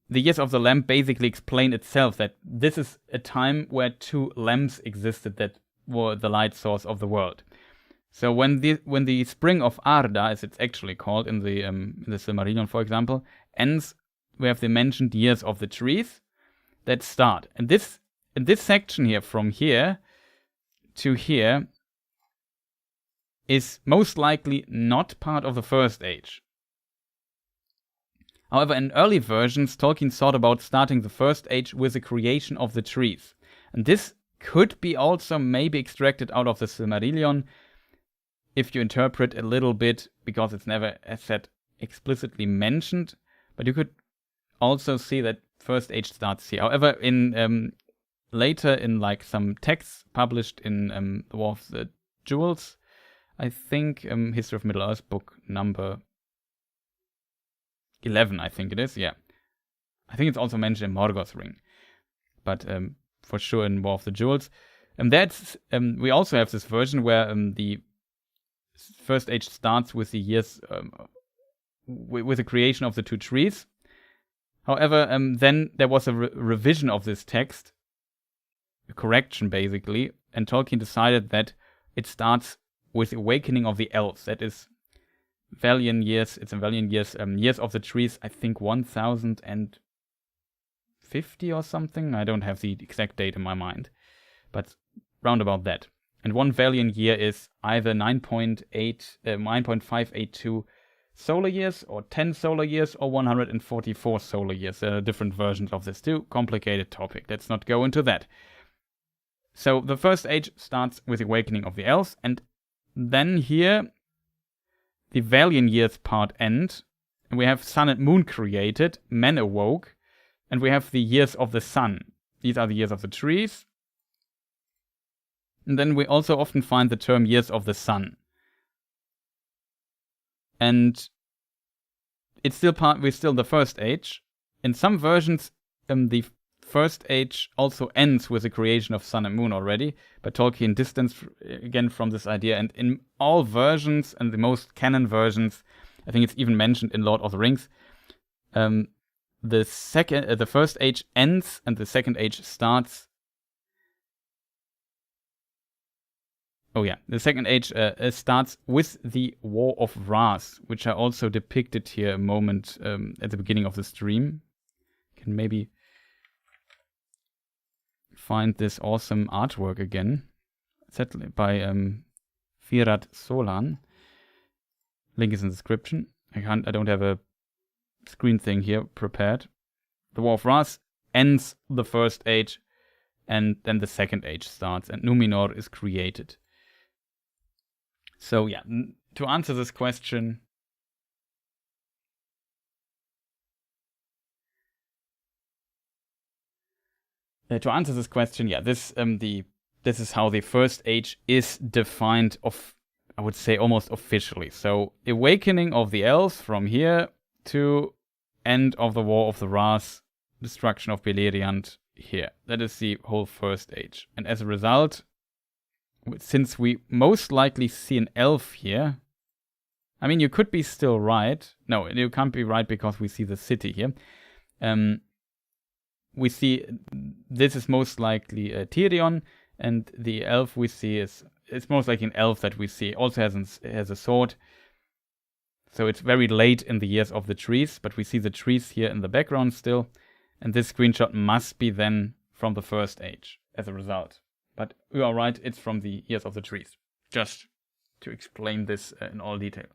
The years of the lamp basically explain itself, that this is a time where 2 lamps existed that were the light source of the world. So when the Spring of Arda, as it's actually called in the Silmarillion, for example, ends, we have the mentioned years of the trees that start. And this section here, from here to here, is most likely not part of the first age. However, in early versions, Tolkien thought about starting the First Age with the creation of the trees. And this could be also maybe extracted out of the Silmarillion, if you interpret a little bit, because it's never, as said, explicitly mentioned. But you could also see that First Age starts here. However, in later in like some texts published in the Dwarfs, Jewls, I think History of Middle-earth book number 11, I think it is, yeah. I think it's also mentioned in Morgoth's Ring, but for sure in War of the Jewls. And that's we also have this version where the First Age starts with the years with the creation of the two trees. However, then there was a revision of this text, a correction basically, and Tolkien decided that it starts with the awakening of the elves. That is Valyrian years. It's in Valyrian years. Years of the trees. I think 1050 or something. I don't have the exact date in my mind, but round about that. And one Valyrian year is either 9.582 solar years, or 10 solar years, or 144 solar years. There are different versions of this too. Complicated topic. Let's not go into that. So the First Age starts with the awakening of the elves, and then here the Valyrian years part end, and we have sun and moon created, men awoke, and we have the years of the sun. These are the years of the trees. And then we also often find the term years of the sun. And it's still we're still the First Age. In some versions, the First Age also ends with the creation of sun and moon already, but Tolkien distanced again from this idea. And in all versions, and the most canon versions, I think it's even mentioned in Lord of the Rings, the First Age ends and the Second Age starts. Oh yeah, the Second Age starts with the War of Wrath, which I also depicted here a moment at the beginning of the stream. Can maybe find this awesome artwork again, set by Firat Solan. Link is in the description. I don't have a screen thing here prepared. The War of Wrath ends the First Age, and then the Second Age starts, and Numenor is created. So yeah, to answer this question, yeah, this is how the First Age is defined I would say almost officially. So awakening of the elves from here to end of the War of the Wrath, destruction of Beleriand here. That is the whole First Age. And as a result, since we most likely see an elf here, I mean, you could be still right. No, you can't be right because we see the city here. We see this is most likely Tirion, and the elf we see it's most likely an elf that we see. Also has a sword. So it's very late in the years of the trees, but we see the trees here in the background still. And this screenshot must be then from the First Age as a result. But you are right, it's from the years of the trees. Just to explain this in all detail.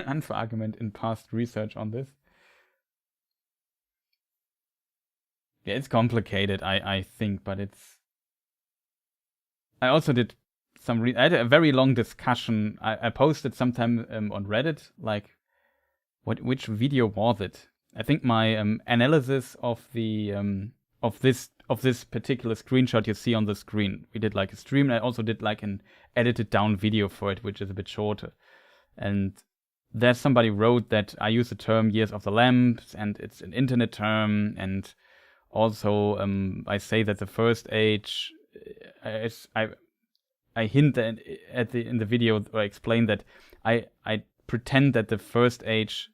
Answer argument in past research on this. Yeah, it's complicated, I think, but it's... I also did I had a very long discussion. I posted sometime on Reddit, like, which video was it? I think my analysis of the of this particular screenshot you see on the screen. We did like a stream, and I also did like an edited down video for it, which is a bit shorter. And there somebody wrote that I use the term Years of the Lamps, and it's an internet term, and also I say that the First Age, I hint in the video, or explain that I pretend that the First Age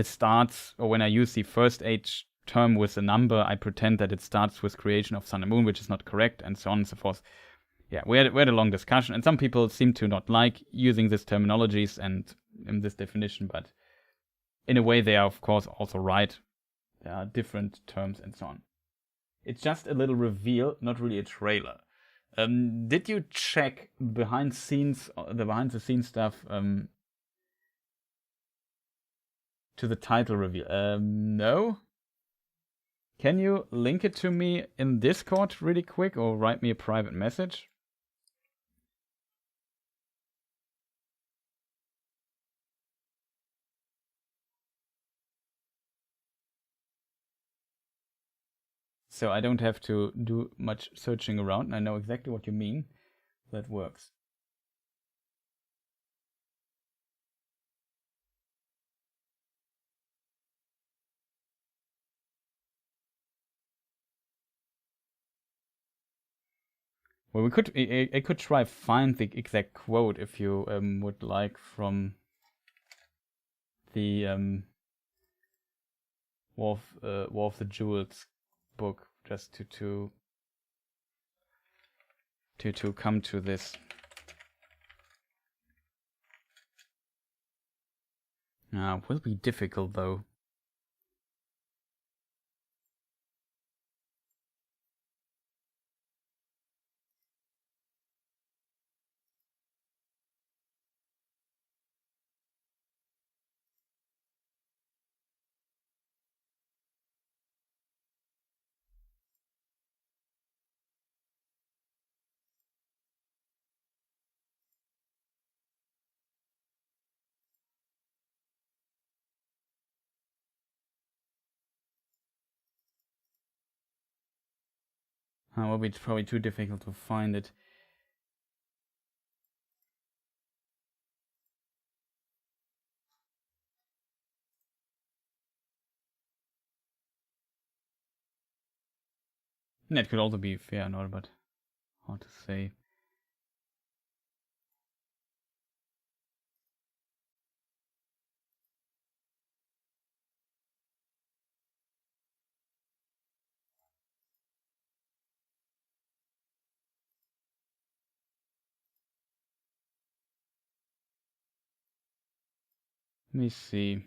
starts, or when I use the First Age term with a number, I pretend that it starts with creation of sun and moon, which is not correct, and so on and so forth. Yeah, we had a long discussion, and some people seem to not like using these terminologies and in this definition, but in a way they are of course also right. There are different terms and so on. It's just a little reveal, not really a trailer. Did you check the behind the scenes stuff to the title reveal? No? Can you link it to me in Discord really quick or write me a private message? So I don't have to do much searching around, and I know exactly what you mean. That works. Well, I could try find the exact quote if you would like from the War of the Jewls book, just to come to this. It will be difficult though. Will be probably too difficult to find it. That could also be fair, not, but hard to say. Let me see.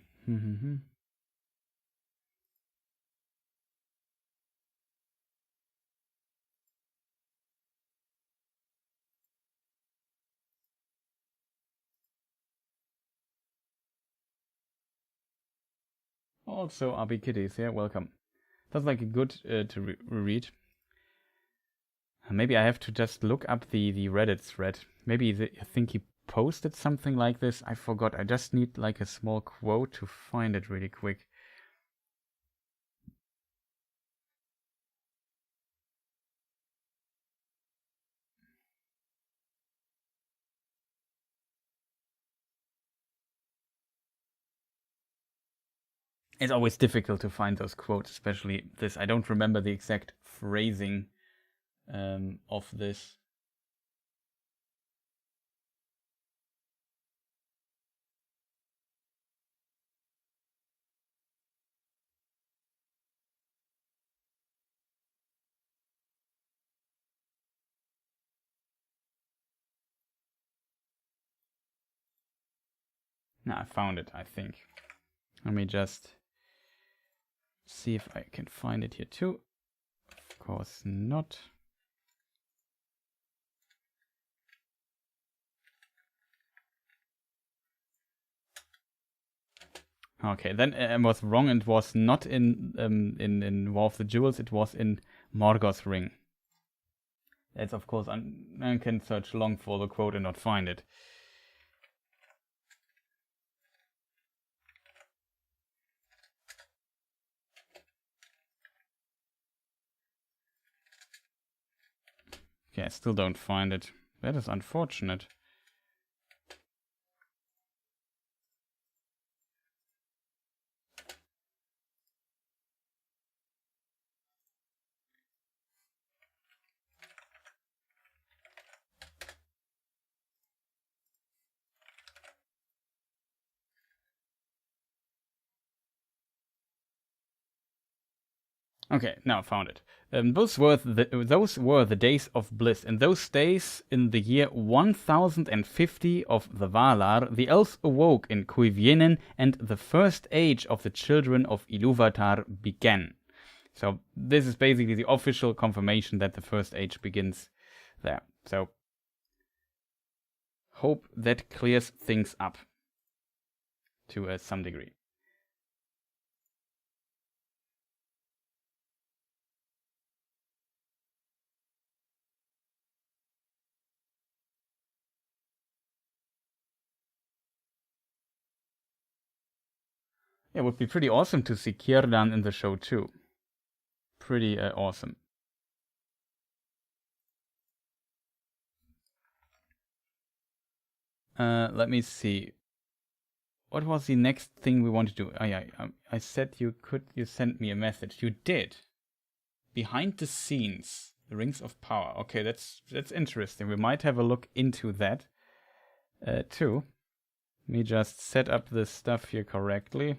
Also, RB Kitties, yeah, welcome. That's like a good to read. Maybe I have to just look up the Reddit thread. Maybe I think he posted something like this. I forgot. I just need like a small quote to find it really quick. It's always difficult to find those quotes, especially this. I don't remember the exact phrasing of this. No, I found it, I think. Let me just see if I can find it here too. Of course not. Okay, then I was wrong. It was not in War of the Jewls. It was in Morgoth's ring. That's of course I can search long for the quote and not find it. Okay, I still don't find it. That is unfortunate. Okay, now I found it. Those were the days of bliss. In those days, in the year 1050 of the Valar, the elves awoke in Cuivienen, and the first age of the children of Ilúvatar began. So this is basically the official confirmation that the first age begins there. So hope that clears things up to some degree. Yeah, it would be pretty awesome to see Círdan in the show too. Pretty awesome. Let me see. What was the next thing we want to do? Oh yeah, I said you sent me a message. You did. Behind the scenes, the Rings of Power. Okay, that's interesting. We might have a look into that too. Let me just set up this stuff here correctly.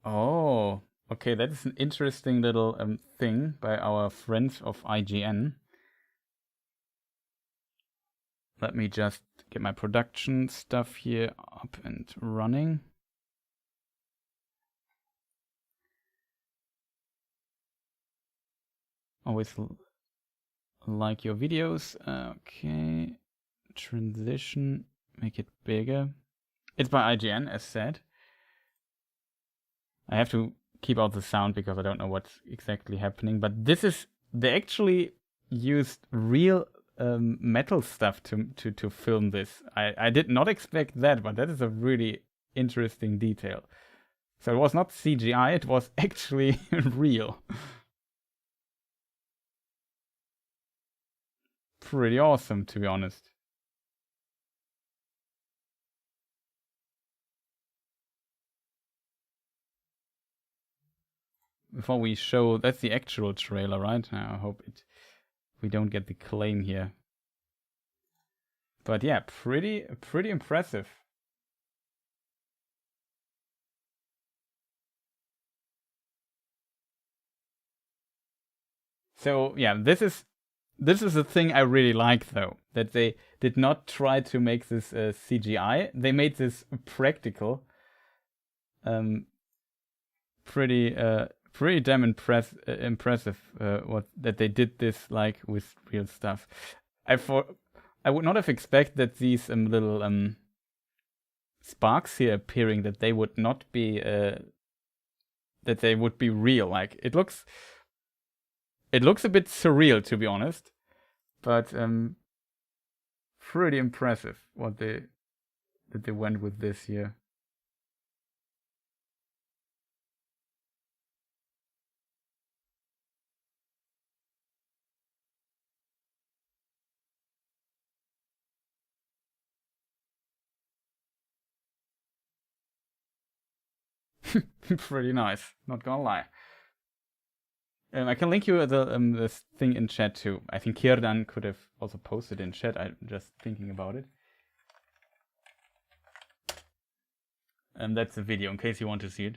Oh, okay, that is an interesting little thing by our friends of IGN. Let me just get my production stuff here up and running. Always like your videos. Okay, transition, make it bigger. It's by IGN, as said. I have to keep out the sound because I don't know what's exactly happening. But this is, they actually used real metal stuff to film this. I did not expect that, but that is a really interesting detail. So it was not CGI, it was actually real. Pretty awesome, to be honest. Before we show, that's the actual trailer, right? I hope we don't get the claim here. But yeah, pretty impressive. So yeah, this is the thing I really like, though, that they did not try to make this CGI. They made this practical. Pretty damn impressive. That they did this like with real stuff. I would not have expected these little sparks here appearing, that they would not be that they would be real. Like it looks a bit surreal, to be honest, but pretty impressive that they went with this here. Pretty nice, not gonna lie. I can link you this thing in chat too. I think Círdan could have also posted in chat. I'm just thinking about it. And that's the video, in case you want to see it.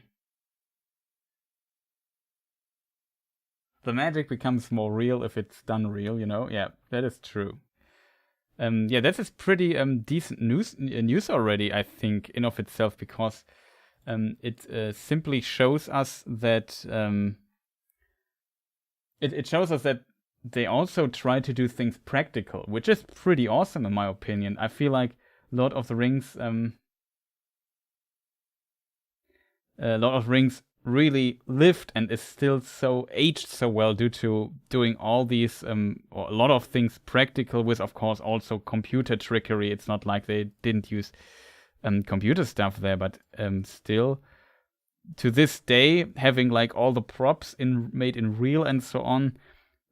The magic becomes more real if it's done real, you know? Yeah, that is true. Yeah, that is pretty decent news already, I think, in of itself, because it simply shows us that it shows us that they also try to do things practical, which is pretty awesome in my opinion. I feel like Lord of the Rings really lived and is still so aged so well due to doing all these or a lot of things practical, with of course also computer trickery. It's not like they didn't use computer stuff there, but still to this day, having like all the props made in real and so on,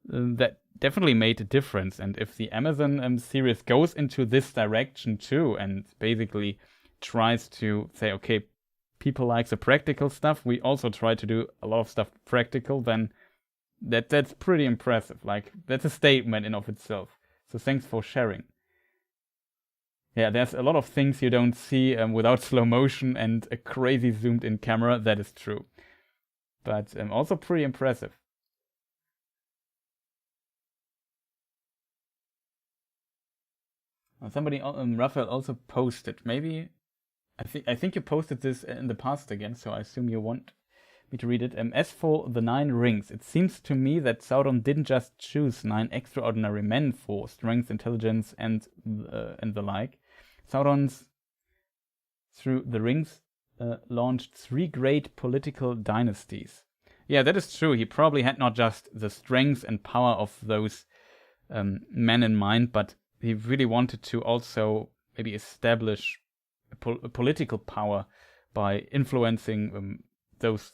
that definitely made a difference. And if the Amazon series goes into this direction too, and basically tries to say, okay, people like the practical stuff, we also try to do a lot of stuff practical, then that's pretty impressive. Like, that's a statement in of itself. So thanks for sharing. Yeah, there's a lot of things you don't see without slow motion and a crazy zoomed in camera, that is true. But also pretty impressive. Somebody, Raphael, also posted, maybe I think you posted this in the past again, so I assume you want me to read it. As for the 9 rings, it seems to me that Sauron didn't just choose 9 extraordinary men for strength, intelligence, and the like. Sauron's, through the rings, launched 3 great political dynasties. Yeah, that is true. He probably had not just the strength and power of those men in mind, but he really wanted to also maybe establish a political power by influencing those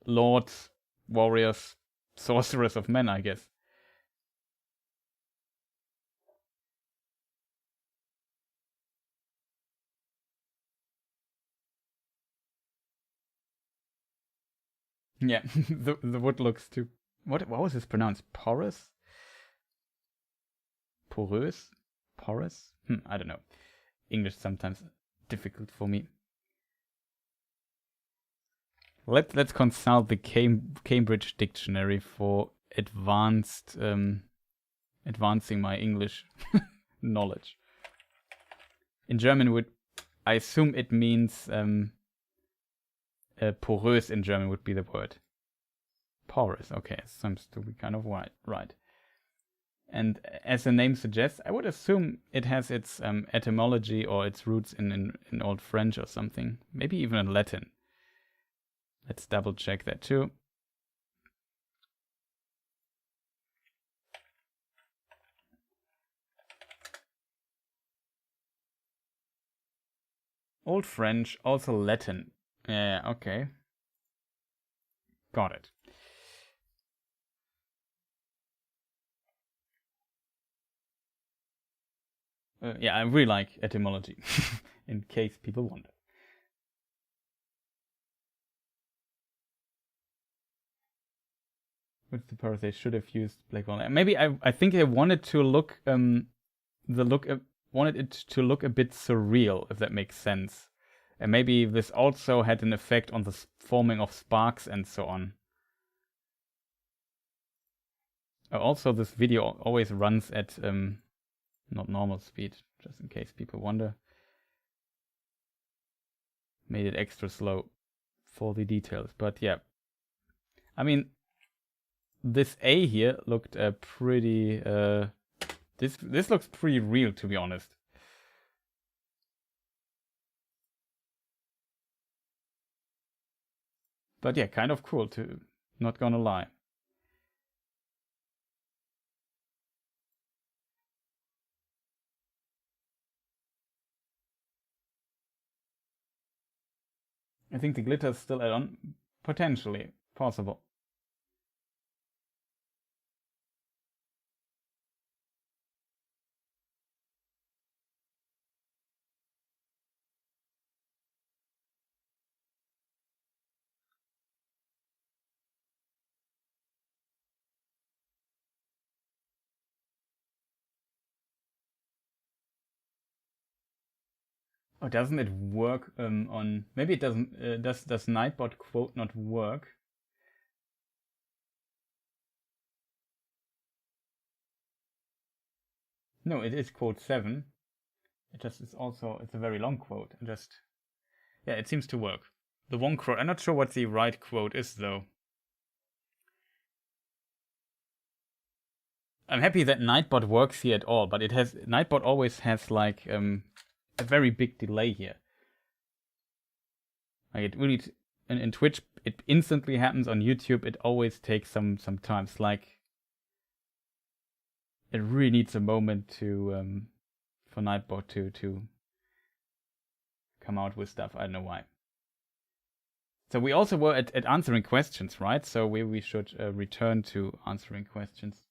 lords, warriors, sorcerers of men, I guess. Yeah, the wood looks too. What was this pronounced? Porous? Porous? Porous? I don't know. English sometimes difficult for me. Let's consult the Cambridge Dictionary for advancing my English knowledge. In German I assume it means porös in German would be the word. Porous, okay, seems to be kind of right. And as the name suggests, I would assume it has its etymology or its roots in Old French or something. Maybe even in Latin. Let's double check that too. Old French, also Latin. Yeah, okay. Got it. Yeah, I really like etymology, in case people wonder. What's the purpose? They should have used Black Walnut. Maybe I think they wanted to look wanted it to look a bit surreal, if that makes sense. And maybe this also had an effect on the forming of sparks and so on. Also, this video always runs at not normal speed, just in case people wonder. Made it extra slow for the details, but yeah. I mean, this A here looked pretty. This looks pretty real, to be honest. But yeah, kind of cool too. Not gonna lie. I think the glitter is still on. Potentially possible. Oh, doesn't it work on? Maybe it doesn't. Does Nightbot quote not work? No, it is quote 7. It just is also. It's a very long quote. Yeah, it seems to work. The one quote. I'm not sure what the right quote is though. I'm happy that Nightbot works here at all, but Nightbot always has like a very big delay here. Like it really in Twitch it instantly happens. On YouTube it always takes some time. It's like it really needs a moment to for Nightbot to come out with stuff. I don't know why. So we also were at answering questions, right? So we should return to answering questions.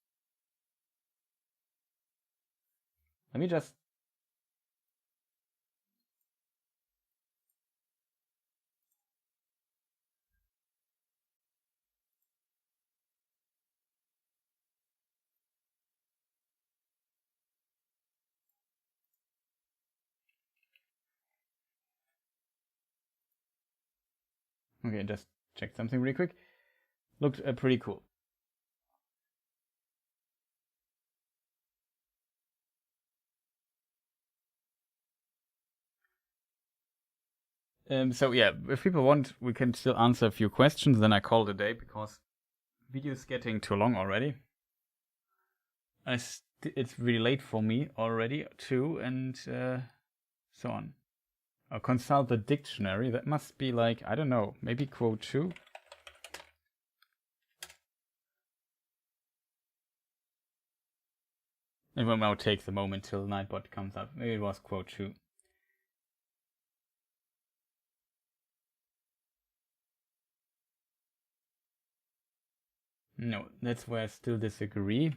Let me just. Okay, just check something really quick. Looked pretty cool. So yeah, if people want, we can still answer a few questions. Then I call it a day because video's getting too long already. It's really late for me already too, and so on. I'll consult the dictionary. That must be like, I don't know, maybe quote 2. It will now take the moment till Nightbot comes up. Maybe it was quote 2. No, that's where I still disagree.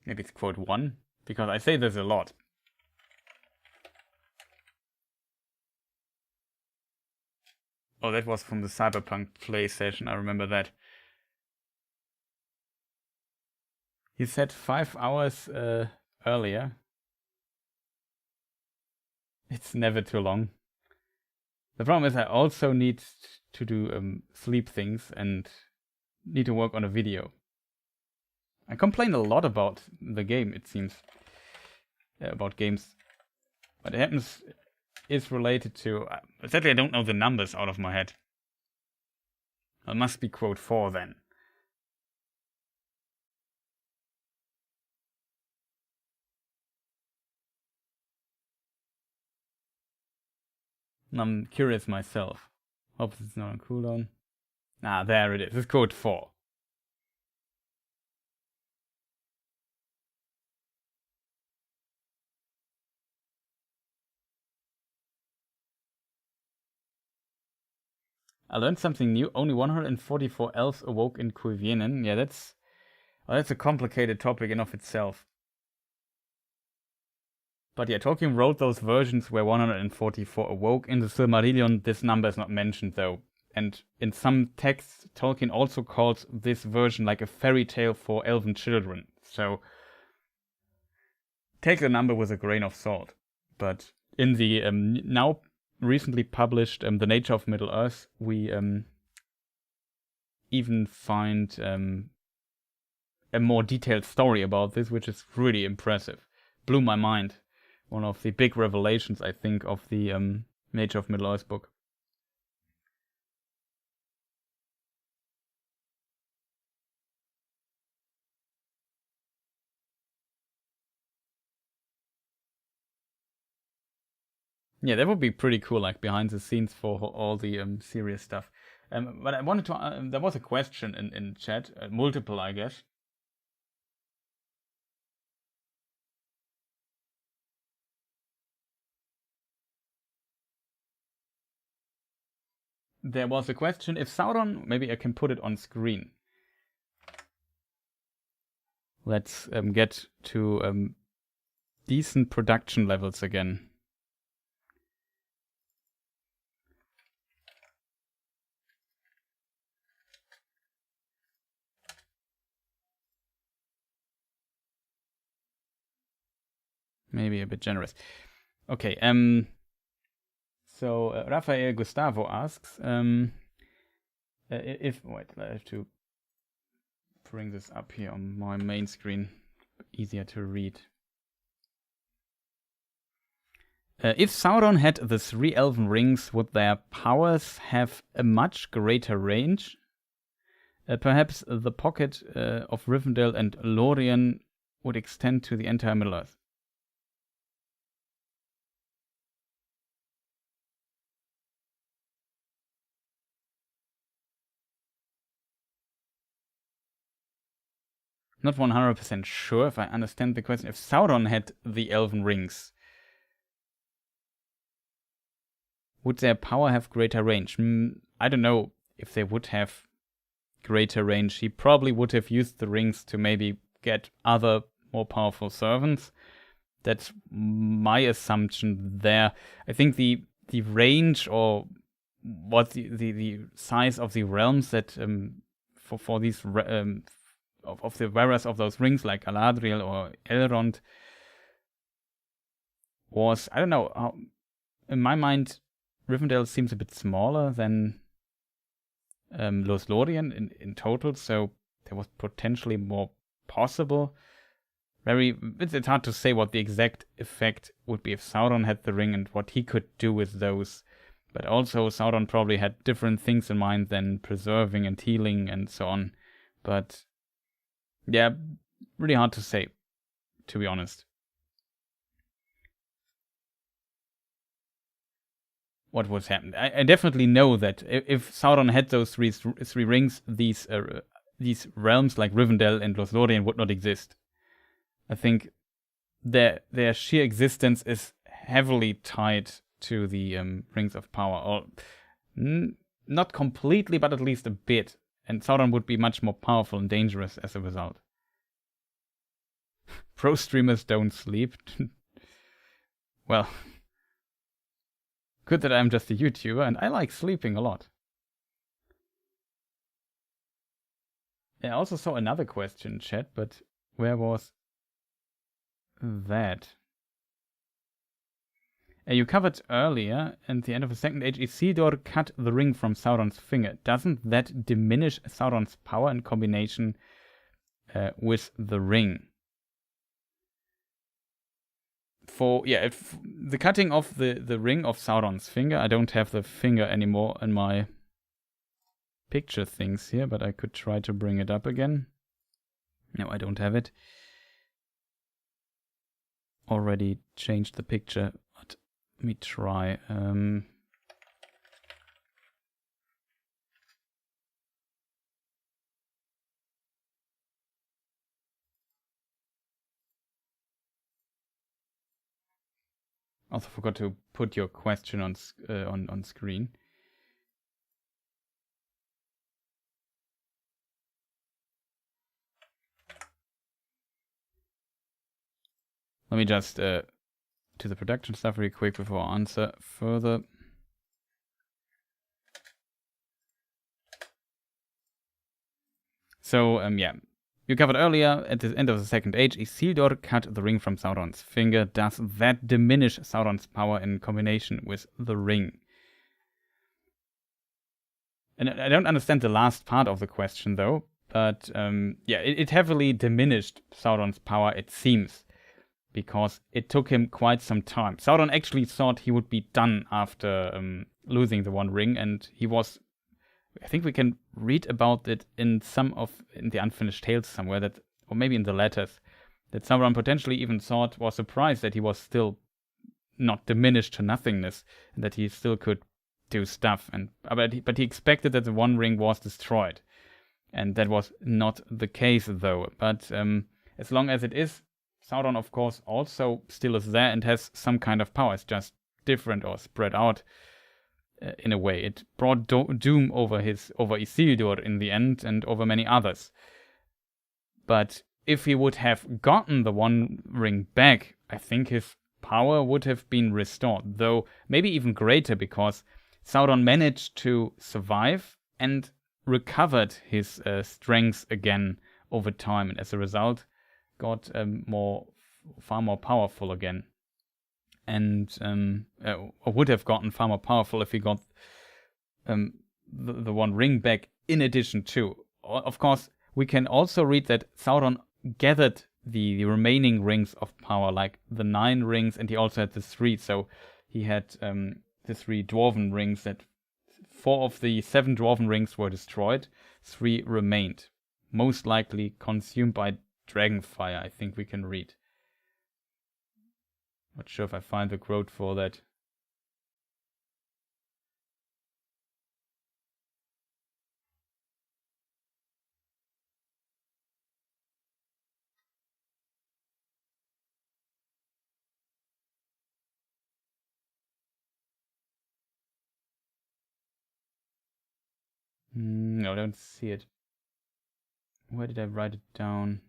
Maybe it's quote 1, because I say there's a lot. Oh, that was from the Cyberpunk play session, I remember that. He said 5 hours earlier. It's never too long. The problem is I also need to do sleep things and need to work on a video. I complain a lot about the game, it seems. About games. What happens is related to... Sadly, I don't know the numbers out of my head. It must be quote 4 then. I'm curious myself. Hope it's not on cooldown. Ah, there it is. It's code 4. I learned something new. Only 144 elves awoke in Kuivinen. Yeah, that's a complicated topic in of itself. But yeah, Tolkien wrote those versions where 144 awoke. In the Silmarillion, this number is not mentioned though. And in some texts, Tolkien also calls this version like a fairy tale for elven children. So take the number with a grain of salt. But in the now recently published The Nature of Middle-earth, we even find a more detailed story about this, which is really impressive. Blew my mind. One of the big revelations, I think, of the Nature of Middle-earth book. Yeah, that would be pretty cool, like behind the scenes for all the serious stuff. But I wanted to. There was a question in chat, multiple, I guess. There was a question if Sauron. Maybe I can put it on screen. Let's get to decent production levels again. Maybe a bit generous. Okay, so Rafael Gustavo asks if... Wait, I have to bring this up here on my main screen. Easier to read. If Sauron had the 3 elven rings, would their powers have a much greater range? Perhaps the pocket of Rivendell and Lorien would extend to the entire Middle-earth. Not 100% sure if I understand the question. If Sauron had the elven rings, would their power have greater range? I don't know if they would have greater range. He probably would have used the rings to maybe get other more powerful servants. That's my assumption there. I think the range or what the size of the realms that for these of the wearers of those rings, like Galadriel or Elrond, was, I don't know, in my mind, Rivendell seems a bit smaller than Lothlorien in total, so there was potentially more possible it's hard to say what the exact effect would be if Sauron had the ring and what he could do with those. But also Sauron probably had different things in mind than preserving and healing and so on. But yeah, really hard to say, to be honest. What was happened? I definitely know that if Sauron had those three rings, these realms like Rivendell and Lothlorien would not exist. I think their sheer existence is heavily tied to the Rings of Power, or not completely, but at least a bit. And Sauron would be much more powerful and dangerous as a result. Pro streamers don't sleep. Well, good that I'm just a YouTuber, and I like sleeping a lot. I also saw another question in chat, but where was that? You covered earlier, at the end of the Second Age, Isildur cut the ring from Sauron's finger. Doesn't that diminish Sauron's power in combination with the ring? The cutting of the ring of Sauron's finger, I don't have the finger anymore in my picture things here, but I could try to bring it up again. No, I don't have it. Already changed the picture, but let me try. Also forgot to put your question on screen. Let me just to the production stuff real quick before I answer further. So, yeah. You covered earlier, at the end of the Second Age, Isildur cut the ring from Sauron's finger. Does that diminish Sauron's power in combination with the ring? And I don't understand the last part of the question, though. But, yeah, it heavily diminished Sauron's power, it seems. Because it took him quite some time. Sauron actually thought he would be done after losing the One Ring, and he was... I think we can read about it in the Unfinished Tales somewhere, that, or maybe in the letters, that Sauron potentially even was surprised that he was still not diminished to nothingness, and that he still could do stuff. But he expected that the One Ring was destroyed, and that was not the case, though. But as long as it is, Sauron, of course, also still is there and has some kind of power. It's just different or spread out. In a way, it brought doom over Isildur in the end and over many others. But if he would have gotten the One Ring back, I think his power would have been restored, though maybe even greater, because Sauron managed to survive and recovered his strength again over time, and as a result, got far more powerful again. And or would have gotten far more powerful if he got the One Ring back in addition to. Of course, we can also read that Sauron gathered the remaining rings of power, like the 9 rings, and he also had the 3. So he had the 3 Dwarven rings. That 4 of the 7 Dwarven rings were destroyed, 3 remained. Most likely consumed by Dragonfire, I think we can read. Not sure if I find the quote for that. No, I don't see it. Where did I write it down?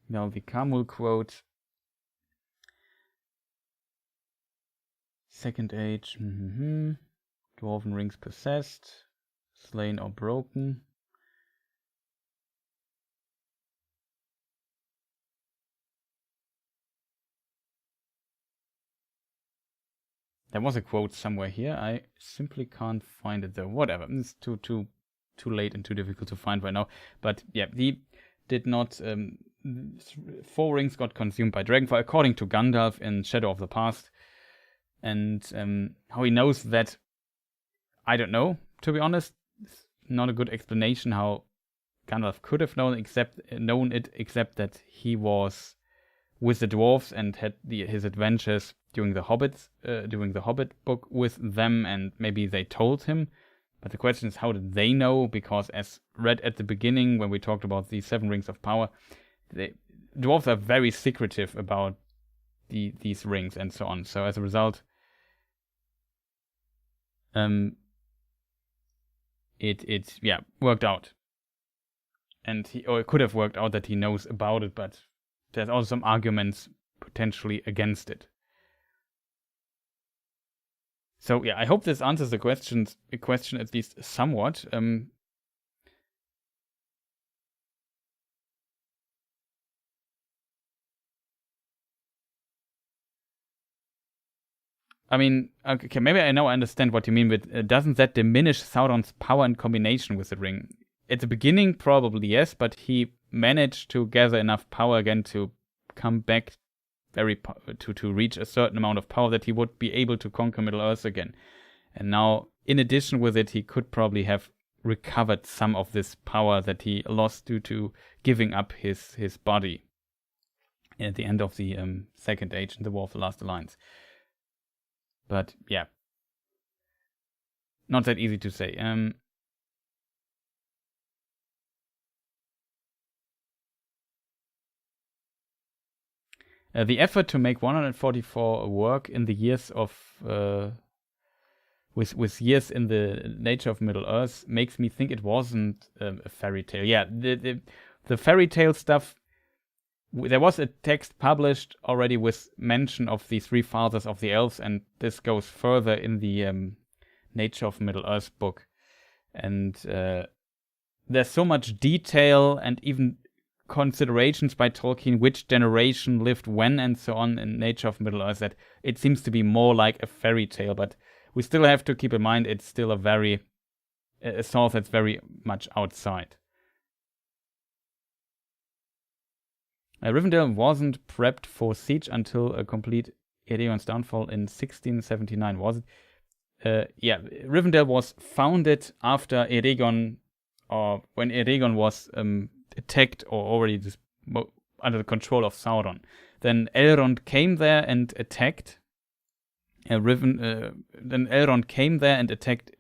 Now the Kamul quote. Second Age. Dwarven rings possessed. Slain or broken. There was a quote somewhere here. I simply can't find it though. Whatever. It's too late and too difficult to find right now. But yeah, he did not. 4 rings got consumed by Dragonfire, according to Gandalf in Shadow of the Past. And how he knows that, I don't know. To be honest, it's not a good explanation how Gandalf could have known it, except that he was with the dwarves and had his adventures during the Hobbit book with them, and maybe they told him. But the question is, how did they know? Because as read at the beginning, when we talked about the 7 rings of power, the dwarves are very secretive about these rings and so on. So as a result, it worked out. And it could have worked out that he knows about it, but there's also some arguments potentially against it. So yeah, I hope this answers the question at least somewhat. I mean, okay, maybe I now understand what you mean with doesn't that diminish Sauron's power in combination with the ring? At the beginning, probably yes, but he managed to gather enough power again to come back to reach a certain amount of power that he would be able to conquer Middle-earth again. And now, in addition with it, he could probably have recovered some of this power that he lost due to giving up his body at the end of the Second Age in the War of the Last Alliance. But yeah, not that easy to say. The effort to make 144 work in the years of with years in the nature of Middle-earth makes me think it wasn't a fairy tale. Yeah, the fairy tale stuff. There was a text published already with mention of the 3 fathers of the elves, and this goes further in the Nature of Middle-earth book. And there's so much detail and even considerations by Tolkien, which generation lived when and so on in Nature of Middle-earth, that it seems to be more like a fairy tale. But we still have to keep in mind it's still a source that's very much outside. Rivendell wasn't prepped for siege until a complete Eregon's downfall in 1679, was it? Yeah, Rivendell was founded after Eregon, or when Eregon was attacked or already under the control of Sauron. Then Elrond came there and attacked. Then Elrond came there and attacked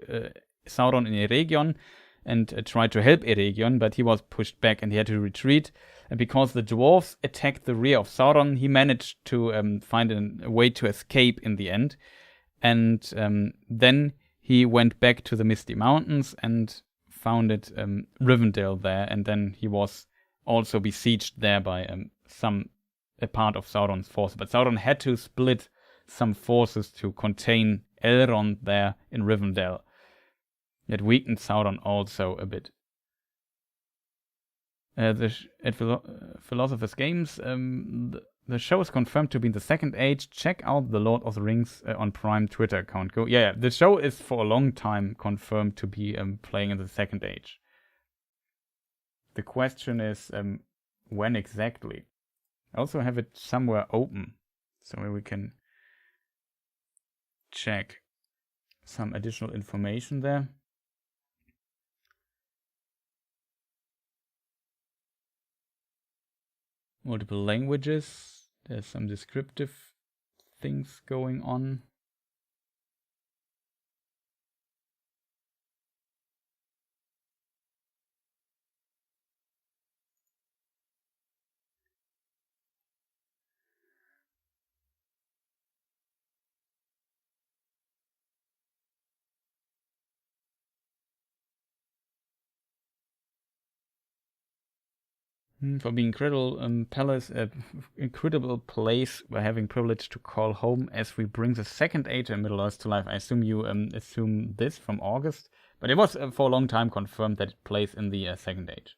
Sauron in Eregion and tried to help Eregion, but he was pushed back and he had to retreat. And because the dwarves attacked the rear of Sauron, he managed to find a way to escape in the end. And then he went back to the Misty Mountains and founded Rivendell there. And then he was also besieged there by a part of Sauron's force. But Sauron had to split some forces to contain Elrond there in Rivendell. It weakened Sauron also a bit. At Philosopher's Games, the show is confirmed to be in the Second Age. Check out the Lord of the Rings on Prime Twitter account. Yeah, the show is for a long time confirmed to be playing in the Second Age. The question is when exactly. I also have it somewhere open, so we can check some additional information there. Multiple languages. There's some descriptive things going on. For being incredible incredible place we're having privilege to call home as we bring the Second Age in Middle-earth to life. I assume you assume this from August, but it was for a long time confirmed that it plays in the Second Age.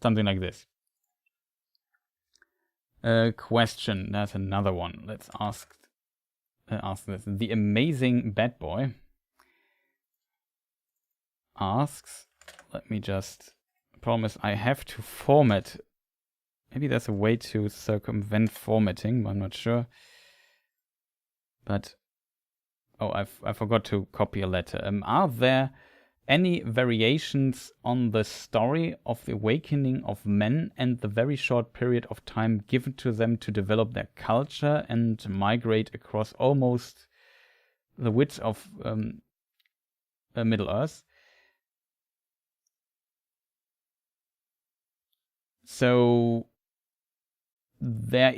Something like this. question. There's another one. Let's ask this. The Amazing Bad Boy asks, let me just promise I have to format. Maybe there's a way to circumvent formatting, I'm not sure. But, I forgot to copy a letter. Are there any variations on the story of the awakening of men and the very short period of time given to them to develop their culture and migrate across almost the width of Middle-earth? So there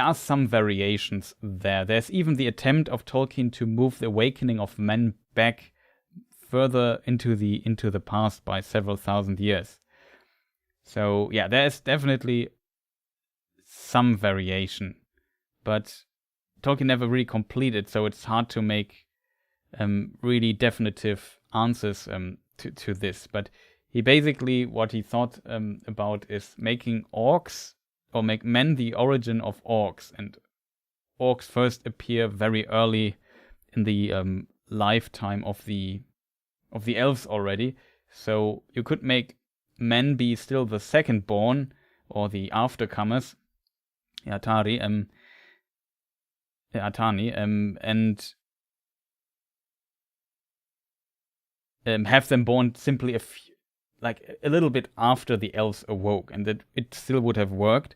are some variations there. There's even the attempt of Tolkien to move the awakening of men back further into the past by several thousand years. So yeah, there's definitely some variation, but Tolkien never really completed, so it's hard to make really definitive answers to this. But he basically, what he thought about is making orcs, or make men the origin of orcs, and orcs first appear very early in the lifetime of the elves already. So you could make men be still the second born, or the aftercomers, Atani, and have them born simply a little bit after the elves awoke, and that it still would have worked.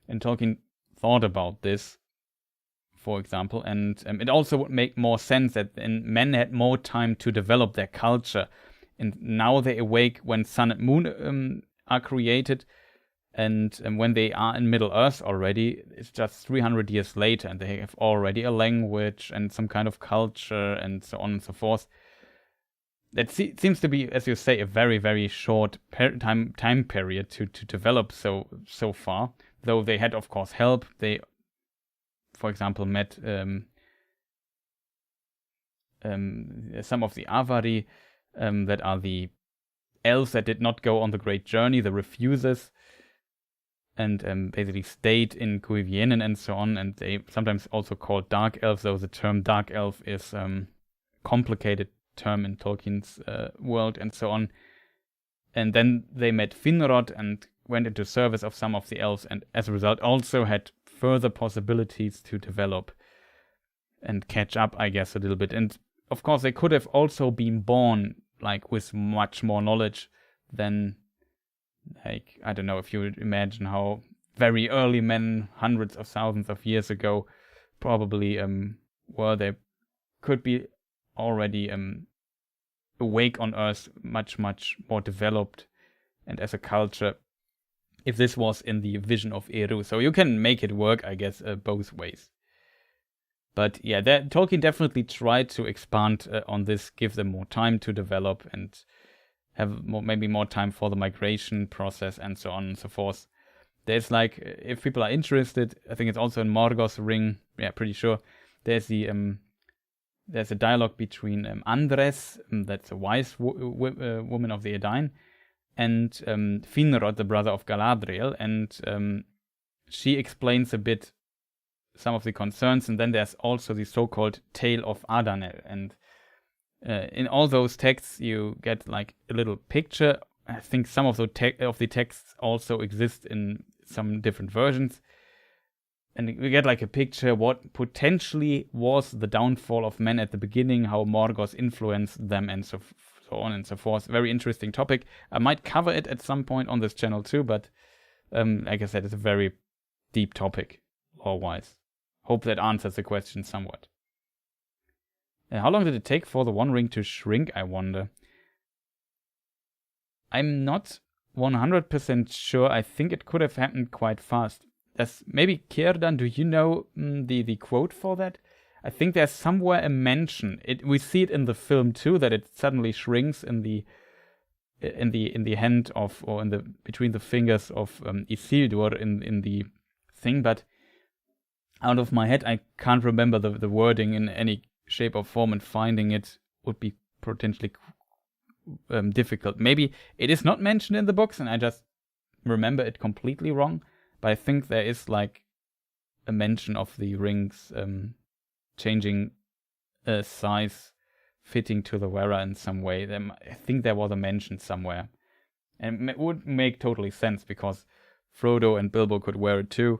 And Tolkien thought about this, for example, and it also would make more sense that men had more time to develop their culture, and now they awake when Sun and Moon are created, and when they are in Middle-earth already, it's just 300 years later, and they have already a language and some kind of culture and so on and so forth. That seems to be, as you say, a very, very short time period to develop so far. Though they had, of course, help. They, for example, met some of the Avari, that are the elves that did not go on the Great Journey, the refusers, and basically stayed in Cuivienen and so on. And they sometimes also called Dark Elves, though the term Dark Elf is complicated term in Tolkien's world and so on. And then they met Finrod and went into service of some of the elves, and as a result also had further possibilities to develop and catch up, I guess, a little bit. And of course they could have also been born with much more knowledge than, I don't know if you would imagine how very early men, hundreds of thousands of years ago, probably were. They could be already awake on Earth, much, much more developed, and as a culture, if this was in the vision of Eru. So you can make it work, I guess, both ways. But yeah, Tolkien definitely tried to expand on this, give them more time to develop, and have maybe more time for the migration process and so on and so forth. There's if people are interested, I think it's also in Morgoth's Ring, yeah, pretty sure, there's a dialogue between Andres, that's a wise woman of the Edain, and Finrod, the brother of Galadriel, and she explains a bit some of the concerns, and then there's also the so-called Tale of Adanel, and in all those texts you get a little picture. I think some of the texts also exist in some different versions, and we get a picture what potentially was the downfall of men at the beginning, how Morgoth influenced them, and so on and so forth. Very interesting topic. I might cover it at some point on this channel too, but like I said, it's a very deep topic, lore-wise. Hope that answers the question somewhat. How long did it take for the One Ring to shrink, I wonder? I'm not 100% sure. I think it could have happened quite fast. Maybe Kierdan, do you know the quote for that? I think there's somewhere a mention. We see it in the film too, that it suddenly shrinks in the hand of, or between the fingers of Isildur in the thing. But out of my head, I can't remember the wording in any shape or form, and finding it would be potentially difficult. Maybe it is not mentioned in the books, and I just remember it completely wrong. but I think there is like a mention of the rings changing size, fitting to the wearer in some way. I think there was a mention somewhere, and it would make totally sense because Frodo and Bilbo could wear it too,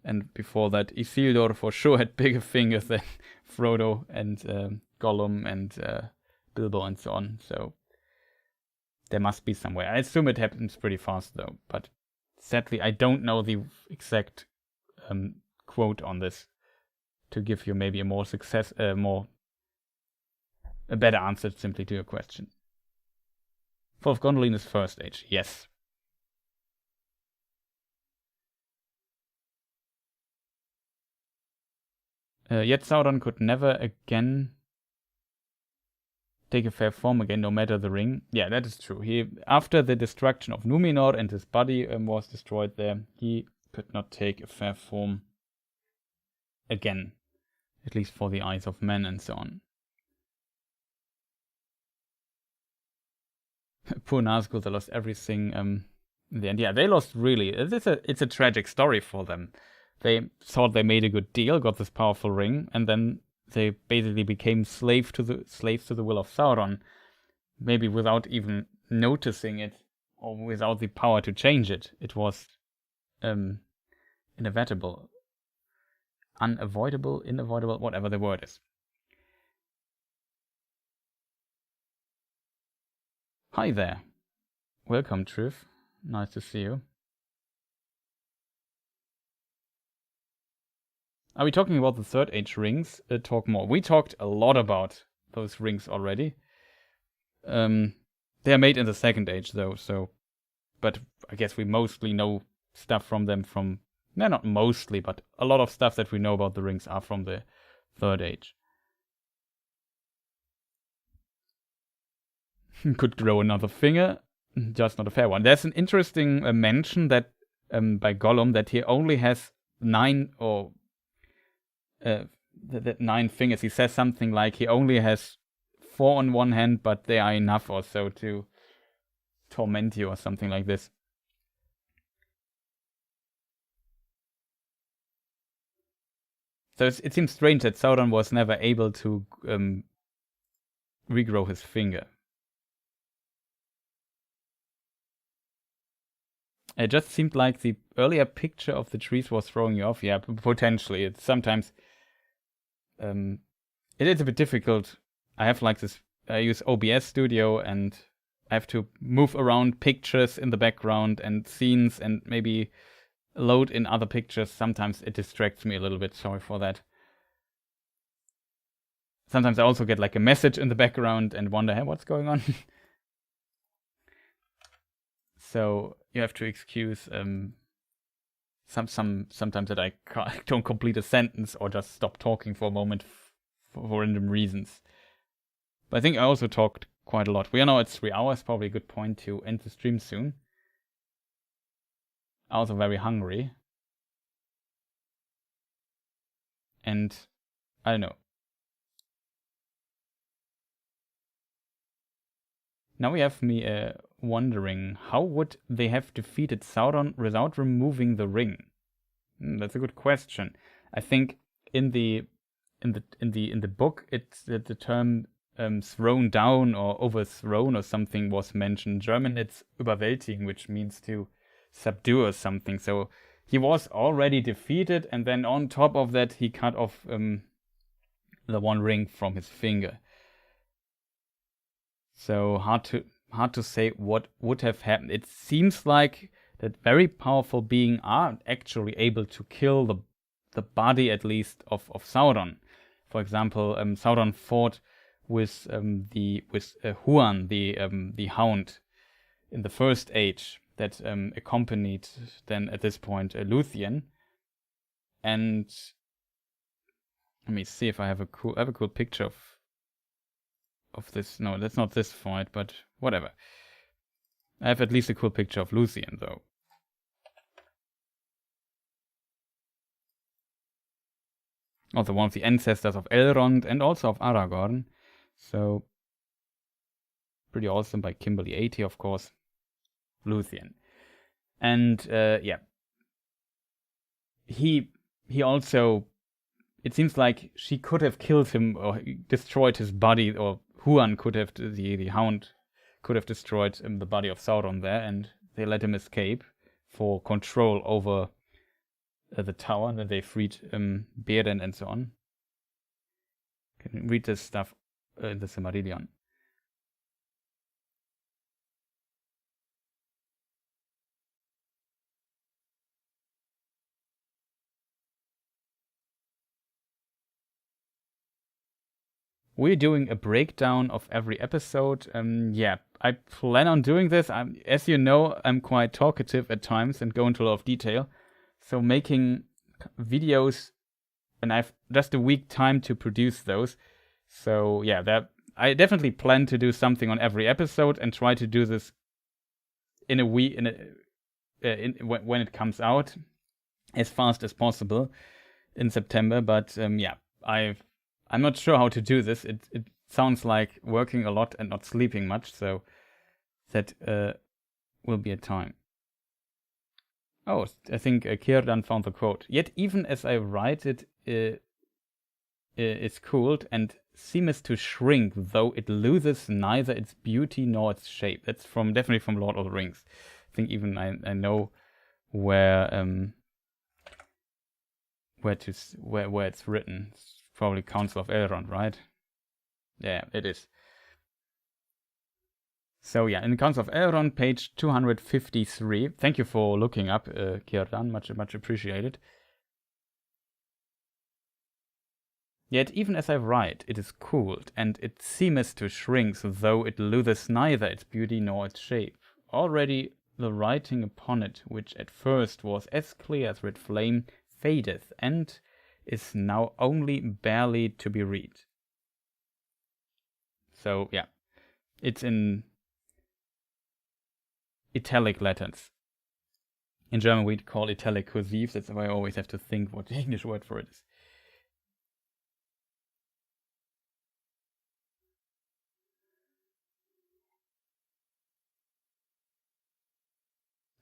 and before that Isildur for sure had bigger fingers than Frodo and Gollum and Bilbo and so on, so there must be somewhere. I assume it happens pretty fast though, but sadly I don't know the exact quote on this to give you maybe a better answer simply to your question. Fourth Gondolin is First Age, yes. Yet Sauron could never again take a fair form again, no matter the ring. Yeah, that is true. After the destruction of Numenor and his body was destroyed there, he could not take a fair form again, at least for the eyes of men and so on. Poor Nazgul, they lost everything in the end. Yeah, they lost really. It's a tragic story for them. They thought they made a good deal, got this powerful ring, and then they basically became slaves to the will of Sauron, maybe without even noticing it or without the power to change it. It was unavoidable, whatever the word is. Hi there. Welcome, Triv. Nice to see you. Are we talking about the Third Age rings? Talk more. We talked a lot about those rings already. They are made in the Second Age though, so... But I guess we mostly know stuff from them from... No, not mostly, but a lot of stuff that we know about the rings are from the Third Age. Could grow another finger, just not a fair one. There's an interesting mention that by Gollum that he only has 9 or... that 9 fingers. He says something like he only has 4 on one hand, but they are enough or so to torment you or something like this. So it seems strange that Sauron was never able to regrow his finger. It just seemed like the earlier picture of the trees was throwing you off. Yeah, potentially. It's sometimes... it is a bit difficult. I have like this... I use OBS Studio and I have to move around pictures in the background and scenes and maybe load in other pictures. Sometimes it distracts me a little bit. Sorry for that. Sometimes I also get like a message in the background and wonder, hey, what's going on? So you have to excuse sometimes that I don't complete a sentence or just stop talking for a moment for random reasons. But I think I also talked quite a lot. We are now at 3 hours, probably a good point to end the stream soon. I'm also very hungry. And I don't know. Now we have me wondering, how would they have defeated Sauron without removing the ring? That's a good question. I think in the book, it's the term thrown down or overthrown or something was mentioned. In German, it's überwältigen, which means to subdue or something. So he was already defeated, and then on top of that, he cut off the one ring from his finger. So hard to say what would have happened. It seems like that very powerful beings are actually able to kill the body, at least, of Sauron. For example, Sauron fought with Huan, the Hound, in the First Age that accompanied then at this point Luthien. And let me see if I have a cool picture of this. No, that's not this fight, but whatever. I have at least a cool picture of Luthien, though. Also one of the ancestors of Elrond and also of Aragorn. So, pretty awesome by Kimberly80, of course. Luthien. And, yeah. he also, it seems like she could have killed him or destroyed his body, or Huan could have, the Hound could have destroyed the body of Sauron there, and they let him escape for control over the tower, and then they freed Beren and so on. Can read this stuff in the Silmarillion. We're doing a breakdown of every episode. Yeah, I plan on doing this. As you know, I'm quite talkative at times and go into a lot of detail. So making videos, and I've just a week time to produce those. So yeah, I definitely plan to do something on every episode and try to do this in a week, when it comes out, as fast as possible in September. But yeah, I'm not sure how to do this. It sounds like working a lot and not sleeping much, so that will be a time. Oh, I think Círdan found the quote. Yet even as I write it, it's cooled and seemeth to shrink, though it loses neither its beauty nor its shape. That's definitely from Lord of the Rings. I think even I know where it's written. It's probably Council of Elrond, right? Yeah, it is. So yeah, in the Council of Elrond, page 253. Thank you for looking up, Círdan, much appreciated. Yet even as I write, it is cooled, and it seemeth to shrink, though it loseth neither its beauty nor its shape. Already the writing upon it, which at first was as clear as red flame, fadeth, and is now only barely to be read. So yeah, it's in italic letters. In German we'd call italic cursive. That's why I always have to think what the English word for it is.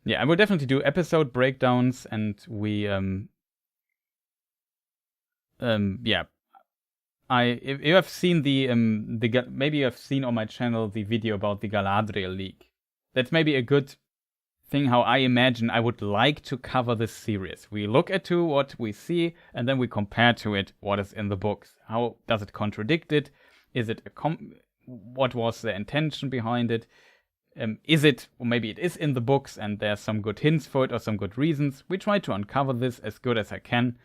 Yeah, I will definitely do episode breakdowns, and we yeah. If you have seen maybe you have seen on my channel the video about the Galadriel League. That's maybe a good thing how I imagine I would like to cover this series. We look at what we see, and then we compare to it what is in the books. How does it contradict it? Is it what was the intention behind it? Is it, or maybe it is in the books and there's some good hints for it or some good reasons. We try to uncover this as good as I can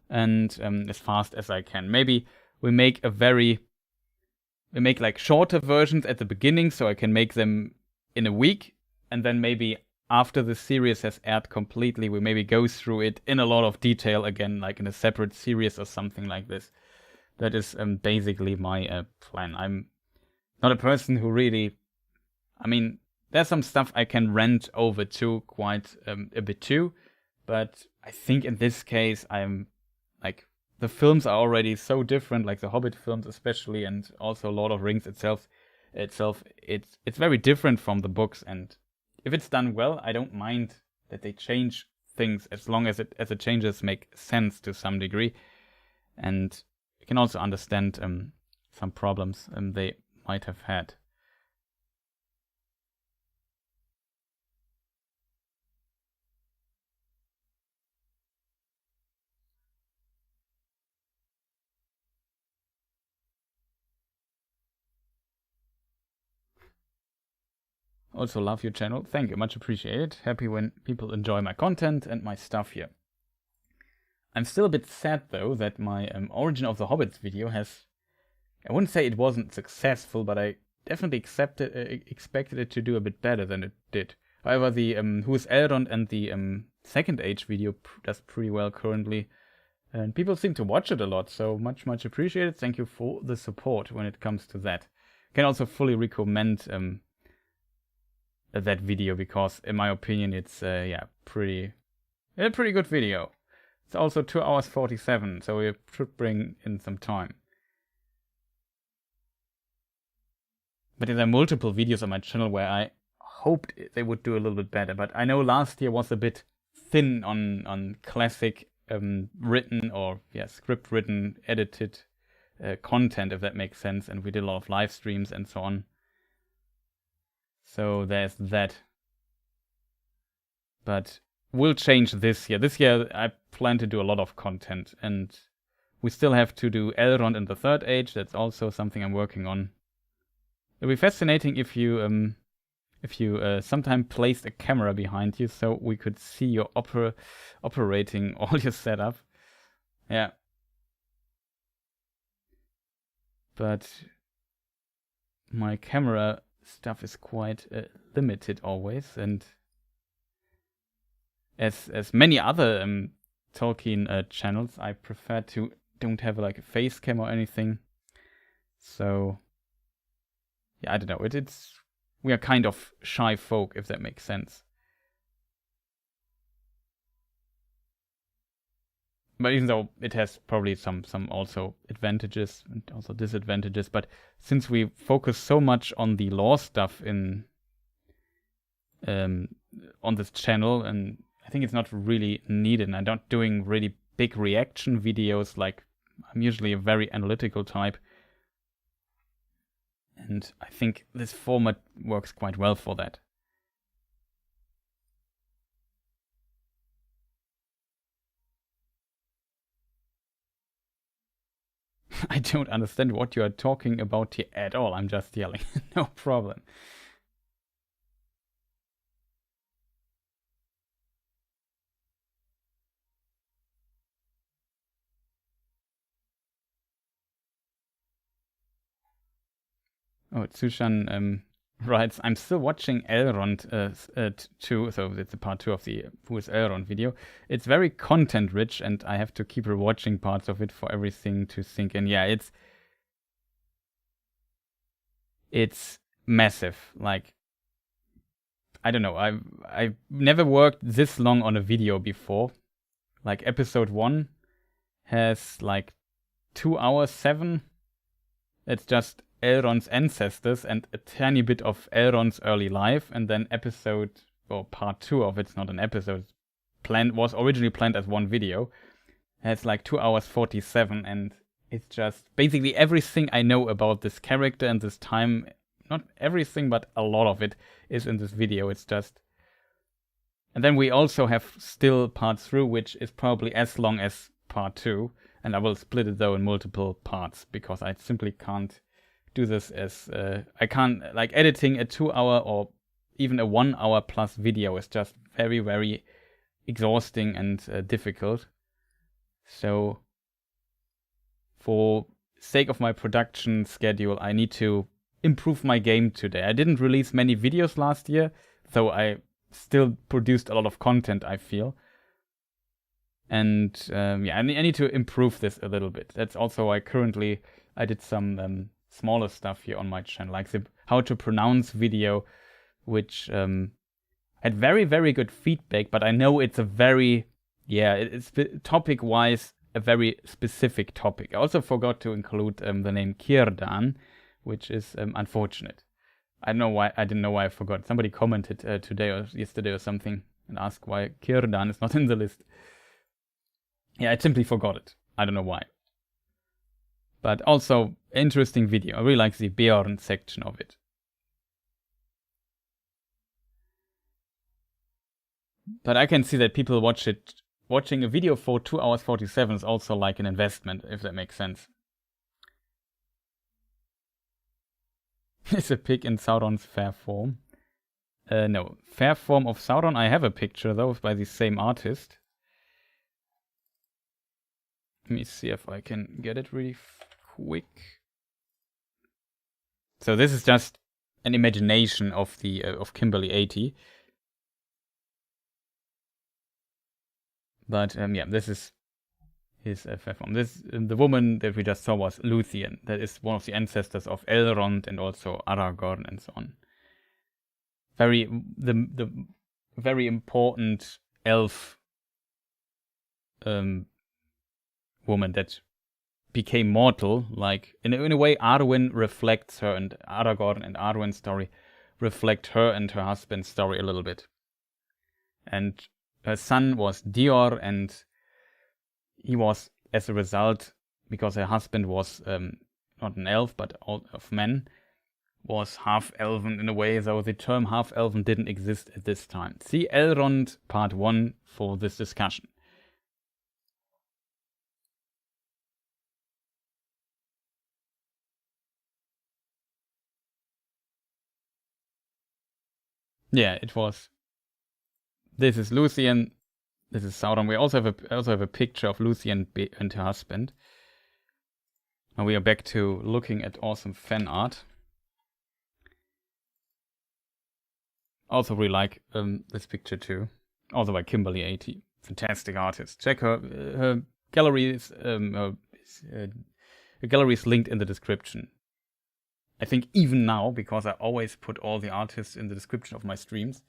and as fast as I can. Maybe we make like shorter versions at the beginning so I can make them in a week, and then maybe after the series has aired completely, we maybe go through it in a lot of detail again, like in a separate series or something like this. That is basically my plan. I'm not a person who really... I mean, there's some stuff I can rant over too, quite a bit too, but I think in this case, I'm like, the films are already so different, like the Hobbit films especially, and also Lord of the Rings itself, it's very different from the books, and if it's done well, I don't mind that they change things as long as the changes make sense to some degree, and you can also understand some problems they might have had. Also love your channel. Thank you, much appreciated. Happy when people enjoy my content and my stuff here. I'm still a bit sad though that my Origin of the Hobbits video I wouldn't say it wasn't successful, but I definitely expected it to do a bit better than it did. However, the Who is Elrond and the Second Age video does pretty well currently. And people seem to watch it a lot, so much appreciated. Thank you for the support when it comes to that. I can also fully recommend that video because, in my opinion, it's a pretty good video. It's also 2 hours 47, so we should bring in some time. But there are multiple videos on my channel where I hoped they would do a little bit better. But I know last year was a bit thin on classic written or script written, edited content, if that makes sense. And we did a lot of live streams and so on. So there's that. But we'll change this year. This year I plan to do a lot of content, and we still have to do Elrond in the Third Age. That's also something I'm working on. It'll be fascinating if you sometime placed a camera behind you so we could see your operating all your setup. Yeah. But my camera stuff is quite limited always, and as many other Tolkien channels, I prefer to don't have like a face cam or anything. So yeah, I don't know. We are kind of shy folk, if that makes sense. But even though it has probably some also advantages and also disadvantages, but since we focus so much on the lore stuff in on this channel, and I think it's not really needed, and I'm not doing really big reaction videos. Like, I'm usually a very analytical type, and I think this format works quite well for that. I don't understand what you are talking about here at all. I'm just yelling. No problem. Oh, Tsushan writes, I'm still watching Elrond 2, so it's a part 2 of the Who is Elrond video. It's very content rich, and I have to keep rewatching parts of it for everything to sink in. Yeah, it's massive. Like, I don't know, I've never worked this long on a video before. Like, episode 1 has like 2 hours 7. It's just Elrond's ancestors and a tiny bit of Elrond's early life, and then part 2 of it's not an episode, was originally planned as one video. It's like 2 hours 47, and it's just basically everything I know about this character and this time. Not everything, but a lot of it is in this video. It's just, and then we also have still part 3, which is probably as long as part 2, and I will split it though in multiple parts because I simply can't do this as I can't, like, editing a 2 hour or even a 1 hour plus video is just very, very exhausting and difficult. So for sake of my production schedule, I need to improve my game today. I didn't release many videos last year, though I still produced a lot of content, I feel. And I need to improve this a little bit. That's also why currently I did some smaller stuff here on my channel, like the how to pronounce video, which had very, very good feedback, but I know it's a very, it's topic-wise a very specific topic. I also forgot to include the name Círdan, which is unfortunate. I didn't know why I forgot. Somebody commented today or yesterday or something and asked why Círdan is not in the list. Yeah, I simply forgot it. I don't know why. But also, interesting video. I really like the Bjorn section of it. But I can see that people watching a video for 2 hours 47 is also like an investment, if that makes sense. Is a pig in Sauron's fair form? No. Fair form of Sauron, I have a picture though, by the same artist. Let me see if I can get it really quick. So this is just an imagination of the of Kimberly 80. But this is his fair form. The woman that we just saw was Luthien. That is one of the ancestors of Elrond and also Aragorn and so on. The very important elf woman that became mortal. Like in a way, Arwen reflects her, and Aragorn and Arwen's story reflect her and her husband's story a little bit. And her son was Dior, and he was, as a result, because her husband was not an elf, but of men, was half-elven in a way, though the term half-elven didn't exist at this time. See Elrond Part 1 for this discussion. Yeah, it was. This is Luthien. This is Sauron. We also have a picture of Luthien and her husband. Now we are back to looking at awesome fan art. Also really like this picture too. Also by Kimberly80. Fantastic artist. Check her gallery is her gallery is linked in the description. I think even now, because I always put all the artists in the description of my streams.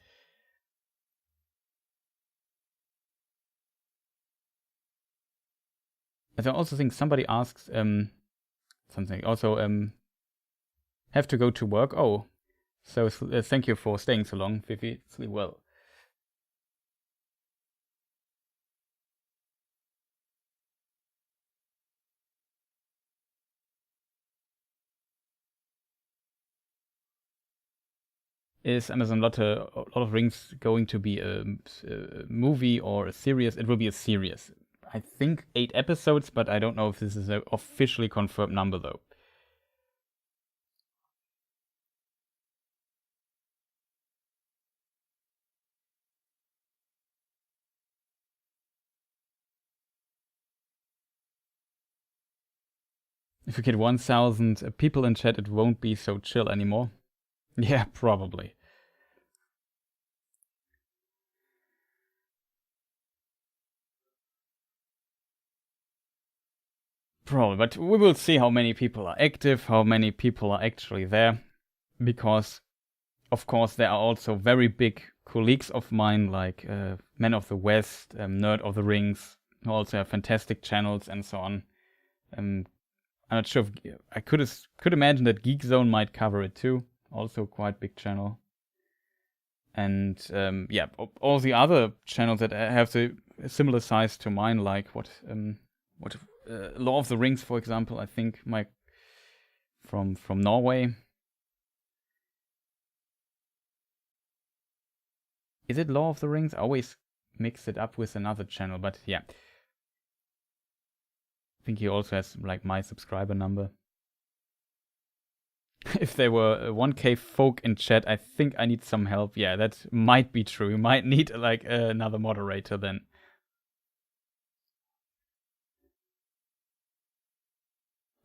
And I also think somebody asks something. Also, have to go to work. Oh, so thank you for staying so long, Vivi. Sleep well. Is Amazon Lot of Rings going to be a movie or a series? It will be a series. I think 8 episodes, but I don't know if this is an officially confirmed number though. If you get 1,000 people in chat, it won't be so chill anymore. Yeah, probably. Probably, but we will see how many people are active, how many people are actually there. Because, of course, there are also very big colleagues of mine, like Men of the West, Nerd of the Rings, who also have fantastic channels and so on. I'm not sure if I could imagine that Geek Zone might cover it too. Also quite big channel. And yeah, all the other channels that have the similar size to mine, like what Lord of the Rings, for example, I think from Norway. Is it Lord of the Rings? I always mix it up with another channel, but yeah. I think he also has like my subscriber number. If there were 1K folk in chat, I think I need some help. Yeah, that might be true. You might need like another moderator then.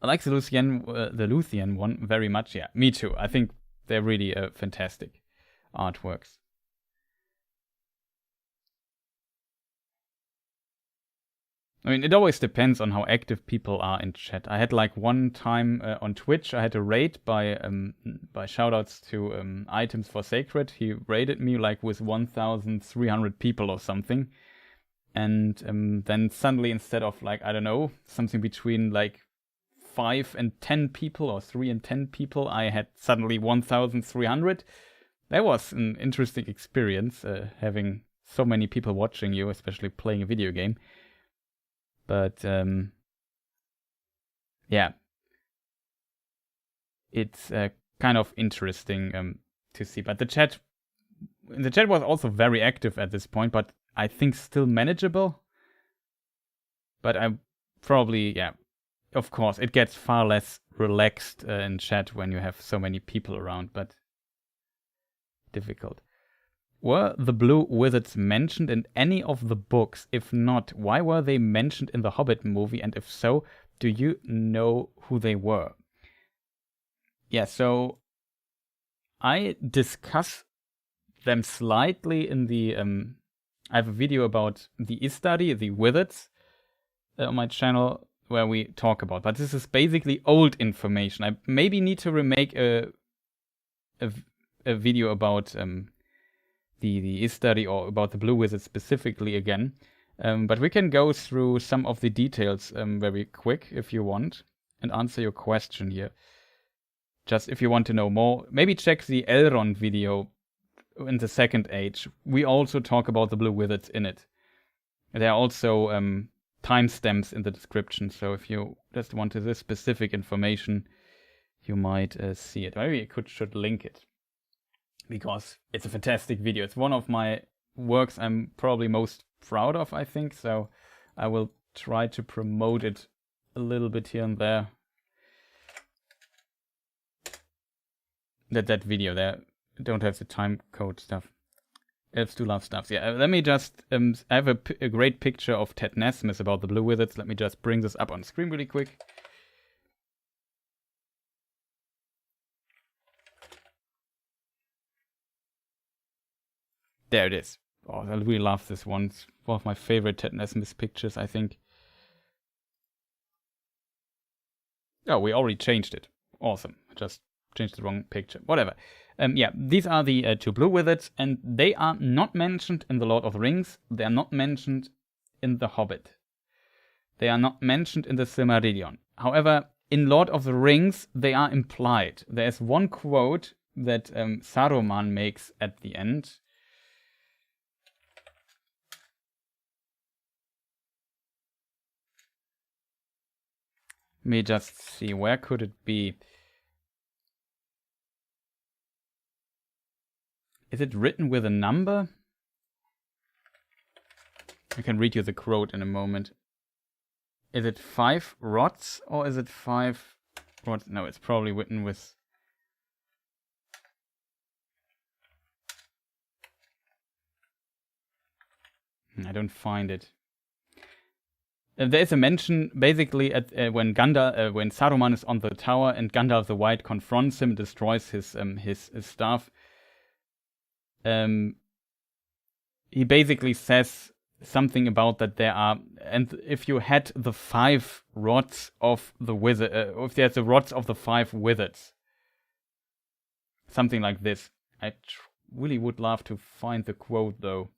I like the Luthien one very much. Yeah, me too. I think they're really fantastic artworks. I mean, it always depends on how active people are in chat. I had like one time on Twitch, I had a raid by shoutouts to Items for Sacred. He raided me like with 1,300 people or something. And then suddenly, instead of like, I don't know, something between like 5 and 10 people or 3 and 10 people, I had suddenly 1,300. That was an interesting experience, having so many people watching you, especially playing a video game. But yeah, it's kind of interesting to see. But the chat was also very active at this point, but I think still manageable. But I probably, yeah, of course, it gets far less relaxed in chat when you have so many people around, but difficult. Were the Blue Wizards mentioned in any of the books? If not, why were they mentioned in the Hobbit movie? And if so, do you know who they were? Yeah, so I discuss them slightly in the... I have a video about the Istari, the Wizards, on my channel where we talk about. But this is basically old information. I maybe need to remake a video about... the Istari or about the Blue Wizards specifically again. But we can go through some of the details very quick if you want and answer your question here. Just if you want to know more, maybe check the Elrond video in the Second Age. We also talk about the Blue Wizards in it. There are also timestamps in the description. So if you just want this specific information, you might see it. Maybe I should link it, because it's a fantastic video. It's one of my works I'm probably most proud of, I think. So I will try to promote it a little bit here and there. That video there, don't have the time code stuff. Elves do love stuff. Yeah, let me just, I have a great picture of Ted Nasmith about the Blue Wizards. Let me just bring this up on screen really quick. There it is. Oh, I really love this one. It's one of my favorite Ted Nasmith pictures, I think. Oh, we already changed it. Awesome. I just changed the wrong picture. Whatever. Yeah, these are the 2 Blue Wizards, and they are not mentioned in The Lord of the Rings. They are not mentioned in The Hobbit. They are not mentioned in the Silmarillion. However, in Lord of the Rings, they are implied. There's one quote that Saruman makes at the end. Let me just see, where could it be? Is it written with a number? I can read you the quote in a moment. Is it 5 rods or is it 5 rods? No, it's probably written with... I don't find it. There is a mention basically at when Saruman is on the tower and Gandalf the White confronts him, destroys his staff. He basically says something about that there are, and if you had the 5 rods of the wizard, if there's the rods of the 5 wizards, something like this. I really would love to find the quote though.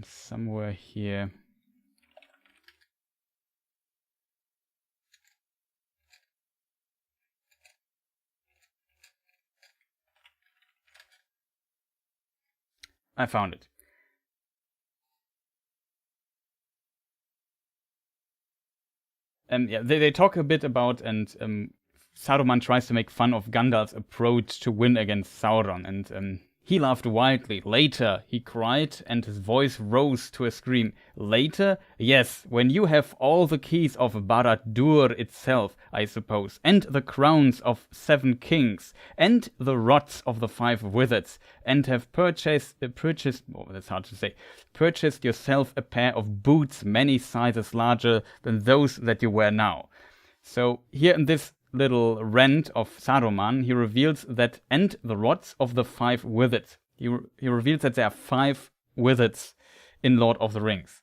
Somewhere here. I found it. Yeah, they talk a bit about, and Saruman tries to make fun of Gandalf's approach to win against Sauron, and he laughed wildly. Later, he cried, and his voice rose to a scream. Later? Yes, when you have all the keys of Barad-dûr itself, I suppose, and the crowns of 7 kings, and the rods of the 5 wizards, and have purchased yourself a pair of boots many sizes larger than those that you wear now. So here in this little rant of Saruman, he reveals that, and the rods of the 5 wizards. He reveals that there are 5 wizards in Lord of the Rings.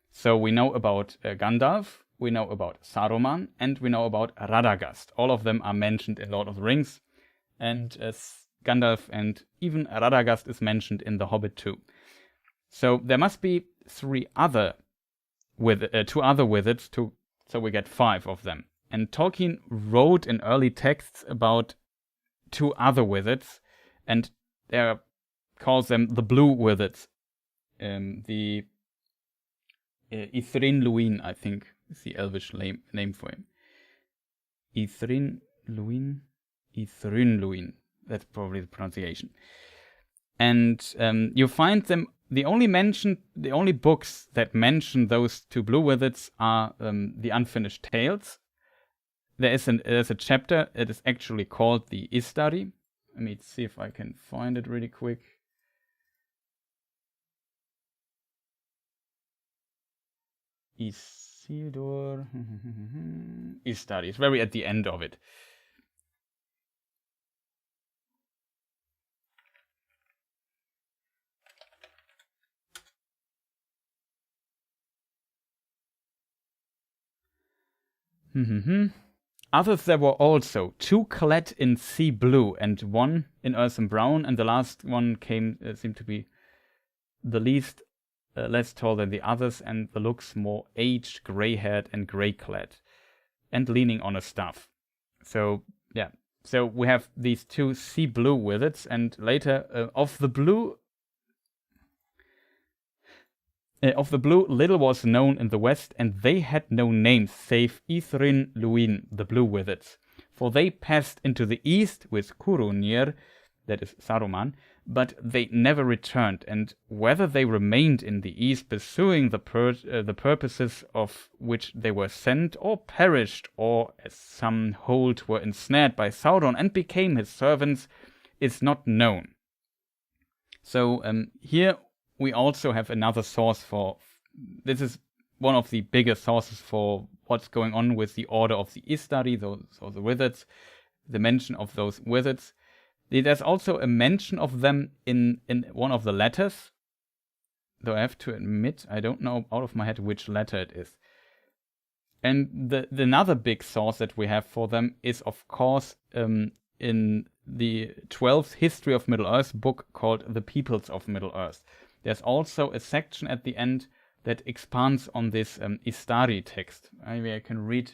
So we know about Gandalf, we know about Saruman, and we know about Radagast. All of them are mentioned in Lord of the Rings, and Gandalf and even Radagast is mentioned in The Hobbit too. So there must be 2 other wizards, so we get 5 of them. And Tolkien wrote in early texts about 2 other wizards, and calls them the Blue Wizards. The Ithrin Luin, I think, is the Elvish name for him. Ithrin Luin. That's probably the pronunciation. And you find them. The only books that mention those 2 Blue Wizards are the Unfinished Tales. There's a chapter. It is actually called the Istari. Let me see if I can find it really quick. Isildur. Istari. It's very at the end of it. Others there were also 2 clad in sea blue and 1 in earthen brown, and the last one seemed to be the least less tall than the others, and the looks more aged, grey-haired and grey-clad, and leaning on a staff. So, yeah. So we have these two sea blue wizards, and later of the blue, little was known in the west, and they had no names save Ithrin Luin, the blue wizards. For they passed into the east with Curunir, that is Saruman, but they never returned, and whether they remained in the east pursuing the purposes of which they were sent, or perished, or, as some hold, were ensnared by Sauron and became his servants, is not known. So here we also have another source for... This is one of the bigger sources for what's going on with the Order of the Istari, so the wizards, the mention of those wizards. There's also a mention of them in one of the letters, though I have to admit I don't know out of my head which letter it is. And the another big source that we have for them is, of course, in the 12th History of Middle-earth book called The Peoples of Middle-earth. There's also a section at the end that expands on this Istari text. Maybe I can read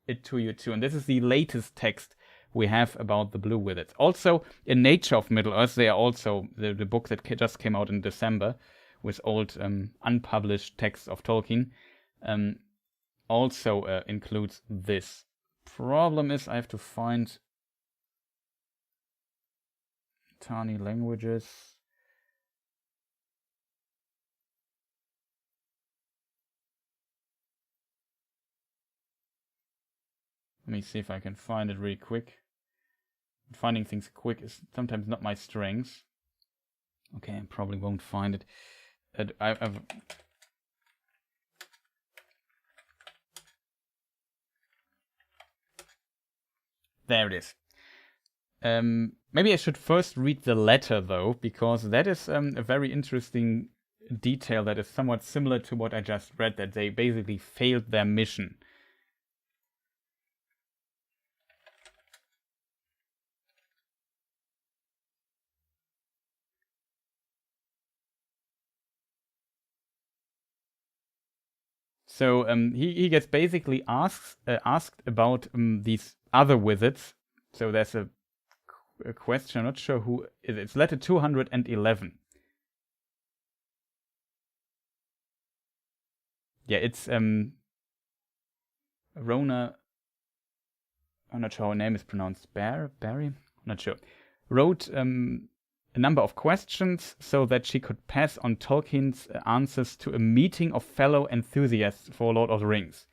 it to you too. And this is the latest text we have about the blue wizards. Also, in Nature of Middle-earth, they are also the book that just came out in December with old unpublished texts of Tolkien, also includes this. Problem is I have to find tiny languages. Let me see if I can find it really quick. Finding things quick is sometimes not my strength. Okay, I probably won't find it. There it is. Maybe I should first read the letter, though, because that is a very interesting detail that is somewhat similar to what I just read, that they basically failed their mission. So he gets basically asked about these other wizards. So there's a question, I'm not sure who it is. It's letter 211. Yeah, it's Rona. I'm not sure how her name is pronounced. Barry? I'm not sure. Wrote a number of questions so that she could pass on Tolkien's answers to a meeting of fellow enthusiasts for Lord of the Rings.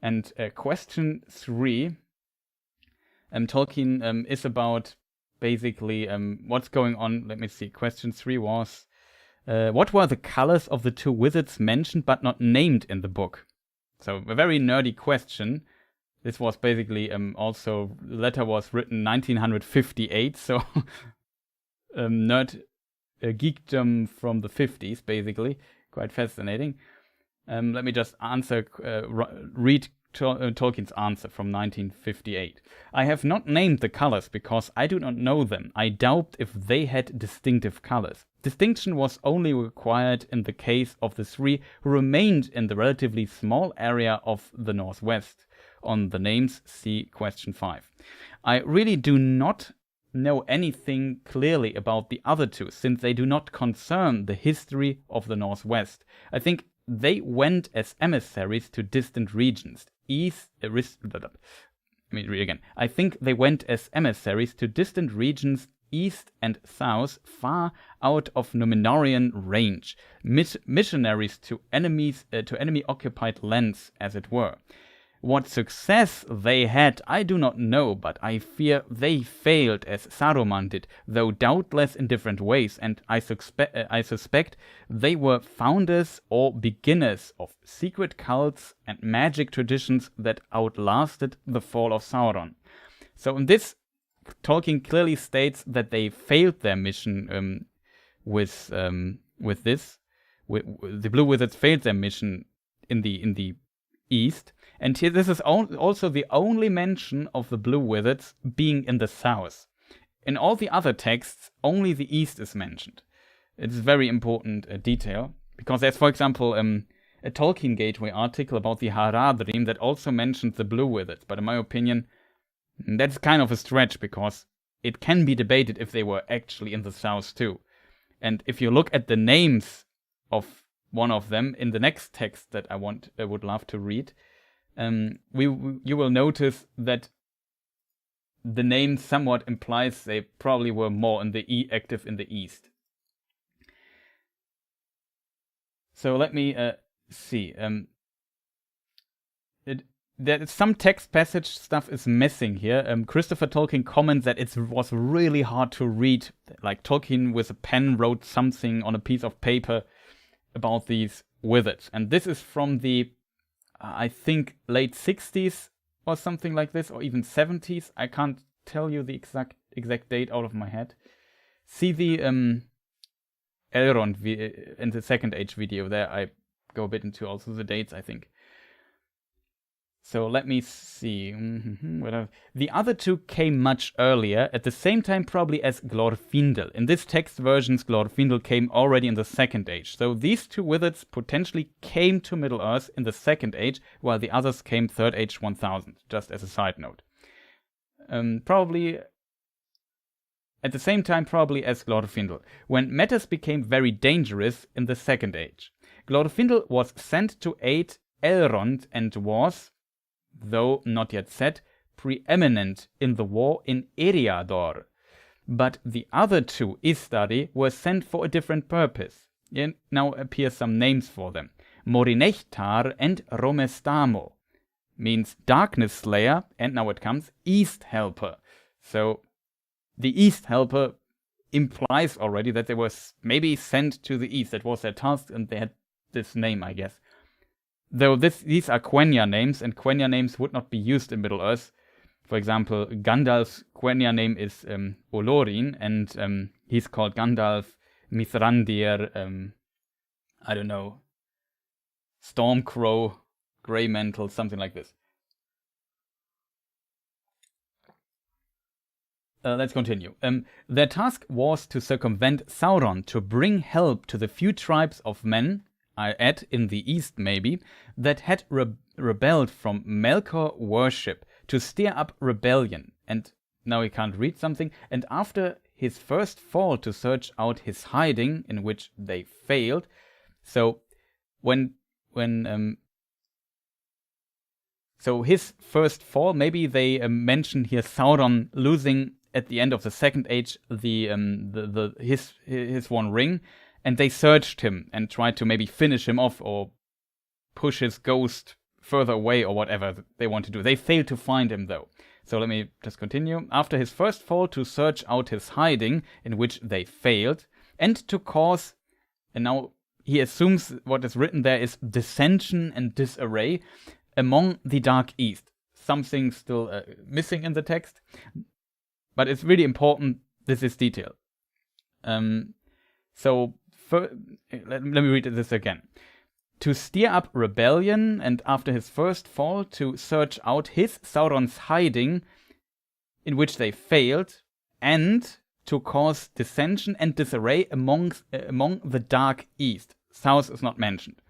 And question 3, Tolkien is about basically what's going on. Let me see. Question 3 was, what were the colors of the two wizards mentioned but not named in the book? So a very nerdy question. This was basically also, the letter was written 1958, so nerd geekdom from the 50s, basically. Quite fascinating. Let me just read Tolkien's answer from 1958. I have not named the colors because I do not know them. I doubt if they had distinctive colors. Distinction was only required in the case of the three who remained in the relatively small area of the northwest. On the names, see question 5. I really do not know anything clearly about the other two, since they do not concern the history of the Northwest. I think they went as emissaries to distant regions. I think they went as emissaries to distant regions east and south, far out of Numenorean range, missionaries to enemy-occupied lands, as it were. What success they had, I do not know, but I fear they failed as Saruman did, though doubtless in different ways, and I suspect they were founders or beginners of secret cults and magic traditions that outlasted the fall of Sauron. So in this, Tolkien clearly states that they failed their mission with this. The Blue Wizards failed their mission in the east. And here, this is also the only mention of the Blue Wizards being in the south. In all the other texts, only the east is mentioned. It's a very important detail. Because there's, for example, a Tolkien Gateway article about the Haradrim that also mentioned the blue wizards. But in my opinion, that's kind of a stretch, because it can be debated if they were actually in the south too. And if you look at the names of one of them in the next text that I would love to read, you will notice that the name somewhat implies they probably were more in the active in the east. So let me see. There some text passage stuff is missing here. Christopher Tolkien comments that it was really hard to read. Like Tolkien with a pen wrote something on a piece of paper about these wizards. And this is from the, I think, late 60s or something like this, or even 70s. I can't tell you the exact date out of my head. See the Elrond in the Second Age video. There I go a bit into also the dates, I think. So let me see. The other two came much earlier, at the same time probably as Glorfindel. In this text versions, Glorfindel came already in the Second Age. So these two wizards potentially came to Middle-earth in the Second Age, while the others came Third Age 1000, just as a side note. Probably at the same time probably as Glorfindel, when matters became very dangerous in the Second Age. Glorfindel was sent to aid Elrond and was, though not yet set, preeminent in the war in Eriador. But the other two, Istari, were sent for a different purpose. Here now appear some names for them. Morinechtar and Romestamo. Means Darkness Slayer, and now it comes East Helper. So the East Helper implies already that they were maybe sent to the East. That was their task, and they had this name, I guess. Though these are Quenya names, and Quenya names would not be used in Middle-earth. For example, Gandalf's Quenya name is Olorin, and he's called Gandalf, Mithrandir, I don't know, Stormcrow, Greymantle, something like this. Let's continue. Their task was to circumvent Sauron, to bring help to the few tribes of men, I add in the east maybe, that had rebelled from Melkor worship, to stir up rebellion. And now he can't read something. And after his first fall, to search out his hiding, in which they failed. So so his first fall, maybe they mention here Sauron losing at the end of the Second Age his one ring. And they searched him and tried to maybe finish him off or push his ghost further away or whatever they want to do. They failed to find him though. So let me just continue. After his first fall, to search out his hiding, in which they failed, and to cause, and now he assumes what is written there is dissension and disarray among the Dark East. Something still missing in the text, but it's really important, this is detail. Let me read this again. To stir up rebellion, and after his first fall, to search out Sauron's hiding, in which they failed, and to cause dissension and disarray among the Dark East. South is not mentioned.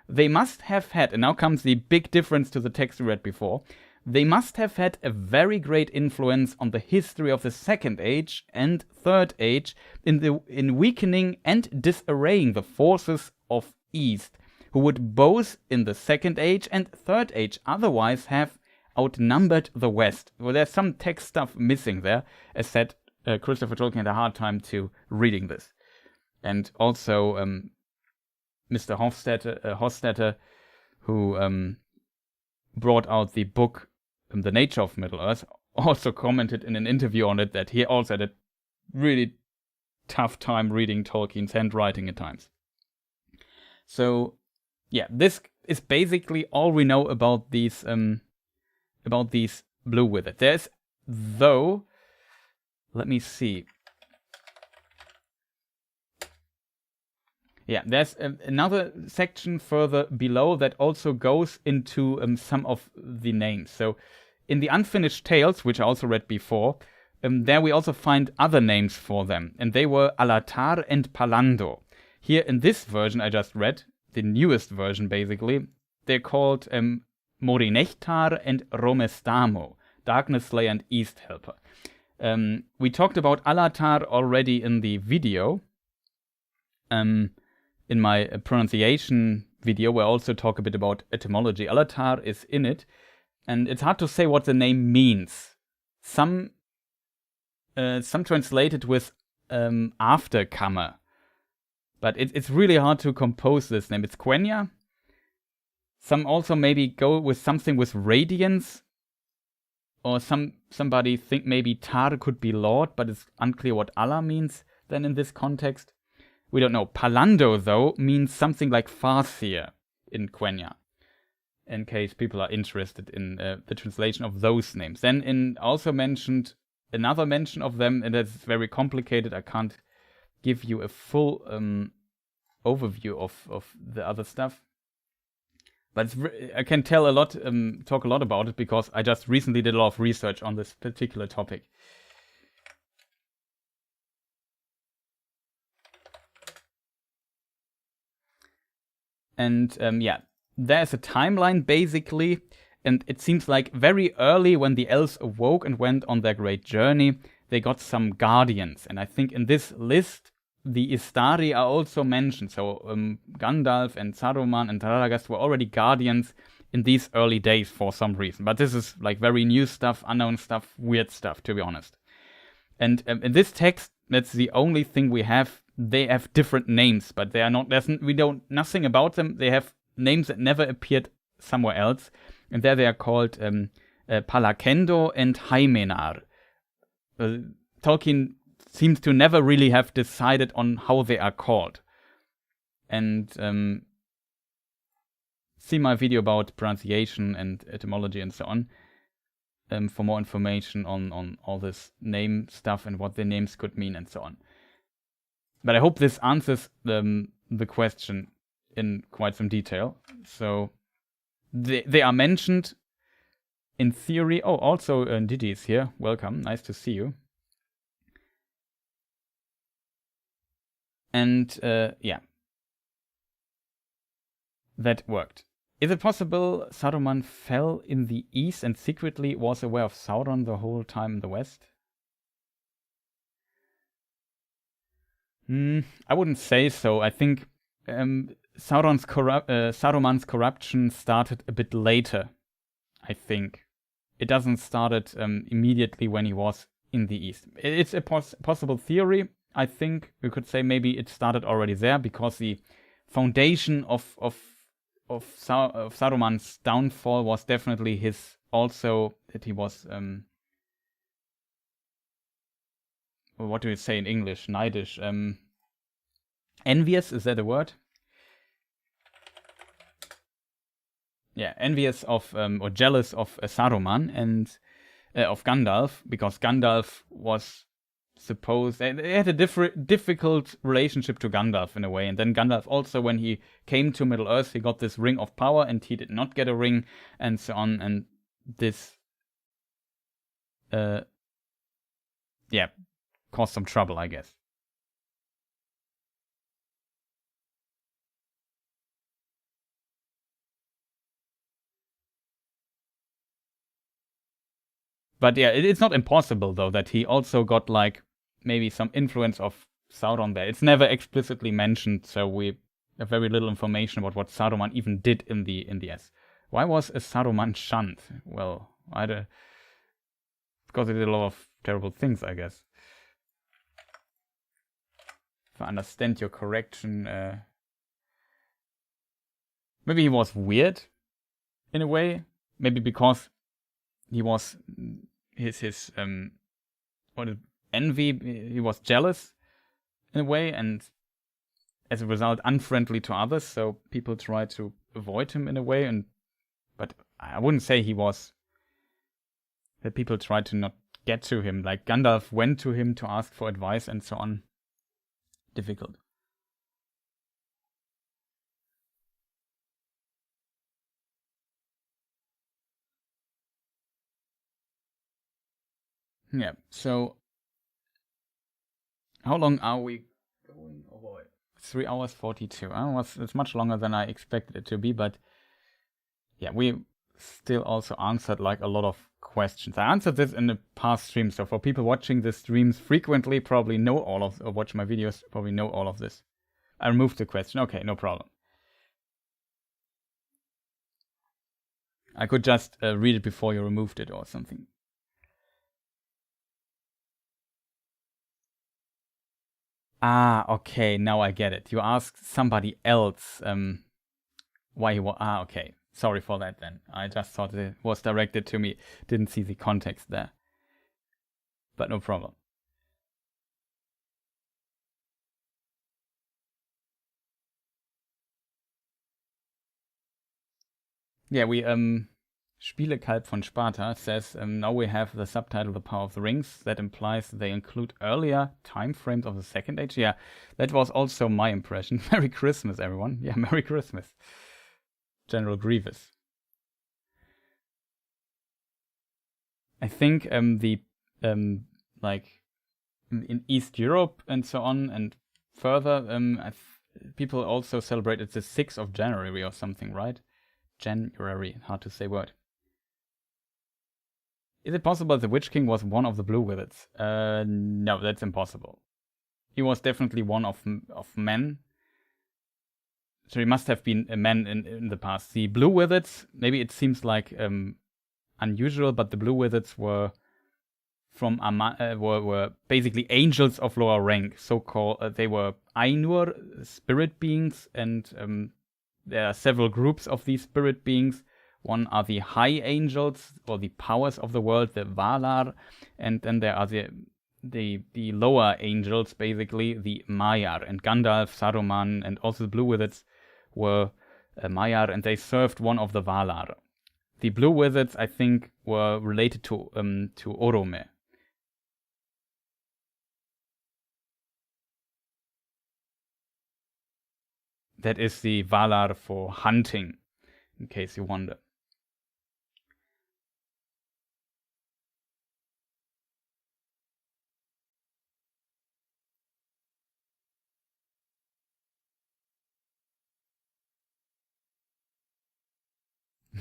They must have had, and now comes the big difference to the text we read before, they must have had a very great influence on the history of the Second Age and Third Age in weakening and disarraying the forces of East, who would both in the Second Age and Third Age otherwise have outnumbered the West. Well, there's some text stuff missing there. As said, Christopher Tolkien had a hard time to reading this. And also Mr. Hofstetter, who brought out the book The Nature of Middle-earth, also commented in an interview on it that he also had a really tough time reading Tolkien's handwriting at times. So, yeah, this is basically all we know about these blue wizards. There's, though, let me see. Yeah, there's another section further below that also goes into some of the names. So in the Unfinished Tales, which I also read before, there we also find other names for them. And they were Alatar and Palando. here in this version I just read, the newest version basically, they're called Morinechtar and Romestamo, Darkness Slayer and East Helper. We talked about Alatar already in the video, in my pronunciation video, where I also talk a bit about etymology. Alatar is in it, and it's hard to say what the name means. Some translate it with aftercomer, but it's really hard to compose this name. It's Quenya. Some also maybe go with something with radiance, or somebody think maybe Tar could be Lord, but it's unclear what Allah means then in this context. We don't know. Palando, though, means something like Farseer in Quenya, in case people are interested in the translation of those names. Then also mentioned another mention of them, and that's very complicated. I can't give you a full overview of the other stuff. But I can tell a lot, talk a lot about it, because I just recently did a lot of research on this particular topic. And yeah, there's a timeline basically, and it seems like very early when the elves awoke and went on their great journey, they got some guardians. And I think in this list, the Istari are also mentioned. So Gandalf and Saruman and Radagast were already guardians in these early days for some reason. But this is like very new stuff, unknown stuff, weird stuff, to be honest. And in this text, that's the only thing we have. They have different names, but they are not. We don't nothing about them. They have names that never appeared somewhere else, and there they are called Palakendo and Hymenar. Tolkien seems to never really have decided on how they are called. And see my video about pronunciation and etymology and so on for more information on all this name stuff and what the names could mean and so on. But I hope this answers the question in quite some detail. So they are mentioned in theory. Oh, also Didi is here. Welcome. Nice to see you. And yeah, that worked. Is it possible Saruman fell in the east and secretly was aware of Sauron the whole time in the west? I wouldn't say so. I think Saruman's corruption started a bit later. I think it doesn't started immediately when he was in the east. It's a possible theory. I think we could say maybe it started already there, because the foundation of Saruman's downfall was definitely his, also that he was what do you say in English? Neidish. Envious, is that a word? Yeah, envious of or jealous of Saruman and of Gandalf, because Gandalf was supposed, they had a difficult relationship to Gandalf in a way, and then Gandalf also, when he came to Middle Earth, he got this ring of power and he did not get a ring and so on, and this yeah, caused some trouble, I guess. But yeah, it's not impossible though that he also got like maybe some influence of Sauron there. It's never explicitly mentioned, so we have very little information about what Saruman even did in the S. Why was a Saruman shunned? Well, because he did a lot of terrible things, I guess. If I understand your correction, maybe he was weird in a way. Maybe because he was his envy. He was jealous in a way, and as a result, unfriendly to others. So people try to avoid him in a way. But I wouldn't say he was that people tried to not get to him. Like Gandalf went to him to ask for advice and so on. Difficult. Yeah, so how long are we going? Oh boy. 3 hours 42. It's much longer than I expected it to be, but yeah, we still also answered like a lot of questions. I answered this in the past stream, so for people watching the streams frequently, probably know all of, or watch my videos, probably know all of this. I removed the question. Okay, no problem. I could just read it before you removed it or something. Ah, okay, now I get it. You asked somebody else why he was... Ah, okay. Sorry for that then. I just thought it was directed to me. Didn't see the context there. But no problem. Yeah, we Spielekalb von Sparta says now we have the subtitle The Power of the Rings. That implies they include earlier time frames of the Second Age. Yeah, that was also my impression. Merry Christmas, everyone. Yeah, Merry Christmas. General Grievous. I think like in East Europe and so on and further, people also celebrate it the 6th of January or something, right? January, hard to say word. Is it possible the Witch King was one of the Blue Wizards? No, that's impossible. He was definitely one of men. So he must have been a man in the past. The Blue Wizards, maybe it seems like unusual, but the Blue Wizards were from were basically angels of lower rank. So-called, they were Ainur, spirit beings, and there are several groups of these spirit beings. One are the high angels, or the powers of the world, the Valar, and then there are the lower angels, basically the Maiar, and Gandalf, Saruman, and also the Blue Wizards were Maiar, and they served one of the Valar. The Blue Wizards, I think, were related to Orome. That is the Valar for hunting, in case you wonder.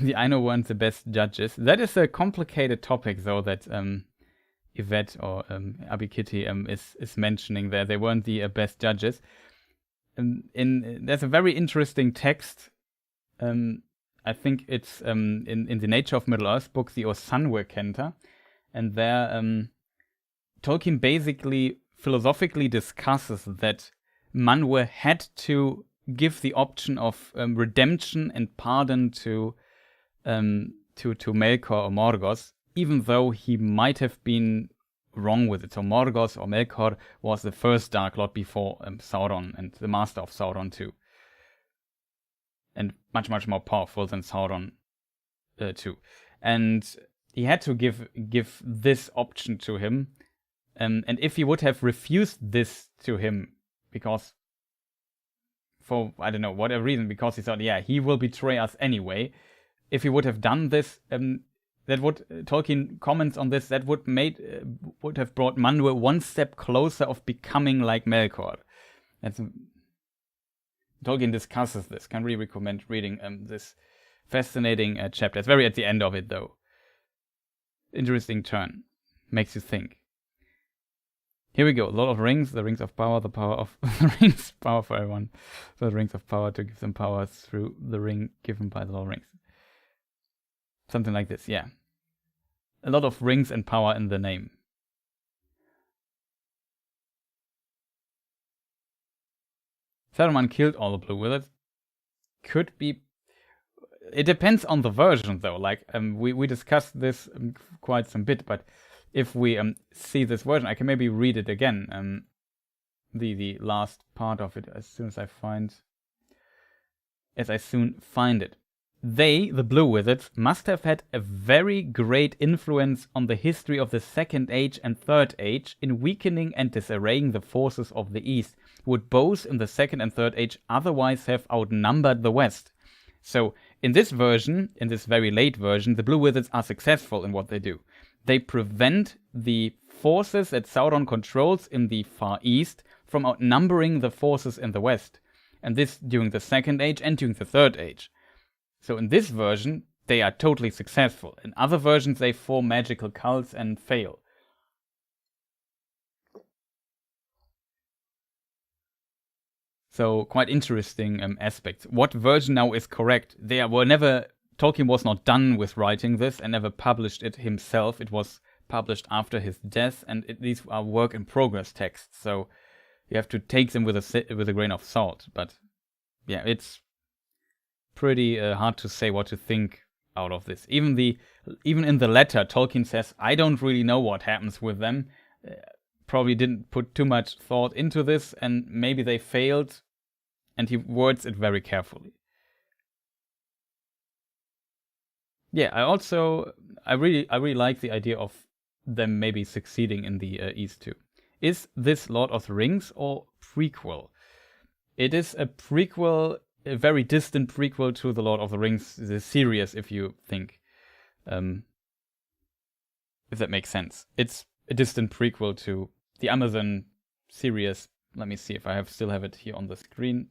The Aino weren't the best judges. That is a complicated topic, though, that Yvette or Abikiti is mentioning there. They weren't the best judges. There's a very interesting text. I think it's in the Nature of Middle-earth book, the Osanwe Kenta, and there Tolkien basically philosophically discusses that Manwë had to give the option of redemption and pardon to Melkor or Morgoth, even though he might have been wrong with it. So Morgoth or Melkor was the first Dark Lord before Sauron, and the master of Sauron too. And much, much more powerful than Sauron too. And he had to give this option to him. And if he would have refused this to him, because for, I don't know, whatever reason, because he thought, yeah, he will betray us anyway. If he would have done this, that would, Tolkien comments on this, that would have brought Manwë one step closer of becoming like Melkor. Tolkien discusses this. Can really recommend reading this fascinating chapter. It's very at the end of it, though. Interesting turn. Makes you think. Here we go. Lord of Rings, the Rings of Power, the power of the rings, power for everyone. So the Rings of Power to give them power through the ring given by the Lord of Rings. Something like this, yeah. A lot of rings and power in the name. Saruman killed all the Blue Wizards. Could be. It depends on the version, though. Like we discussed this quite some bit, but if we see this version, I can maybe read it again. The last part of it as soon as I soon find it. They, the Blue Wizards, must have had a very great influence on the history of the Second Age and Third Age in weakening and disarraying the forces of the East, who would both in the Second and Third Age otherwise have outnumbered the West. So, in this version, in this very late version, the Blue Wizards are successful in what they do. They prevent the forces that Sauron controls in the Far East from outnumbering the forces in the West. And this during the Second Age and during the Third Age. So in this version, they are totally successful. In other versions, they form magical cults and fail. So quite interesting aspects. What version now is correct? Tolkien was not done with writing this and never published it himself. It was published after his death, and these are work in progress texts. So you have to take them with a grain of salt. But yeah, it's pretty hard to say what to think out of this. Even in the letter, Tolkien says, I don't really know what happens with them. Probably didn't put too much thought into this, and maybe they failed, and he words it very carefully. Yeah, I really like the idea of them maybe succeeding in the East too. Is this Lord of the Rings or prequel? It is a prequel, a very distant prequel to the Lord of the Rings, the series, if you think. If that makes sense. It's a distant prequel to the Amazon series. Let me see if I still have it here on the screen.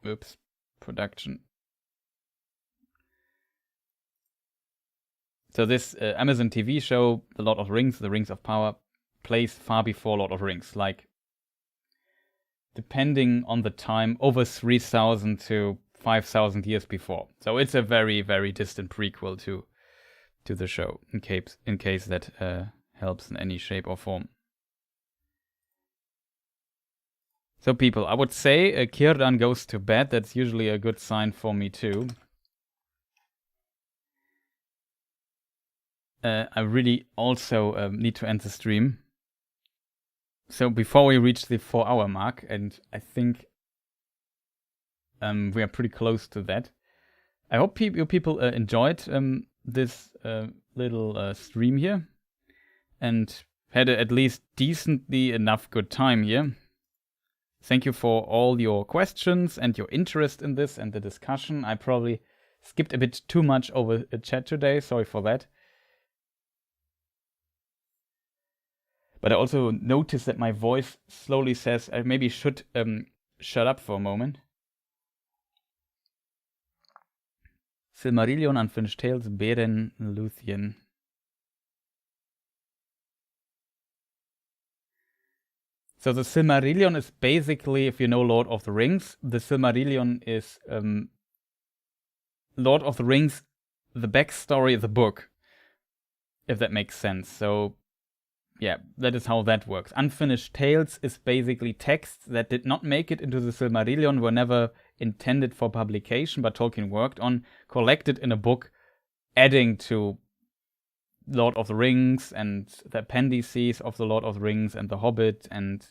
Oops, production. So this Amazon TV show, The Lord of the Rings, The Rings of Power, plays far before Lord of the Rings, like depending on the time, over 3,000 to 5,000 years before. So it's a very, very distant prequel to the show, in case that helps in any shape or form. So people, I would say Círdan goes to bed. That's usually a good sign for me too. I really also need to end the stream. So before we reach the 4-hour mark, and I think we are pretty close to that. I hope you people enjoyed this little stream here and had at least decently enough good time here. Thank you for all your questions and your interest in this and the discussion. I probably skipped a bit too much over the chat today. Sorry for that. But I also noticed that my voice slowly says I maybe should shut up for a moment. Silmarillion, Unfinished Tales, Beren, Luthien. So the Silmarillion is basically, if you know Lord of the Rings, the Silmarillion is Lord of the Rings, the backstory of the book, if that makes sense. So yeah, that is how that works. Unfinished Tales is basically texts that did not make it into the Silmarillion, were never intended for publication, but Tolkien worked on, collected in a book, adding to Lord of the Rings and the appendices of the Lord of the Rings and the Hobbit, and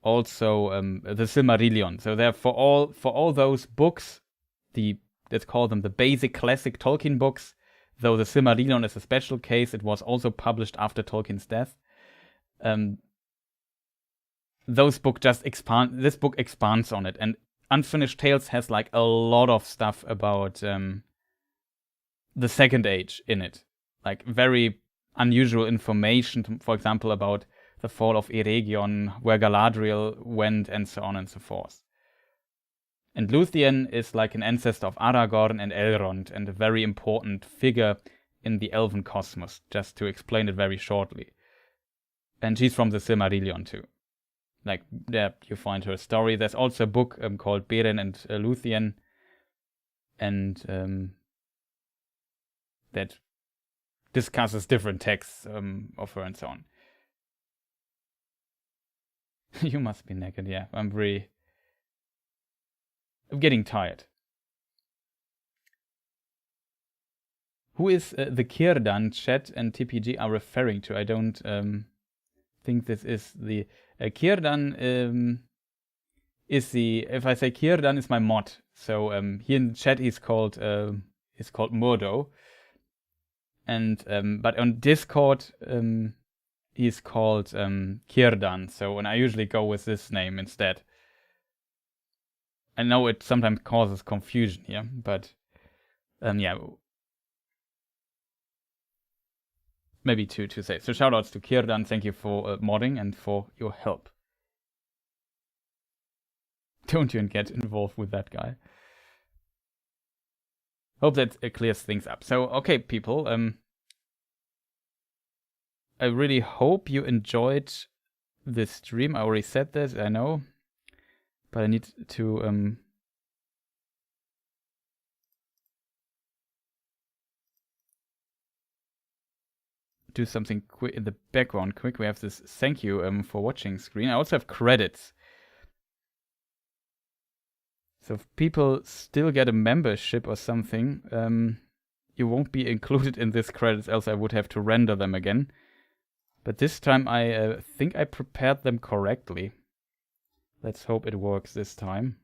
also the Silmarillion. So there, for all those books, let's call them the basic classic Tolkien books. Though the Silmarillion is a special case, it was also published after Tolkien's death. This book expands on it, and Unfinished Tales has like a lot of stuff about the Second Age in it, like very unusual information, for example, about the fall of Eregion, where Galadriel went, and so on and so forth. And Luthien is like an ancestor of Aragorn and Elrond, and a very important figure in the elven cosmos, just to explain it very shortly. And she's from the Silmarillion too. Like, there you find her story. There's also a book called Beren and Luthien, and that discusses different texts of her and so on. You must be naked, yeah. I'm getting tired. Who is the Círdan chat and TPG are referring to? I don't think this is the... Círdan is the... If I say Círdan is my mod. So here in the chat he's called Murdo. And but on Discord he's called Círdan. So and I usually go with this name instead. I know it sometimes causes confusion here, but yeah. maybe to say. So shoutouts to Kirdan, thank you for modding and for your help. Don't even get involved with that guy. Hope that clears things up. So, okay, people, I really hope you enjoyed this stream. I already said this, I know, but I need to do something quick in the background. Quick, we have this thank you for watching screen. I also have credits. So if people still get a membership or something, you won't be included in this credits, else I would have to render them again. But this time I think I prepared them correctly. Let's hope it works this time.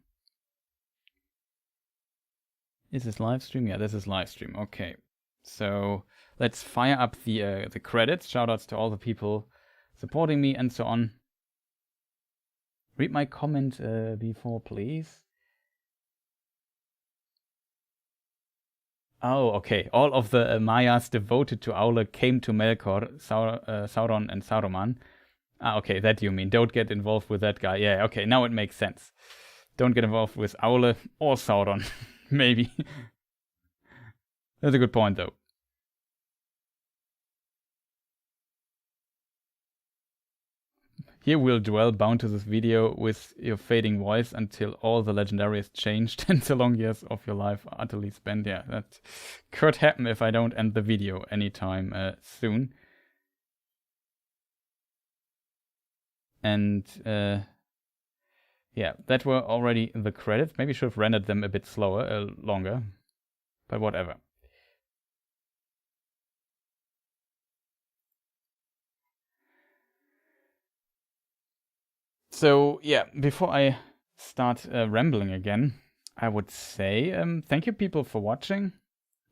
Is this live stream? Yeah, this is live stream. Okay. So let's fire up the credits. Shoutouts to all the people supporting me and so on. Read my comment before, please. Oh, okay. All of the Mayas devoted to Aule came to Melkor, Sauron and Saruman. Ah, okay, that you mean. Don't get involved with that guy. Yeah, okay, now it makes sense. Don't get involved with Aule or Sauron. Maybe. That's a good point, though. Here we'll dwell bound to this video with your fading voice until all the legendaries changed and the long years of your life utterly spent. Yeah, that could happen if I don't end the video anytime soon. And yeah, that were already the credits. Maybe should have rendered them a bit slower, longer, but whatever. So yeah, before I start rambling again, I would say thank you people for watching.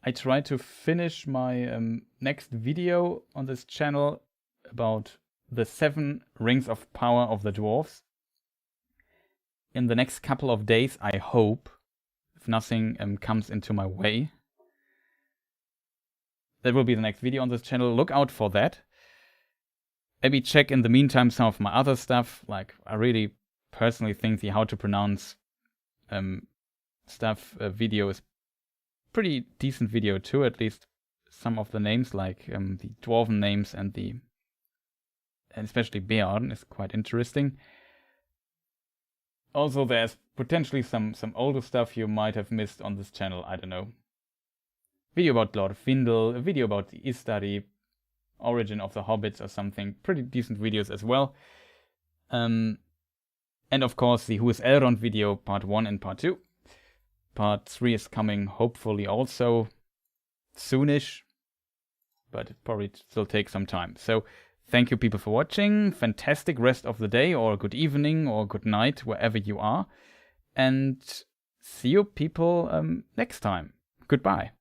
I try to finish my next video on this channel about the 7 rings of power of the dwarves in the next couple of days, I hope, if nothing comes into my way. That will be the next video on this channel. Look out for that. Maybe check in the meantime some of my other stuff. Like, I really personally think the how to pronounce stuff video is pretty decent video too. At least some of the names, like the Dwarven names and especially Bearn is quite interesting. Also, there's potentially some older stuff you might have missed on this channel. I don't know. Video about Glorfindel, a video about the Istari, origin of the Hobbits or something. Pretty decent videos as well. And of course the Who is Elrond video, part 1 and part 2. Part 3 is coming hopefully also soonish, but it probably still take some time. So thank you people for watching. Fantastic rest of the day, or good evening, or good night, wherever you are. And see you people next time. Goodbye.